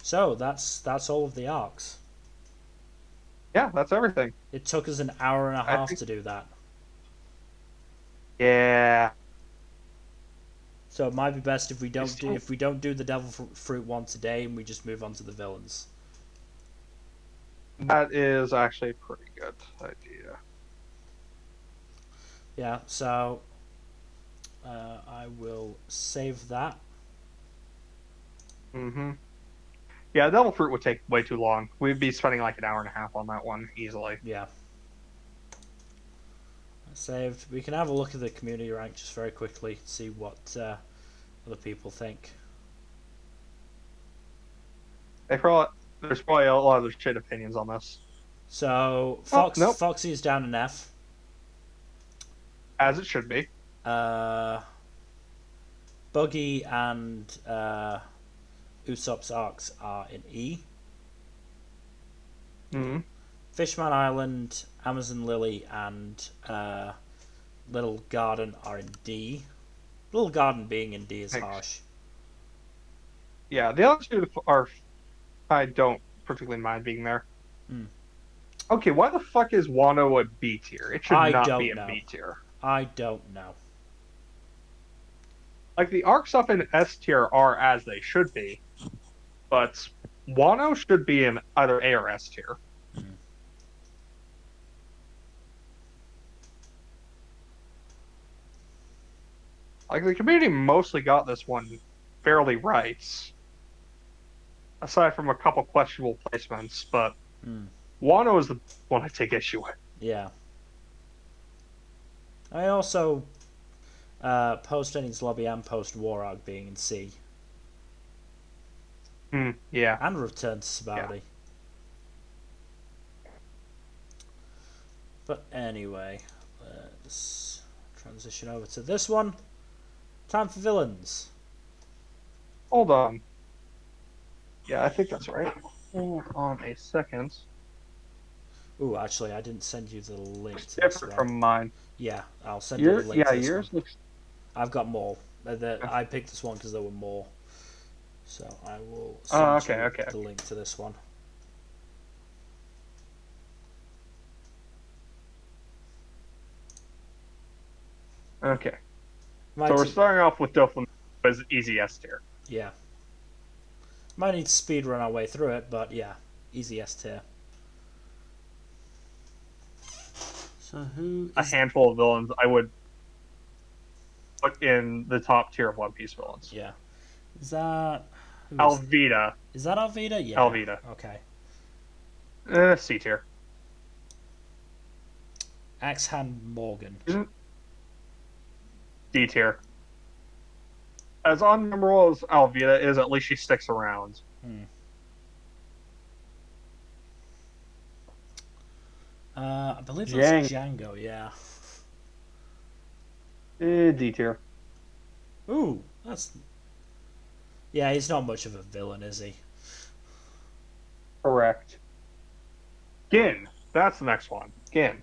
So that's all of the arcs. Yeah, that's everything. It took us an hour and a I half think. to do that. Yeah. So it might be best if we It's don't do still, if we don't do the devil fruit one today, and we just move on to the villains. that is actually a pretty good idea. Yeah. So I will save that. Mm-hmm. Yeah, Devil Fruit would take way too long. We'd be spending like an hour and a half on that one easily. Yeah. Saved. We can have a look at the community rank just very quickly, see what other people think. There's probably a lot of other shit opinions on this. So Oh, nope, Foxy is down an F. as it should be. Uh, Buggy and Usop's arcs are in E. Mm-hmm. Fishman Island, Amazon Lily, and Little Garden are in D. Little Garden being in D is Thanks. harsh. Yeah, the other two are. I don't particularly mind being there. Hmm. Okay, why the fuck is Wano a B tier? It should I not be don't a know. B tier. I don't know. Like the arcs up in S tier are as they should be, but Wano should be in either A or S tier. Hmm. Like the community mostly got this one fairly right, aside from a couple questionable placements. But Hmm. Wano is the one I take issue with. Yeah. I also post Innings Lobby and post Warog being in C. Yeah, And Return to Sabaody. yeah. But anyway, let's transition over to this one. Time for villains. Hold on. Yeah, I think that's right. Hold on a second. Ooh, actually, I didn't send you the link It's to this different one. from mine. Yeah, I'll send you the link to this one. Yours looks. I've got more. I picked this one because there were more. So I will Oh, send you okay. the link to this one. Okay. Might So we're starting off with Doflamingo as easy S tier. Yeah. Might need to speed run our way through it, but yeah, easy S tier. So who A is... handful of villains I would put in the top tier of One Piece villains. Yeah. Is that... Alvida. Is that Alvida? Yeah. Alvida. Okay. C tier. Axehand Morgan. D tier. As unmemorable as Alvida is, at least she sticks around. Hmm. I believe that's Django, yeah. D tier. Ooh, that's... Yeah, he's not much of a villain, is he? Correct. Gin. That's the next one. Gin.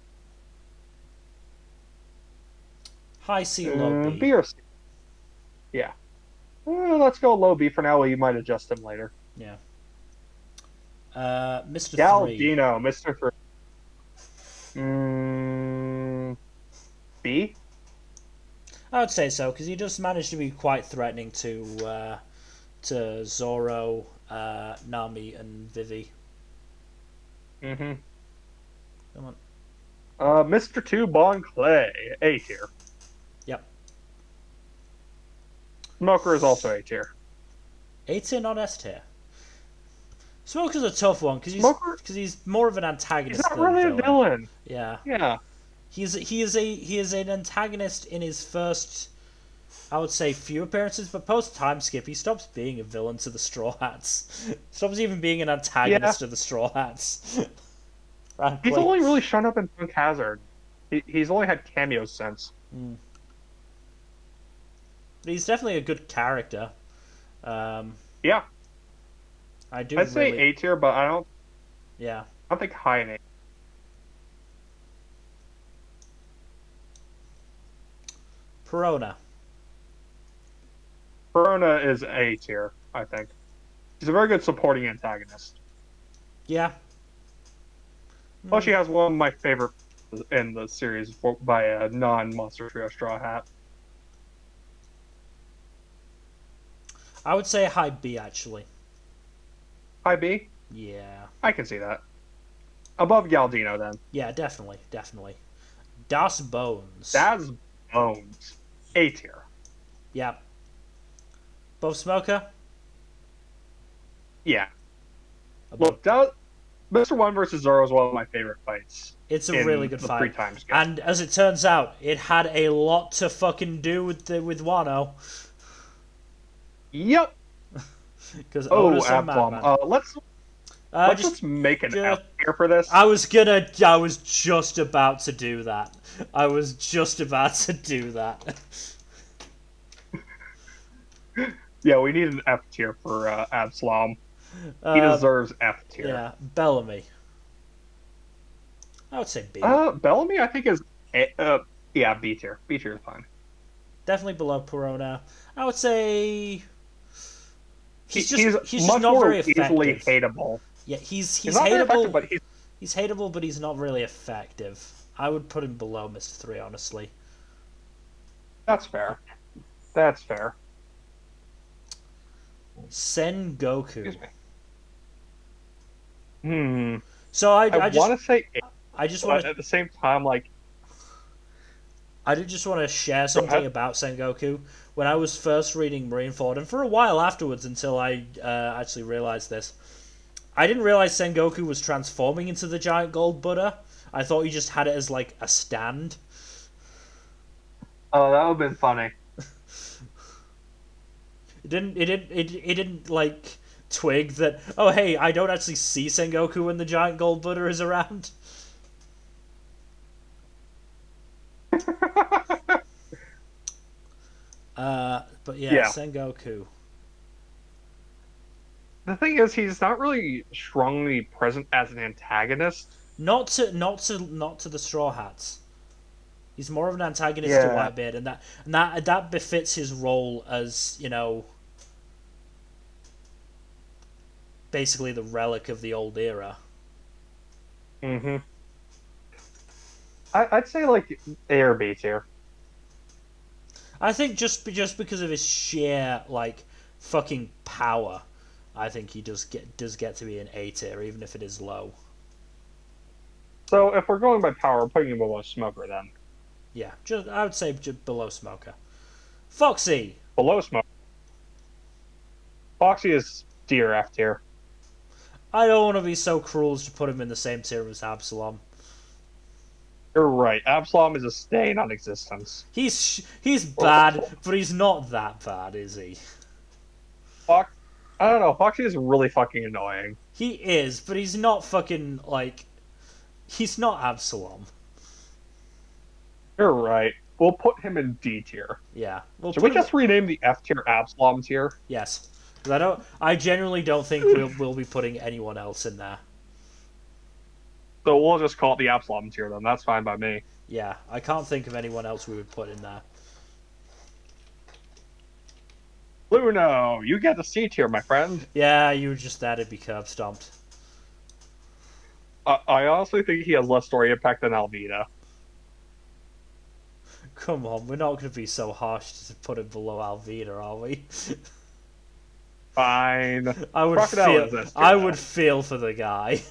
High C, low B. B or C. Yeah. Let's go low B for now. You might adjust him later. Yeah. Mr. 3. Galdino, Mr. 3. B? I would say so, because he just managed to be quite threatening to Zoro, Nami, and Vivi. Mm-hmm. Come on. Mr. 2, Bon Clay, A tier. Yep. Smoker is also A tier. A tier, not S tier. Smoker's a tough one, because he's more of an antagonist He's not than really a villain. a villain. Yeah. Yeah. He is an antagonist in his first, I would say, few appearances, but post time skip he stops being a villain to the Straw Hats. Stops even being an antagonist to the Straw Hats. Frankly. He's only really shown up in Punk Hazard. He's only had cameos since. But he's definitely a good character. Yeah. I'd say A tier, but I don't think high in A. Perona is A tier, I think. He's a very good supporting antagonist. Yeah. Plus, she has one of my favorite in the series by a non-Monster Trio Straw Hat. I would say high B, actually. High B? Yeah. I can see that. Above Galdino, then. Yeah, definitely. Das Bones. Das Bones. A tier. Yeah. Above Smoker? Yeah. Look, Mr. One versus Zoro is one of my favorite fights. It's a really good fight. Time skip. And as it turns out, it had a lot to fucking do with Wano. Yep. Because Absalom. Let's make an F tier for this. I was just about to do that. Yeah, we need an F tier for Absalom. He deserves F tier. Yeah, Bellamy. I would say B. Bellamy, I think is B tier. B tier is fine. Definitely below Perona. I would say he's just much not more very effective. Easily hateable. Yeah, he's not very hateable, but he's hateable, but he's not really effective. I would put him below Mr. 3, honestly. That's fair. Sengoku. Excuse me. So I want to say I just want at the same time, like, I did just want to share something about Sengoku. When I was first reading Marineford, and for a while afterwards until I actually realized this, I didn't realize Sengoku was transforming into the giant gold Buddha. I thought he just had it as like a stand. Oh, that would have been funny. It didn't like twig that, oh hey, I don't actually see Sengoku when the giant gold Buddha is around. But yeah, Sengoku. The thing is, he's not really strongly present as an antagonist. Not to the Straw Hats. He's more of an antagonist to Whitebeard, and that befits his role as, you know, basically the relic of the old era. Mm-hmm. I'd say like A or B tier. I think just because of his sheer like fucking power, I think he does get to be an A tier, even if it is low. So if we're going by power, we're putting him below Smoker then. Yeah, I would say just below Smoker. Foxy. Below Smoker. Foxy is D or F tier. I don't want to be so cruel as to put him in the same tier as Absalom. You're right. Absalom is a stay in non-existence. He's bad, but he's not that bad, is he? I don't know. Foxy is really fucking annoying. He is, but he's not fucking like. He's not Absalom. You're right. We'll put him in D tier. Yeah. Should we just rename the F tier Absalom tier? Yes. I genuinely don't think we'll be putting anyone else in there. So we'll just call it the Absalom tier then. That's fine by me. Yeah, I can't think of anyone else we would put in there. Luno, you get the C tier, my friend. Yeah, you were just there to be curb stomped. I honestly think he has less story impact than Alvida. Come on, we're not going to be so harsh to put him below Alvida, are we? Fine. I would feel for the guy.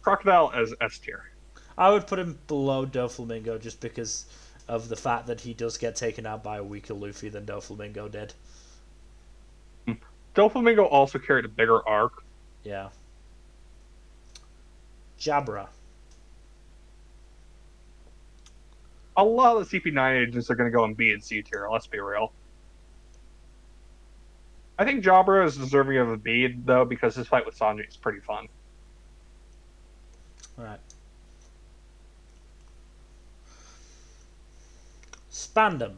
Crocodile as S tier. I would put him below Doflamingo just because of the fact that he does get taken out by a weaker Luffy than Doflamingo did. Doflamingo also carried a bigger arc. Yeah. Jabra. A lot of the CP9 agents are going to go in B and C tier, let's be real. I think Jabra is deserving of a B, though, because his fight with Sanji is pretty fun. Alright. Spandam.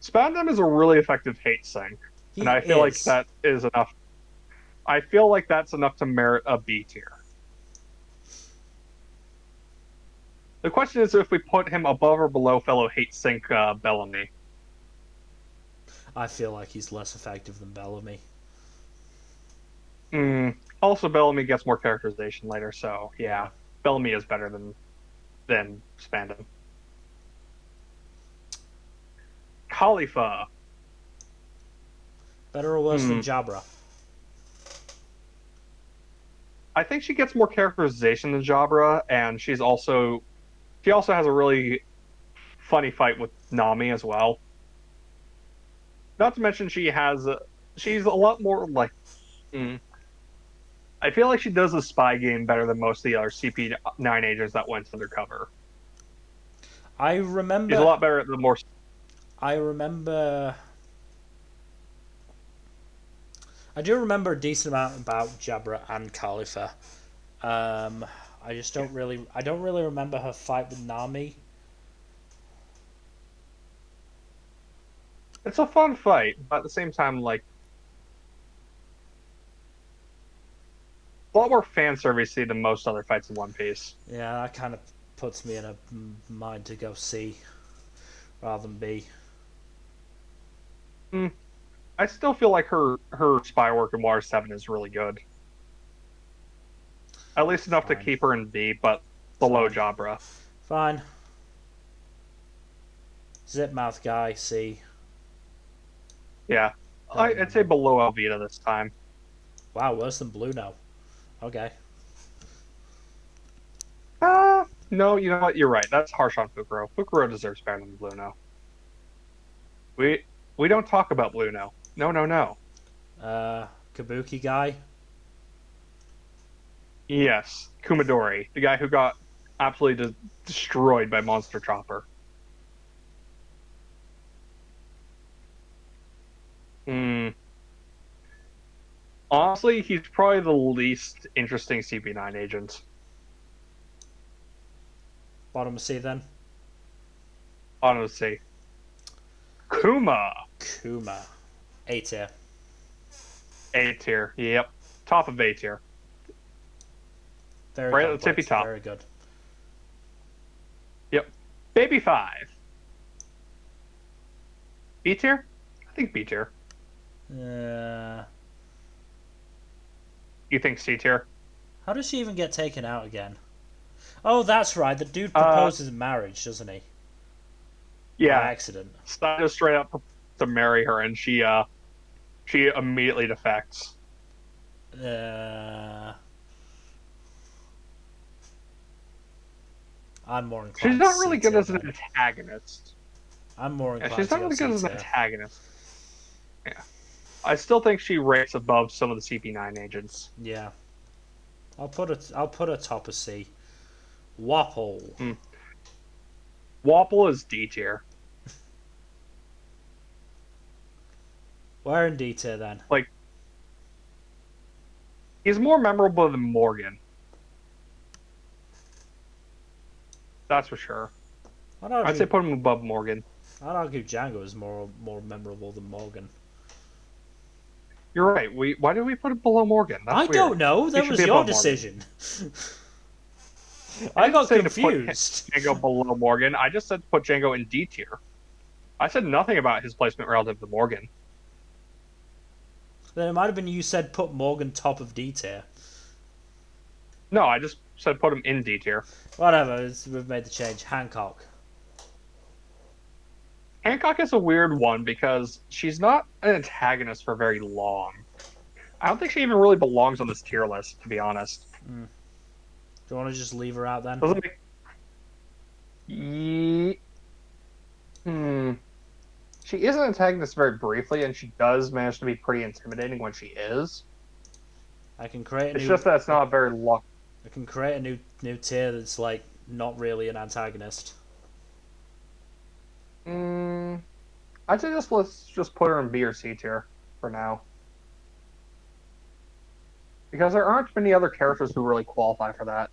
Spandam is a really effective hate sync, and I feel like that is enough. I feel like that's enough to merit a B tier. The question is if we put him above or below fellow hate sync Bellamy. I feel like he's less effective than Bellamy. Also, Bellamy gets more characterization later, so yeah, Bellamy is better than Spandam. Khalifa. Better or worse than Jabra? I think she gets more characterization than Jabra, and she also has a really funny fight with Nami as well. Not to mention she's a lot more like. I feel like she does the spy game better than most of the other CP9 agents that went undercover. I remember. She's a lot better at the more. I do remember a decent amount about Jabra and Khalifa. I just don't really. I don't really remember her fight with Nami. It's a fun fight, but at the same time, like a lot more fan servicey than most other fights in One Piece. Yeah, that kind of puts me in a mind to go C rather than B. I still feel like her spy work in Water 7 is really good. At least enough to keep her in B, but below Jabra. Fine. Zip mouth guy, C. Yeah. I'd say below Alvita this time. Wow, worse than Blue now. Okay. No, you know what? You're right. That's harsh on Fukuro. Fukuro deserves better than Blue now. We don't talk about Blue now. No. Kabuki guy. Yes, Kumadori, the guy who got absolutely destroyed by Monster Chopper. Honestly, he's probably the least interesting CP9 agent. Bottom of C then. Bottom of C. Kuma. A tier. A tier. Yep. Top of A tier. Very right complex, at the tippy top. Very good. Yep. Baby 5. B tier? I think B tier. You think C tier? How does she even get taken out again? Oh, that's right. The dude proposes marriage, doesn't he? Yeah. By accident. Stein straight up to marry her, and she immediately defects. I'm more inclined. She's not really good as an antagonist. I'm more inclined. She's not really good as an antagonist. Yeah, I still think she ranks above some of the CP9 agents. Yeah, I'll put a top of C. Wapple. Wapple is D tier. Where in D tier then? Like, he's more memorable than Morgan. That's for sure. I'd say put him above Morgan. I'd argue Django is more memorable than Morgan. You're right. Why did we put it below Morgan? That's weird. Don't know. That was your decision. I got confused. To put Django below Morgan. I just said put Django in D tier. I said nothing about his placement relative to Morgan. Then it might have been you said put Morgan top of D tier. No, I just said put him in D tier. Whatever, we've made the change. Hancock. Hancock is a weird one because she's not an antagonist for very long. I don't think she even really belongs on this tier list, to be honest. Do you want to just leave her out then? Doesn't make... She is an antagonist very briefly, and she does manage to be pretty intimidating when she is. I can create a It's new. just that it's not very lucky. I can create a new tier that's like not really an antagonist. I'd say let's just put her in B or C tier for now. Because there aren't many other characters who really qualify for that.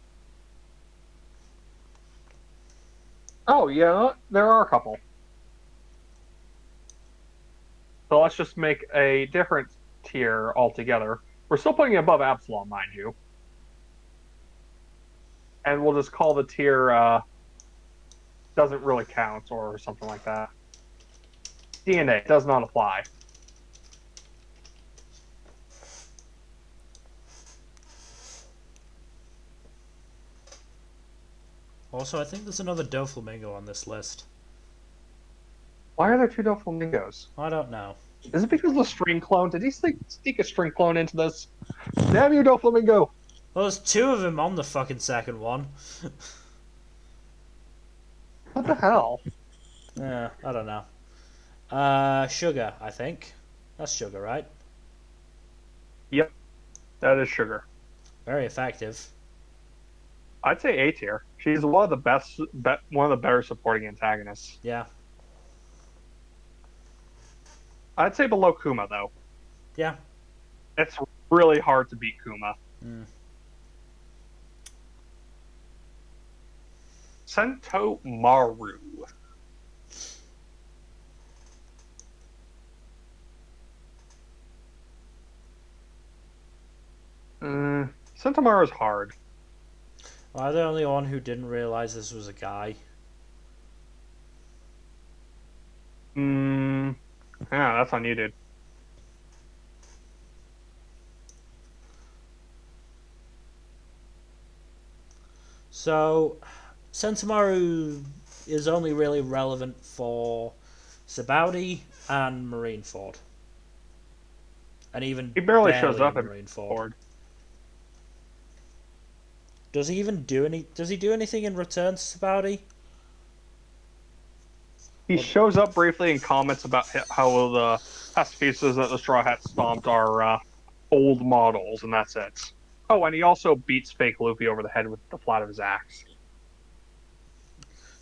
Oh, yeah, there are a couple. So let's just make a different tier altogether. We're still putting it above Absalom, mind you. And we'll just call the tier doesn't really count or something like that. DNA does not apply. Also, I think there's another Doflamingo on this list. Why are there two Doflamingos? I don't know. Is it because of the string clone? Did he sneak a string clone into this? Damn you, Doflamingo! Well, there's two of them on the fucking second one. What the hell? Yeah, I don't know. Sugar, I think. That's Sugar, right? Yep, that is Sugar. Very effective. I'd say A tier. She's one of the one of the better supporting antagonists. Yeah. I'd say below Kuma though. Yeah. It's really hard to beat Kuma. Mm. Sentomaru. Sentomaru's hard. Am I the only one who didn't realize this was a guy? Yeah, that's on you, dude. So, Sentomaru is only really relevant for Sabaudi and Marineford. And even He barely shows up in Marineford. Does he even do anything in return to Sabaudi? He shows up briefly and comments about how the pacifistas that the Straw Hats stomped are old models, and that's it. Oh, and he also beats fake Luffy over the head with the flat of his axe.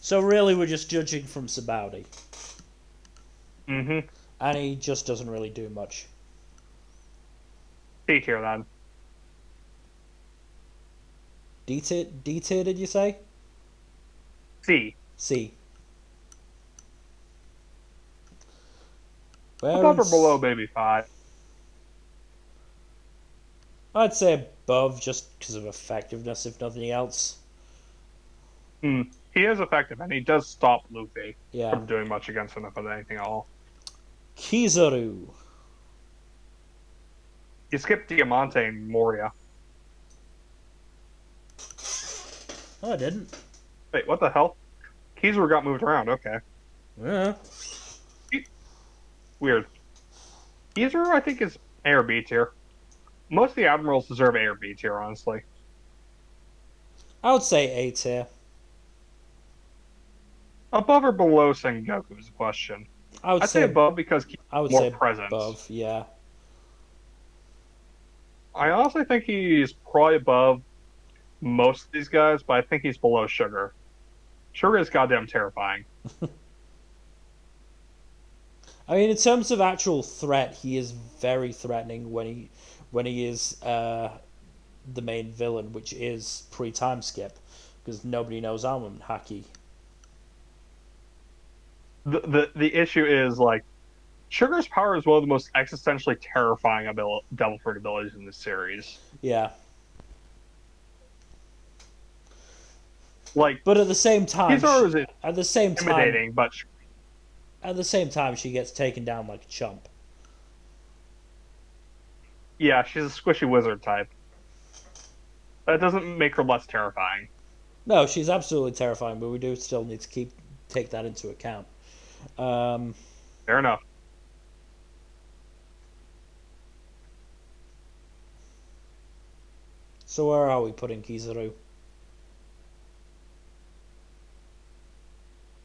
So really, we're just judging from Sabaudi. Mm-hmm. And he just doesn't really do much. C tier then. D tier, did you say? C. C. Above or below Baby 5? I'd say above, just because of effectiveness, if nothing else. He is effective, and he does stop Luffy Yeah. from doing much against him, if anything at all. Kizaru. You skipped Diamante and Moria. Oh, I didn't. Wait, what the hell? Kizaru got moved around, okay. Yeah. Weird. Kizaru, I think, is A or B tier. Most of the admirals deserve A or B tier, honestly. I would say A tier. Above or below Sengoku is the question. I'd say above because he's more present. Above, yeah. I honestly think he's probably above most of these guys, but I think he's below Sugar. Sugar is goddamn terrifying. I mean, in terms of actual threat, he is very threatening when he is the main villain, which is pre-time skip, because nobody knows I'm Haki. The issue is, like, Sugar's power is one of the most existentially terrifying Devil Fruit abilities in this series. Yeah. Like, but at the same time, intimidating, but at the same time, she gets taken down like a chump. Yeah, she's a squishy wizard type. That doesn't make her less terrifying. No, she's absolutely terrifying, but we do still need to take that into account. Fair enough. So where are we putting Kizaru?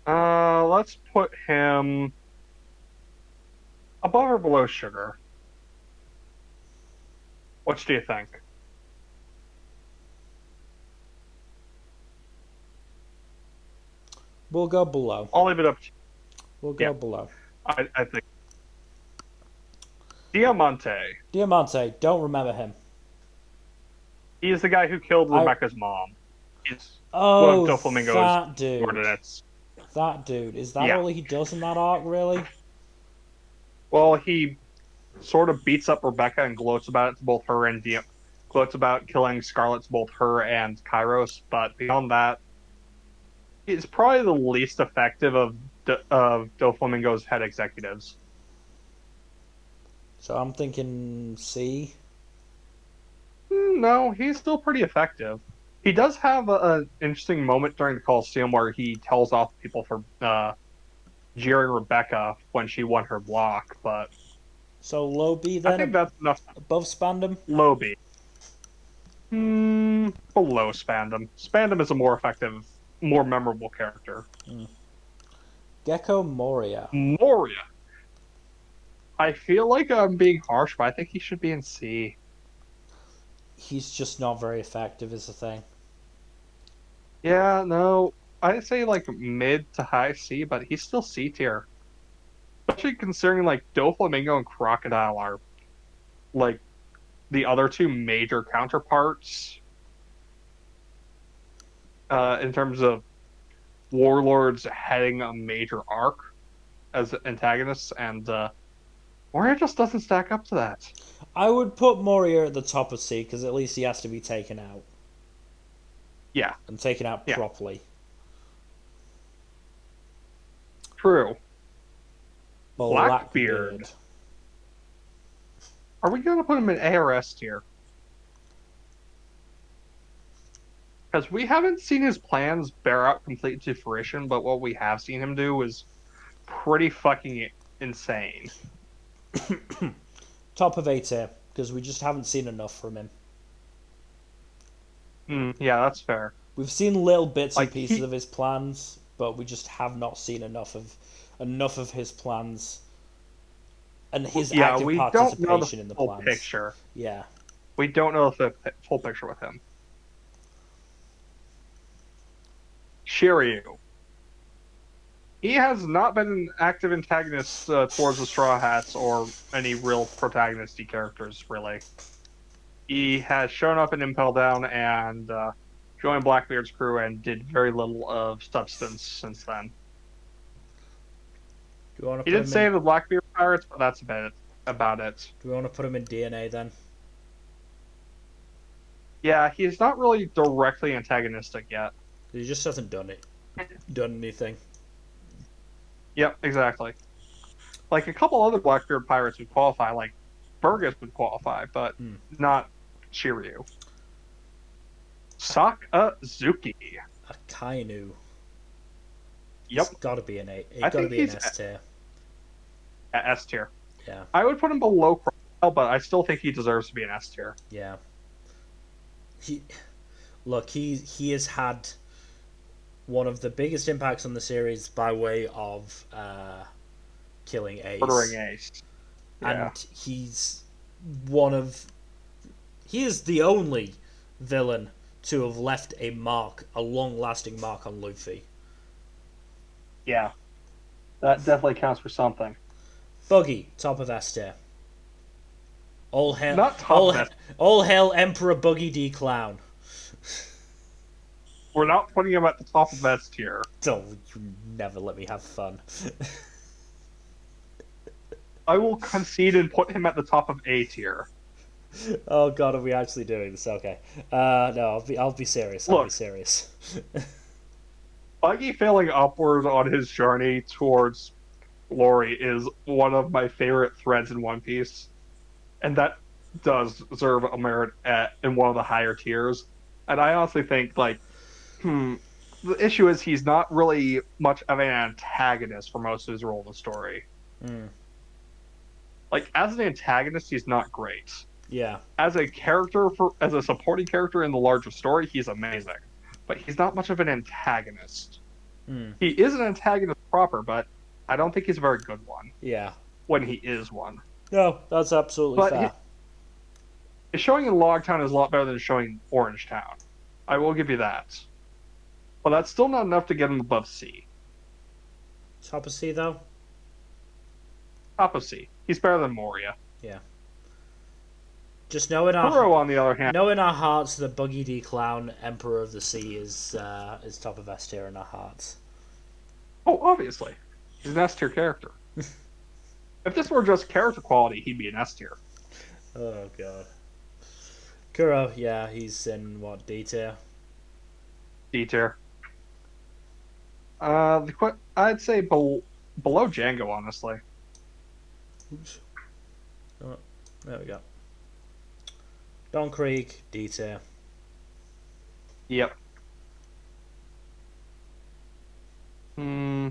Let's put him above or below Sugar. What do you think? We'll go below. I'll leave it up to you. We'll go below. I think. Diamante. Diamante, don't remember him. He's the guy who killed I- Rebecca's mom. He's one of Oh, Doflamingo's that dude. coordinates. That dude. Is that Yeah. all he does in that arc, really? Well, he sort of beats up Rebecca and gloats about it to both her and gloats about killing Scarlet to both her and Kairos. But beyond that, he's probably the least effective of Doflamingo's head executives. So I'm thinking C. No, he's still pretty effective. He does have an interesting moment during the Coliseum where he tells off people for jeering Rebecca when she won her block, but So low B I think then, that's enough. above Spandam? Low B. Below Spandam. Spandam is a more effective, more memorable character. Gecko Moria. Moria. I feel like I'm being harsh, but I think he should be in C. He's just not very effective, is the thing. Yeah, no, I'd say like mid to high C, but he's still C tier. Especially considering like Doflamingo and Crocodile are like the other two major counterparts in terms of warlords heading a major arc as antagonists, and Moria just doesn't stack up to that. I would put Moria at the top of C because at least he has to be taken out. Yeah. And taken out Yeah. properly. True. Blackbeard. Are we going to put him in A or S tier? Because we haven't seen his plans bear out completely to fruition, but what we have seen him do is pretty fucking insane. Top of A tier because we just haven't seen enough from him. Yeah, that's fair. We've seen little bits Like, and pieces of his plans, but we just have not seen enough of his plans and his active we don't participation know in the full plans. picture. Yeah. We don't know the full picture with him. Shiryu. He has not been an active antagonist towards the Straw Hats or any real protagonisty characters, really. He has shown up in Impel Down and joined Blackbeard's crew and did very little of substance since then. Do you want to He did save the Blackbeard pirates, but that's about it. Do we want to put him in DNA then? Yeah, he's not really directly antagonistic yet. He just hasn't done anything. Yep, exactly. Like a couple other Blackbeard pirates would qualify, like Burgess would qualify, but not Shiryu. Sakazuki. Akainu. Yep. It's gotta be an A. It's I gotta think be an he's S tier. S tier. Yeah. I would put him below Crocodile, but I still think he deserves to be an S tier. Yeah. He has had one of the biggest impacts on the series by way of killing Ace. Murdering Ace. Yeah. And he is the only villain to have left a long-lasting mark on Luffy. Yeah. That definitely counts for something. Buggy, top of S tier. All hail, Not top of S. All hail Emperor Buggy D Clown. We're not putting him at the top of S tier. Don't you never let me have fun. I will concede and put him at the top of A tier. Oh god, are we actually doing this? Okay. No, I'll be serious. I'll be serious. Buggy failing upward on his journey towards glory is one of my favorite threads in One Piece. And that does deserve a merit in one of the higher tiers. And I honestly think, like, the issue is he's not really much of an antagonist for most of his role in the story. Like, as an antagonist, he's not great. Yeah. As a supporting character in the larger story, he's amazing. But he's not much of an antagonist. He is an antagonist proper, but I don't think he's a very good one. Yeah. When he is one. No, that's absolutely fair. His showing in Logtown is a lot better than showing Orange Town. I will give you that. But that's still not enough to get him above C. Top of C though. Top of C. He's better than Moria. Yeah. Just knowing Kuro, on the other hand, know in our hearts the Buggy D Clown Emperor of the Sea is top of S tier in our hearts. oh, obviously, he's an S tier character. If this were just character quality, he'd be an S tier. Oh god. Kuro, yeah, he's in what, D tier? D tier. I'd say below Django, honestly. Oops. Oh, there we go. Don Krieg, D tier. Yep. Hmm.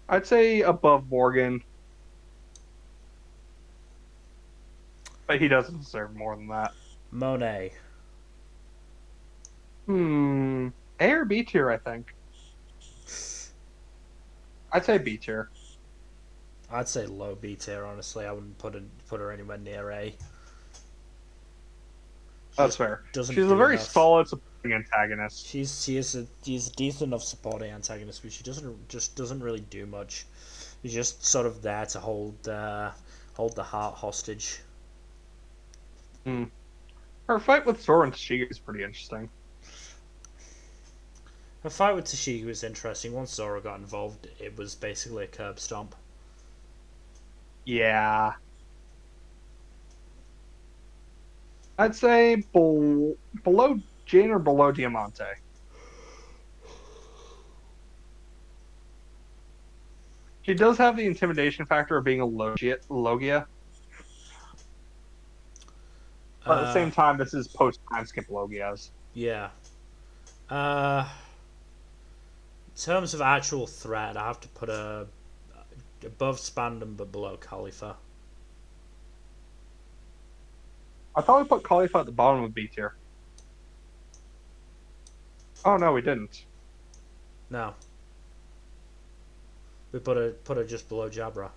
I'd say above Morgan, but he doesn't deserve more than that. Monet. Hmm. A or B tier, I think. I'd say B tier. I'd say low B tier, honestly. I wouldn't put her anywhere near A. She That's just fair. doesn't She's a do very enough. solid supporting antagonist. She's a decent enough supporting antagonist, but she doesn't really do much. She's just sort of there to hold the heart hostage. Hmm. Her fight with Zoro and Shiga is pretty interesting. Her fight with Tashigi was interesting. Once Zoro got involved, it was basically a curb stomp. Yeah. I'd say below Jane or below Diamante. She does have the intimidation factor of being a Logia, but at the Uh, same time, this is post time skip Logias. yeah. Uh, in terms of actual threat, I have to put her above Spandam but below Khalifa. I thought we put Khalifa at the bottom of B tier. Oh no, we didn't. No, we put her just below Jabra.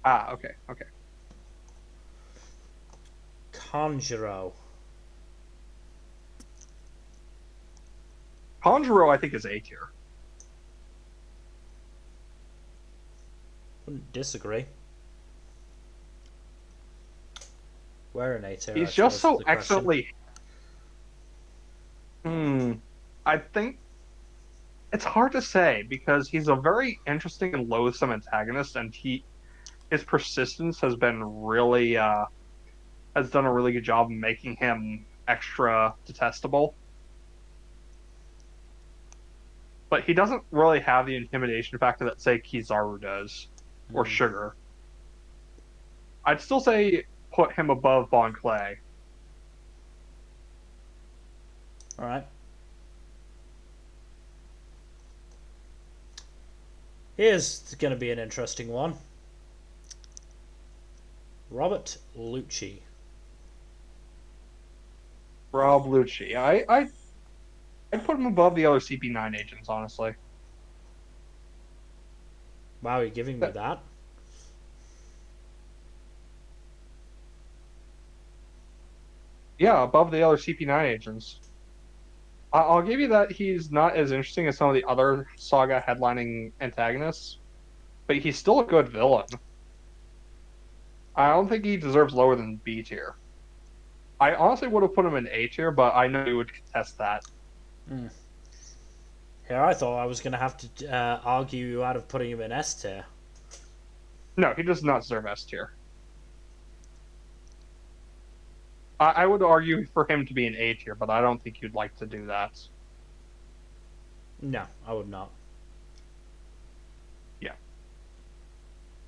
Ah, okay, okay. Conjuro. Conjuro, I think, is A tier. Wouldn't disagree. We're an A tier. He's Actually, just that's so the question. excellently. I think it's hard to say because he's a very interesting and loathsome antagonist, and his persistence has been really has done a really good job of making him extra detestable. But he doesn't really have the intimidation factor that, say, Kizaru does or Mm. Sugar. I'd still say put him above Bon Clay. All right. Here's going to be an interesting one. Robert Lucci. Rob Lucci. I'd put him above the other CP9 agents, honestly. Wow, you're giving me that? Yeah, above the other CP9 agents. I'll give you that he's not as interesting as some of the other Saga headlining antagonists, but he's still a good villain. I don't think he deserves lower than B tier. I honestly would have put him in A tier, but I know you would contest that. Mm. Here, I thought I was going to have to argue you out of putting him in S tier. No, he does not deserve S tier. I would argue for him to be an A tier, but I don't think you'd like to do that. No, I would not. Yeah.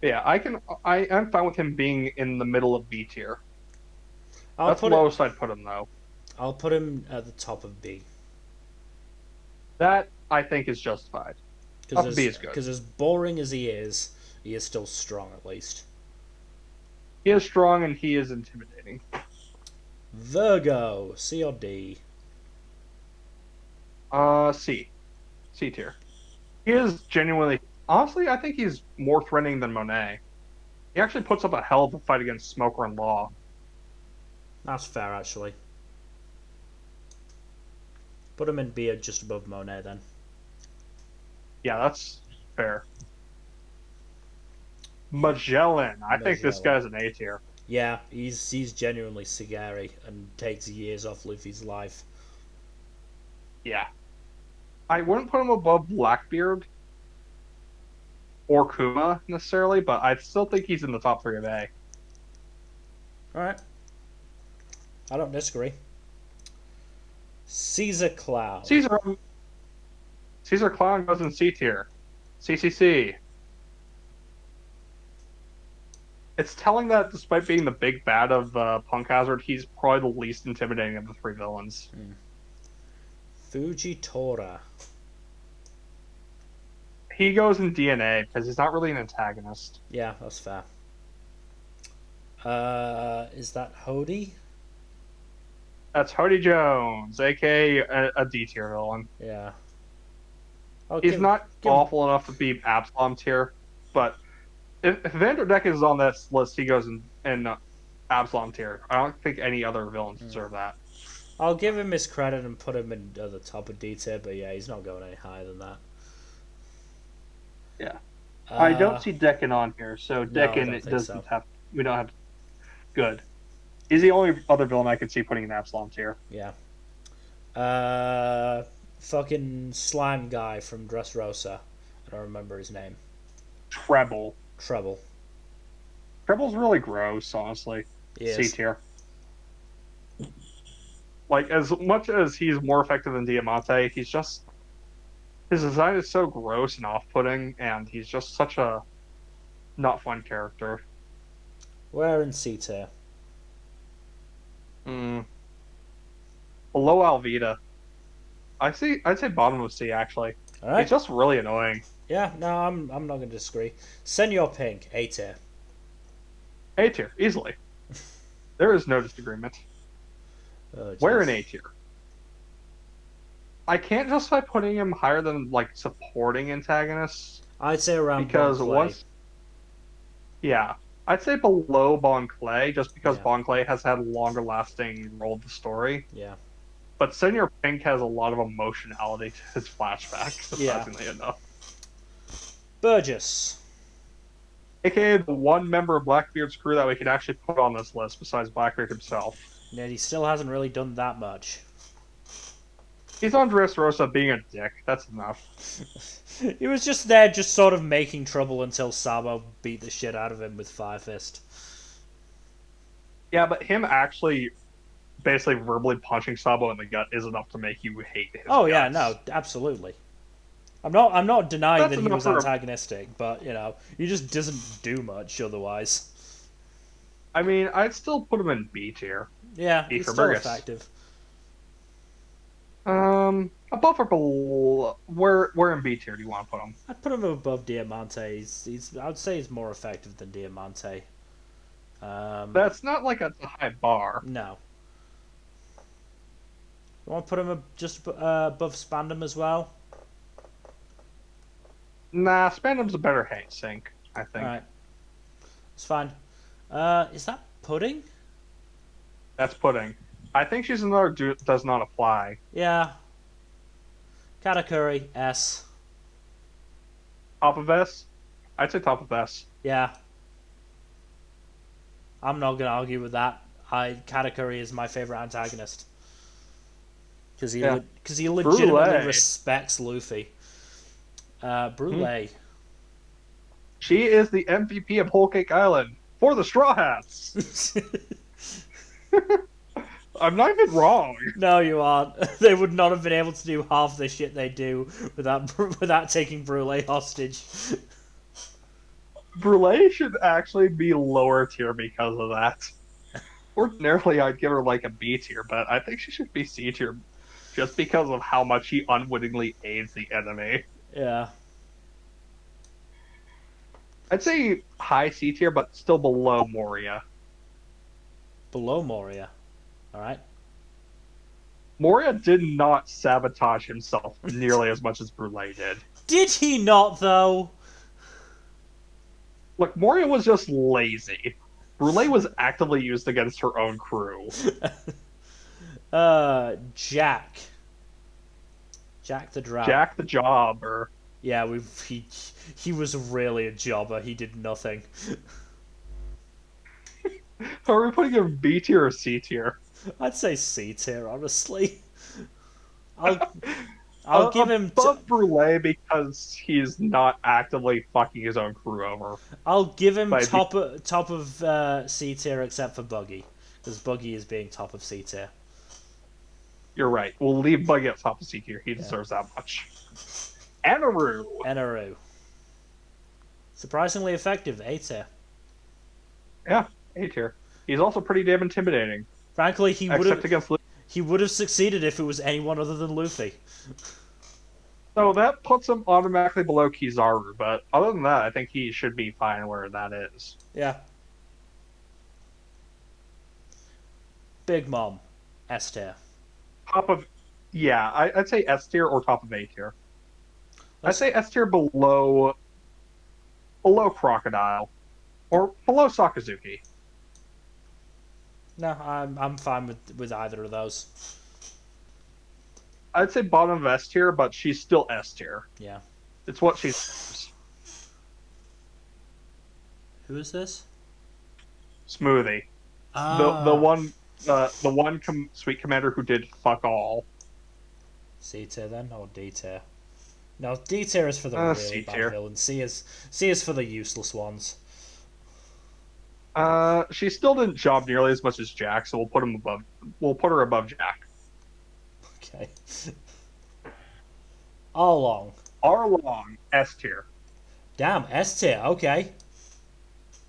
Yeah, I am fine with him being in the middle of B tier. That's the lowest I'd put him, though. I'll put him at the top of B. That, I think, is justified. Top of B is good. Because as boring as he is still strong, at least. He is strong and he is intimidating. Virgo, C or D? C. C tier. He is genuinely... Honestly, I think he's more threatening than Monet. He actually puts up a hell of a fight against Smoker and Law. That's fair, actually. Put him in B just above Monet, then. Yeah, that's Fair. Magellan. I think this Magellan. guy's an A tier. Yeah, he's genuinely scary and takes years off Luffy's life. Yeah. I wouldn't put him above Blackbeard or Kuma necessarily, but I still think he's in the top 3 of A. Alright. I don't disagree. Caesar Cloud. Caesar Clown goes in C tier. CCC. It's telling that despite being the big bad of Punk Hazard, he's probably the least intimidating of the 3 villains. Fujitora. He goes in DNA because he's not really an antagonist. Yeah, that's fair. Is that Hody? That's Hody Jones, aka a D tier villain. Yeah. He's not awful enough to be Absalom tier, but if Vanderdeck is on this list, he goes in Absalom tier. I don't think any other villains deserve that. I'll give him his credit and put him at the top of D tier, but yeah, he's not going any higher than that. Yeah. I don't see Decken on here, so Decken we don't have good. He's the only other villain I could see putting in Absalom tier. Yeah. Fucking slime guy from Dressrosa. I don't remember his name. Treble. Treble's really gross, honestly. C tier. Like, as much as he's more effective than Diamante, his design is so gross and off-putting, and he's just such a not fun character. Where in C tier? Below Alvida. I'd say bottom of C, actually. All right. It's just really annoying. Yeah, no, I'm not going to disagree. Senor Pink, A tier. A tier, easily. There is no disagreement. Oh, where in A tier? I can't justify putting him higher than like supporting antagonists. I'd say around because I'd say below Bon Clay, just because Bon Clay has had a longer lasting role in the story. Yeah. But Senor Pink has a lot of emotionality to his flashbacks, surprisingly enough. Burgess. AKA the one member of Blackbeard's crew that we can actually put on this list besides Blackbeard himself. Yeah, he still hasn't really done that much. He's on Dressrosa being a dick. That's enough. He was just there, just sort of making trouble until Sabo beat the shit out of him with Fire Fist. Yeah, but him actually basically verbally punching Sabo in the gut is enough to make you hate his guts. Yeah, no, absolutely. I'm not denying that he was antagonistic, but he just doesn't do much otherwise. I mean, I'd still put him in B tier. Yeah, he's still effective. Above or below? Where in B tier do you want to put him? I'd put him above Diamante. I'd say he's more effective than Diamante. That's not like a high bar. No. You want to put him just above Spandam as well? Nah, Spandam's a better hate sink, I think. Alright. It's fine. Is that Pudding? That's Pudding. I think she's another does not apply. Yeah. Katakuri, S. Top of S? I'd say top of S. Yeah. I'm not going to argue with that. Katakuri is my favorite antagonist. Because he legitimately respects Luffy. Brule. She is the MVP of Whole Cake Island for the Straw Hats. I'm not even wrong. No, you aren't. They would not have been able to do half the shit they do without taking Brule hostage. Brule should actually be lower tier because of that. Ordinarily, I'd give her like a B tier, but I think she should be C tier just because of how much she unwittingly aids the enemy. Yeah. I'd say high C tier, but still below Moria. Below Moria. Alright. Moria did not sabotage himself nearly as much as Brule did. Did he not, though? Look, Moria was just lazy. Brule was actively used against her own crew. Jack. Jack the Drow. Jack the Jobber. Yeah, he was really a jobber. He did nothing. Are we putting him B tier or C tier? I'd say C tier, honestly. I'll I'll give him Above Brule because he's not actively fucking his own crew over. I'll give him But top of C tier except for Buggy, because Buggy is being top of C tier. you're right. We'll leave Buggy at top of C tier. He Yeah. deserves that much. Anaru. Eneru. Surprisingly effective, A tier. Yeah, A tier. He's also pretty damn intimidating. Frankly, Except against Luffy. he would have succeeded if it was anyone other than Luffy. So that puts him automatically below Kizaru, but other than that, I think he should be fine where that is. Yeah. Big Mom, S tier. Top of, yeah, I'd say S tier or top of A tier. I'd say S tier below Crocodile or below Sakazuki. No, I'm fine with either of those. I'd say bottom of S tier, but she's still S tier. Yeah. It's what she's. Who is this? Smoothie. Ah. The one sweet commander who did fuck all. C tier then, or D tier? No, D tier is for the really bad villains. C is for the useless ones. She still didn't job nearly as much as Jack, so we'll put her above Jack. Okay. Arlong. Arlong, S tier. Damn, S tier. Okay.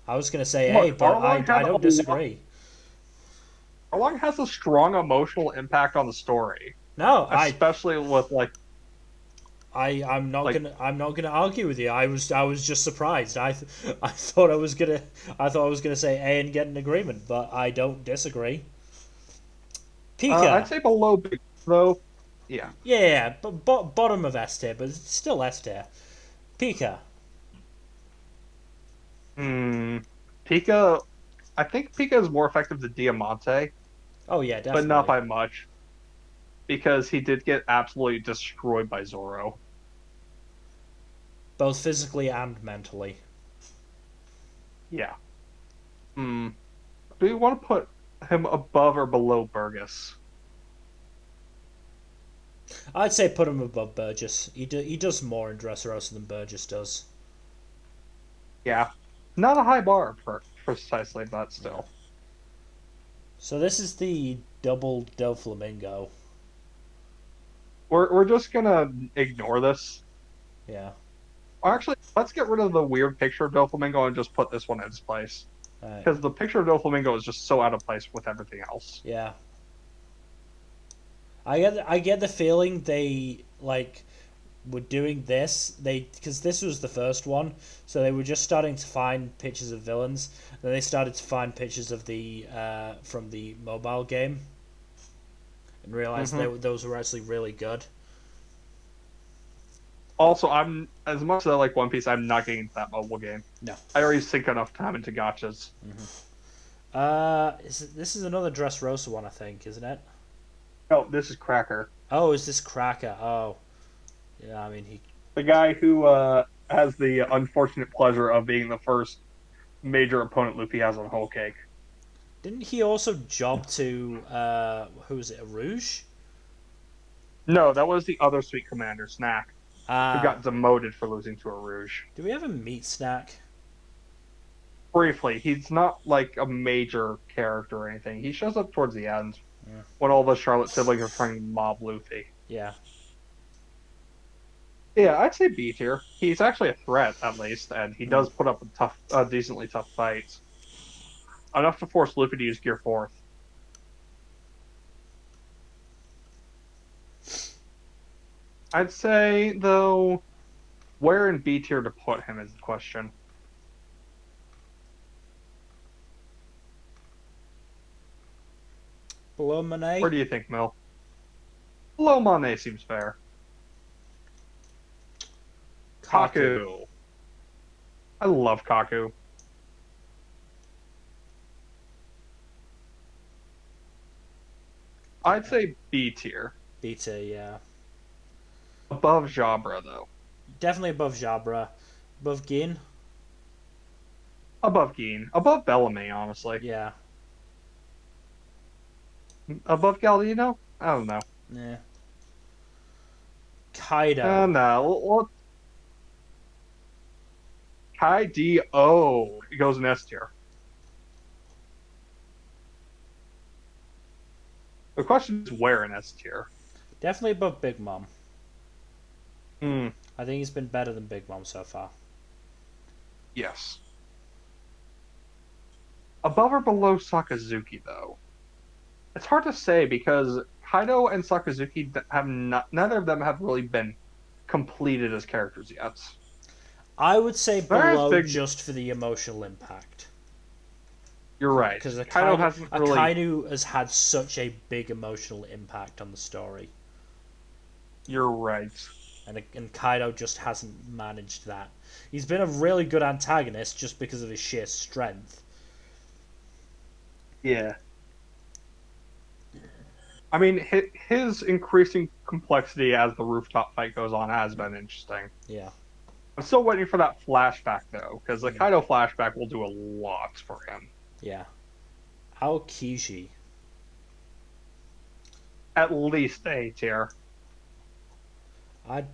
I was gonna say A, but I don't disagree. Arlong has a strong emotional impact on the story. No, especially with like. I'm not gonna argue with you. I was just surprised. I thought I was gonna say A and get an agreement, but I don't disagree. Pika. I'd say below Big though. Yeah. Yeah, but bottom of S tier, but it's still S tier. Pika. Pika. I think Pika is more effective than Diamante. Oh yeah, definitely. But not by much. Because he did get absolutely destroyed by Zoro. Both physically and mentally. Yeah. Do you want to put him above or below Burgess? I'd say put him above Burgess. He does more in Dressrosa than Burgess does. Yeah. Not a high bar, precisely, but still. So this is the double Doflamingo. We're just gonna ignore this. Yeah. Actually, let's get rid of the weird picture of Doflamingo and just put this one in its place. Because the picture of Doflamingo is just so out of place with everything else. Yeah. I get the feeling they were doing this because this was the first one, so they were just starting to find pictures of villains. Then they started to find pictures of the from the mobile game, and realized those were actually really good. Also, I'm as much as I like One Piece, I'm not getting into that mobile game. No, I already sink enough time into gachas. This is another Dressrosa one, I think, isn't it? Oh, this is Cracker. Oh, is this Cracker? Oh, yeah. I mean, the guy who has the unfortunate pleasure of being the first major opponent Luffy has on Whole Cake. Didn't he also job to who was it? Rouge? No, that was the other sweet commander, Snack, who got demoted for losing to a Rouge. Do we ever meet Snack? Briefly, he's not like a major character or anything. He shows up towards the end when all the Charlotte siblings are trying to mob Luffy. Yeah. Yeah, I'd say B tier. He's actually a threat, at least, and he does put up decently tough fights. Enough to force Luffy to use Gear 4th. I'd say, though, where in B tier to put him is the question. Below Monet? Where do you think, Mil? Below Monet seems fair. Kaku. I love Kaku. I'd say B tier. B tier, yeah. Above Jabra, though. Definitely above Jabra. Above Gin? Above Geen. Above Bellamy, honestly. Yeah. Above Galdino? I don't know. Yeah. Kaido. No. Kai D.O. goes in S tier. The question is where in S tier? Definitely above Big Mom. Hmm. I think he's been better than Big Mom so far. Yes. Above or below Sakazuki, though? It's hard to say because Kaido and Sakazuki have not, neither of them have really been completed as characters yet. I would say Whereas below Big, just for the emotional impact. you're right. Because Kaido hasn't really. Akainu has had such a big emotional impact on the story. You're right. And Kaido just hasn't managed that. He's been a really good antagonist just because of his sheer strength. Yeah. I mean, his increasing complexity as the rooftop fight goes on has been interesting. Yeah. I'm still waiting for that flashback, though, because the Mm. Kaido flashback will do a lot for him. Yeah. Aokiji. At least A tier. I'd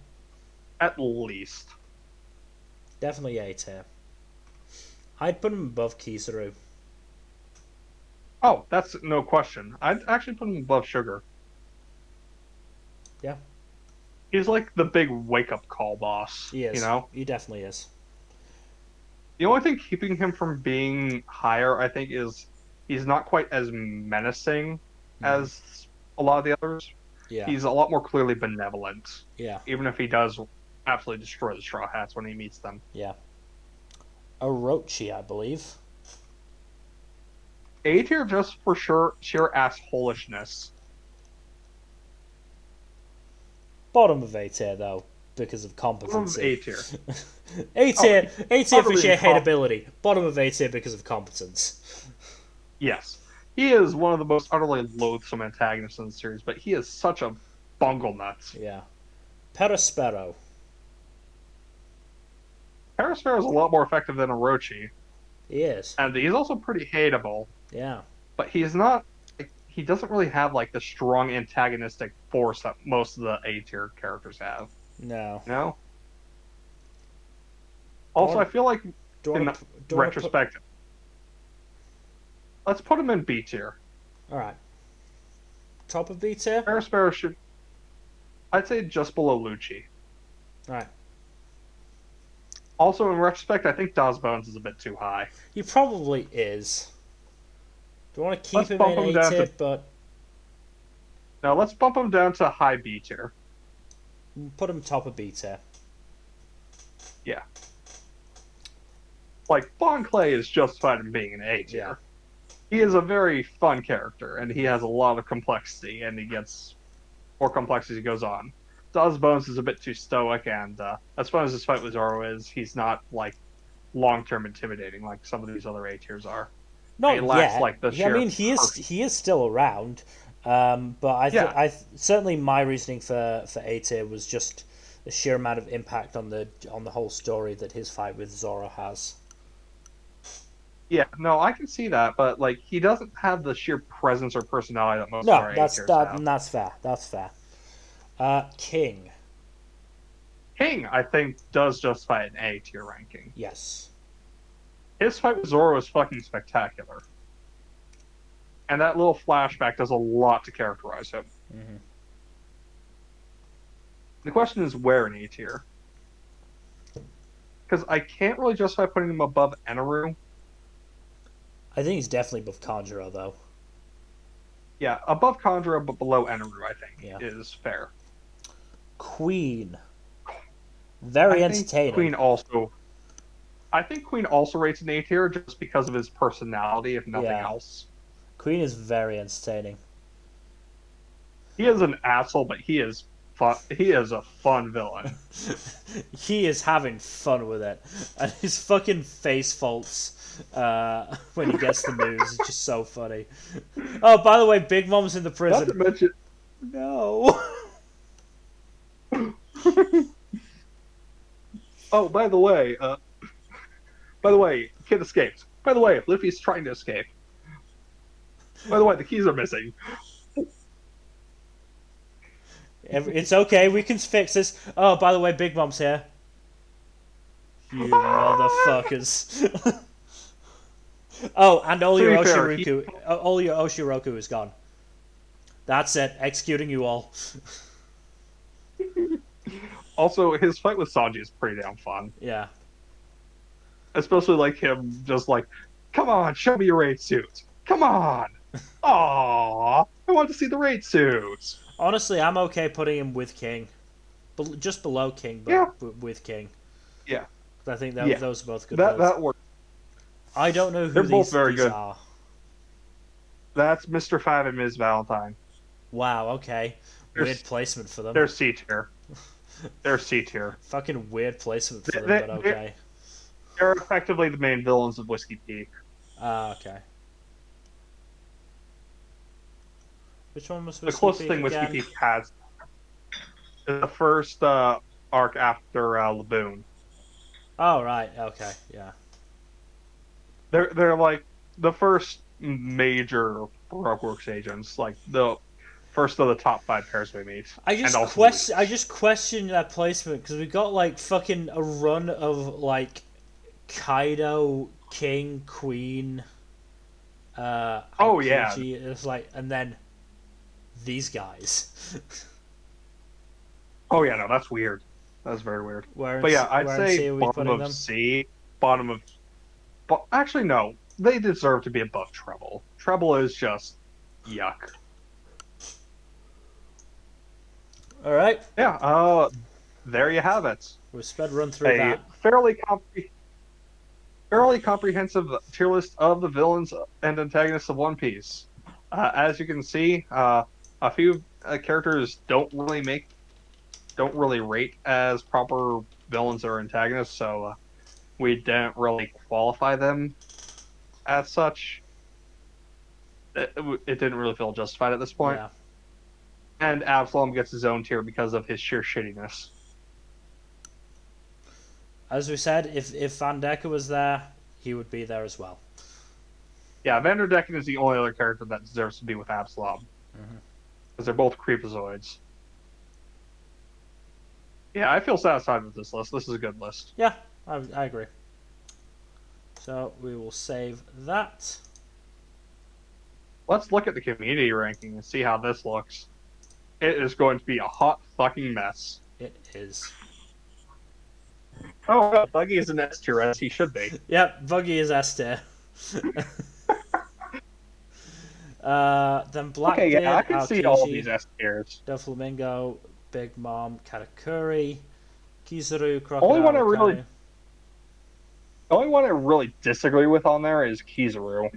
At least. definitely A tier. I'd put him above Kizaru. Oh, that's no question. I'd actually put him above Sugar. Yeah. He's like the big wake-up call boss, He you is. know? He definitely is. The only thing keeping him from being higher, I think, is he's not quite as menacing Mm. as a lot of the others. Yeah. He's a lot more clearly benevolent, Yeah. even if he does absolutely destroy the Straw Hats when he meets them. Yeah. Orochi, I believe. A tier just for sure sheer assholishness. Bottom of A tier though, because of Bottom of competency. A tier. A tier, A tier for Utterly sheer incompetent. hateability. Bottom of A tier because of competence. Yes. He is one of the most utterly loathsome antagonists in the series, but he is such a bungle nuts. Yeah. Perospero. Perospero is a lot more effective than Orochi, He is. and he's also pretty hateable, Yeah. but he's not. He doesn't really have like the strong antagonistic force that most of the A tier characters have. No. You know? Also, I feel like in retrospect, let's put him in B tier. Alright. Top of B tier? Perospero should. I'd say just below Lucci. Alright. Also, in retrospect, I think Dawes Bones is a bit too high. He probably is. Do I want to keep Let's him bump in him A down tier, to. but No, let's bump him down to high B tier. put him top of B tier. Yeah. Like, Bon Clay is justified in being an A tier. Yeah. He is a very fun character, and he has a lot of complexity, and he gets more complex as he goes on. Dawes Bones is a bit too stoic, and as fun as his fight with Zoro is, he's not, like, long-term intimidating like some of these other A tiers are. Not he lacks, yet. like, the sheer I mean, he is still around. But certainly my reasoning for A tier was just the sheer amount of impact on the whole story that his fight with Zoro has. Yeah, no, I can see that, but like he doesn't have the sheer presence or personality that most of our A tiers have. That's fair. That's fair. King. King, I think, does justify an A tier ranking. Yes. His fight with Zoro is fucking spectacular. And that little flashback does a lot to characterize him. Mm-hmm. The question is where in A tier? Because I can't really justify putting him above Eneru. I think he's definitely above Conjuro, though. Yeah, above Conjuro, but below Eneru, I think, is fair. Queen. Very entertaining. I think Queen also rates an A tier just because of his personality, if nothing else. Queen is very entertaining. He is an asshole, but he is fun. He is a fun villain. He is having fun with it, and his fucking face faults when he gets the moves is just so funny. Oh, by the way, Big Mom's in the prison. Not to mention, no. Oh, by the way, kid escaped. By the way, Luffy's trying to escape. By the way, the keys are missing. It's okay, we can fix this. Oh, by the way, Big Mom's here. You motherfuckers. Oh, and all To your be fair, Oshiroku is gone. That's it. Executing you all. also his fight with Sanji is pretty damn fun. Yeah. Especially like him just like, come on, show me your raid suit. Come on. Aww, I want to see the raid suit. Honestly, I'm okay putting him with King. Just below King, but Yeah. with King. Yeah. I think Yeah. those are both good That builds. works. I don't know who They're both these very good. are. That's Mr. Five and Ms. Valentine. Wow, okay. Weird placement for them. They're C tier. They're C tier. Fucking weird placement for them, but okay. They're effectively the main villains of Whiskey Peak. Ah, okay. Which one was The Whiskey closest Peak thing again? Whiskey Peak has is the first arc after Laboon. Oh, right. Okay, yeah. They're like the first major Baroque Works agents, like the first of the top 5 pairs we meet. I just question that placement because we got like fucking a run of like Kaido, King, Queen, oh yeah, it's like, and then these guys. oh yeah, no, that's weird. That's very weird. But yeah, I'd say bottom of C, bottom of. But actually, no, they deserve to be above Treble. Treble is just yuck. All right. Yeah. There you have it. We've sped run through that. Fairly comprehensive tier list of the villains and antagonists of One Piece. As you can see, a few characters don't really rate as proper villains or antagonists, so we didn't really qualify them as such. It didn't really feel justified at this point. Yeah. And Absalom gets his own tier because of his sheer shittiness. As we said, if Van Dekker was there, he would be there as well. Yeah, Vanderdecken is the only other character that deserves to be with Absalom. Because they're both creepazoids. Yeah, I feel satisfied with this list. This is a good list. Yeah, I agree. So we will save that. Let's look at the community ranking and see how this looks. It is going to be a hot fucking mess. It is. Oh, Buggy is an S tier, as he should be. Yep, Buggy is S tier. Then Blackbeard, okay, yeah, I can see all these S tiers. Doflamingo, Big Mom, Katakuri, Kizaru, Crocodile. The only one I really disagree with on there is Kizaru.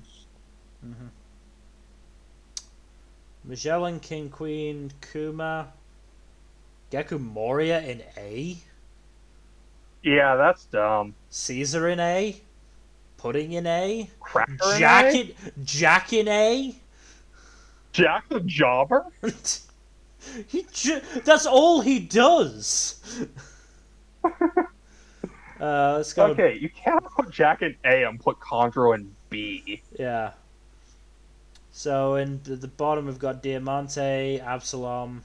Magellan, King, Queen, Kuma, Geku Moria in A. Yeah, that's dumb. Caesar in A. Pudding in A. Cracker Jack in A? Jack in A. Jack the Jobber? That's all he does. Let's go. Okay, you can't put Jack in A and put Conjuro in B. Yeah. So in the bottom we've got Diamante, Absalom,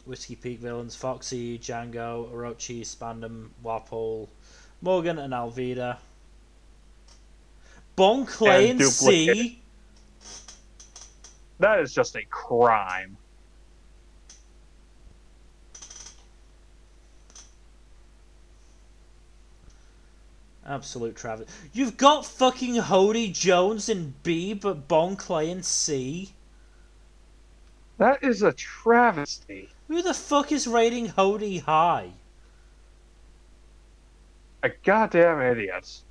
Whiskey Peak villains, Foxy, Django, Orochi, Spandam, Wapole, Morgan and Alvida. Bon Clay and C. That is just a crime. Absolute travesty. You've got fucking Hody Jones in B, but Bon Clay in C. That is a travesty. Who the fuck is rating Hody high? A goddamn idiot.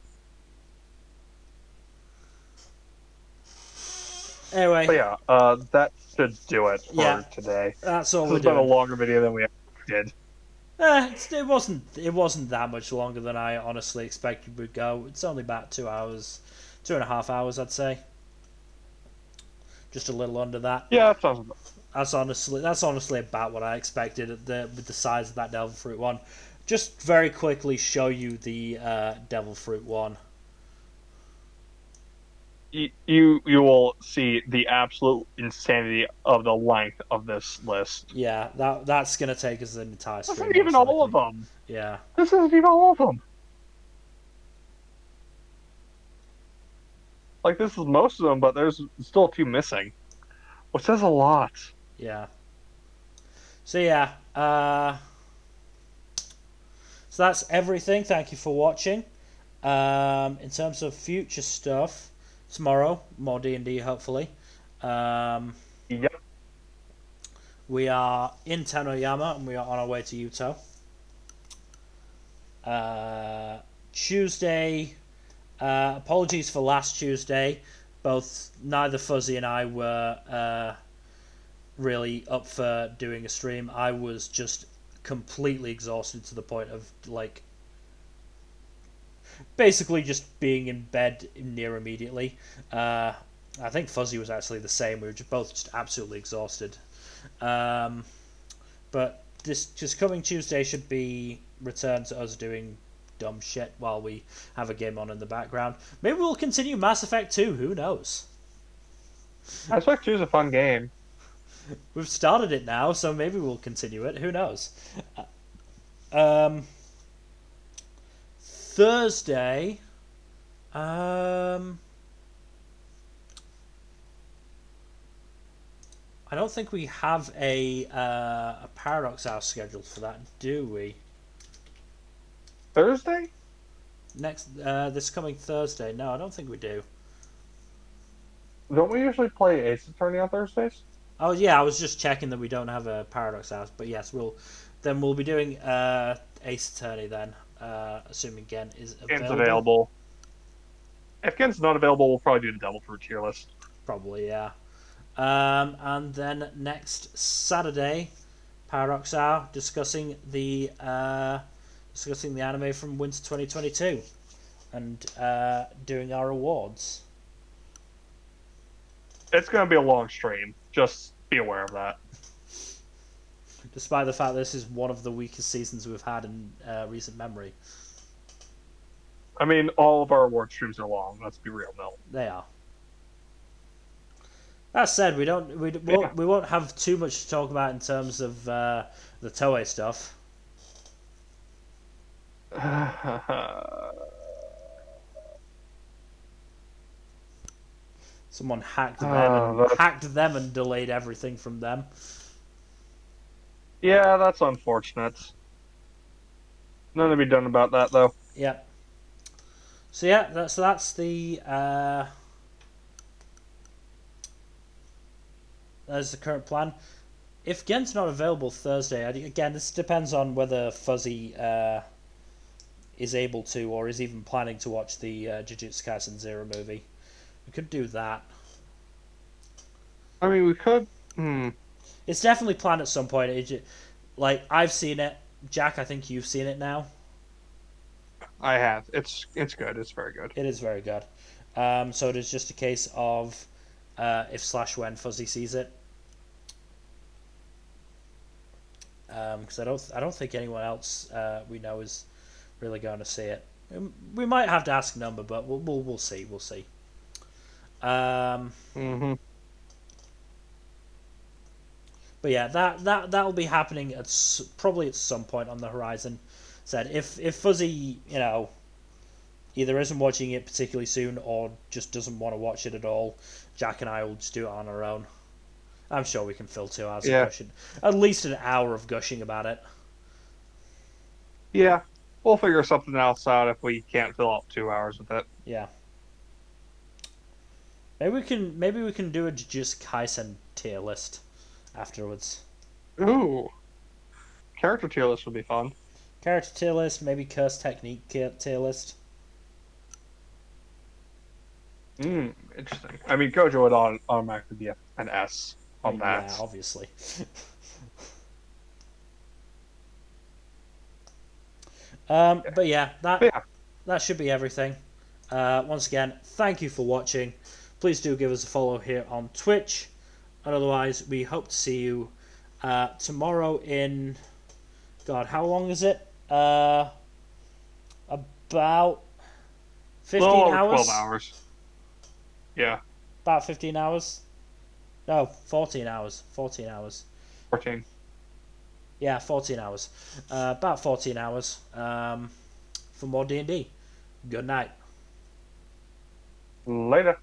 Anyway. But yeah, that should do it for today. That's all we're doing. This has been a longer video than we did. It wasn't that much longer than I honestly expected would go. It's only about 2 hours, 2.5 hours, I'd say. Just a little under that. Yeah, that sounds That's honestly about what I expected with the size of that Devil Fruit one. Just very quickly show you the Devil Fruit one. You will see the absolute insanity of the length of this list. Yeah, that's gonna take us an entire This stream. isn't even Most all likely. of them. Yeah. This isn't even all of them. Like, this is most of them, but there's still a few missing, which says a lot. Yeah. So yeah, so that's everything. Thank you for watching. In terms of future stuff, tomorrow more D&D hopefully. Yep. We are in Tanoyama and we are on our way to Utah. Tuesday. Apologies for last Tuesday. Neither Fuzzy and I were really up for doing a stream. I was just completely exhausted to the point of like basically just being in bed near immediately. I think Fuzzy was actually the same. We were both just absolutely exhausted. But this just coming Tuesday should be return to us doing dumb shit while we have a game on in the background. Maybe we'll continue Mass Effect 2. Who knows? Mass Effect 2 is a fun game. We've started it now, so maybe we'll continue it. Who knows? Thursday. I don't think we have a Paradox Hour scheduled for that, do we? Thursday? This coming Thursday? No, I don't think we do. Don't we usually play Ace Attorney on Thursdays? Oh yeah, I was just checking that we don't have a Paradox Hour, but yes, we'll be doing Ace Attorney then, assuming Gen is available. Gen's available. If Gen's not available, we'll probably do the Devil Fruit tier list. Probably, yeah. And then next Saturday, Paradox Hour, discussing the anime from Winter 2022, and doing our awards. It's going to be a long stream. Just be aware of that. Despite the fact this is one of the weakest seasons we've had in recent memory. I mean, all of our award streams are long. Let's be real, no. They are. That said, we won't have too much to talk about in terms of the Toei stuff. Someone hacked them and delayed everything from them. Yeah, that's unfortunate. Nothing to be done about that, though. Yep. So yeah, that's the current plan. If Gen's not available Thursday, again, this depends on whether Fuzzy is able to or is even planning to watch the Jujutsu Kaisen Zero movie. We could do that. I mean, we could. It's definitely planned at some point. Like, I've seen it. Jack, I think you've seen it now. I have. It's good. It's very good. It is very good. So it is just a case of if/when Fuzzy sees it. Because I don't think anyone else we know is really going to see it. We might have to ask Number, but we'll see. We'll see. But yeah, that'll be happening probably at some point on the horizon. Said if Fuzzy, either isn't watching it particularly soon or just doesn't want to watch it at all, Jack and I will just do it on our own. I'm sure we can fill 2 hours of gushing, at least an hour of gushing about it. Yeah, we'll figure something else out if we can't fill up 2 hours with it. Yeah. Maybe we can do a Jujutsu Kaisen tier list afterwards. Ooh, character tier list would be fun. Character tier list, maybe curse technique tier list. Interesting. I mean, Gojo would automatically be an S on that. Yeah, obviously. But yeah, that should be everything. Once again, thank you for watching. Please do give us a follow here on Twitch. And otherwise, we hope to see you tomorrow in... God, how long is it? About 15 little over hours? 12 hours. Yeah. About 15 hours? No, 14 hours. 14 hours. 14. Yeah, 14 hours. About 14 hours for more D&D. Good night. Later.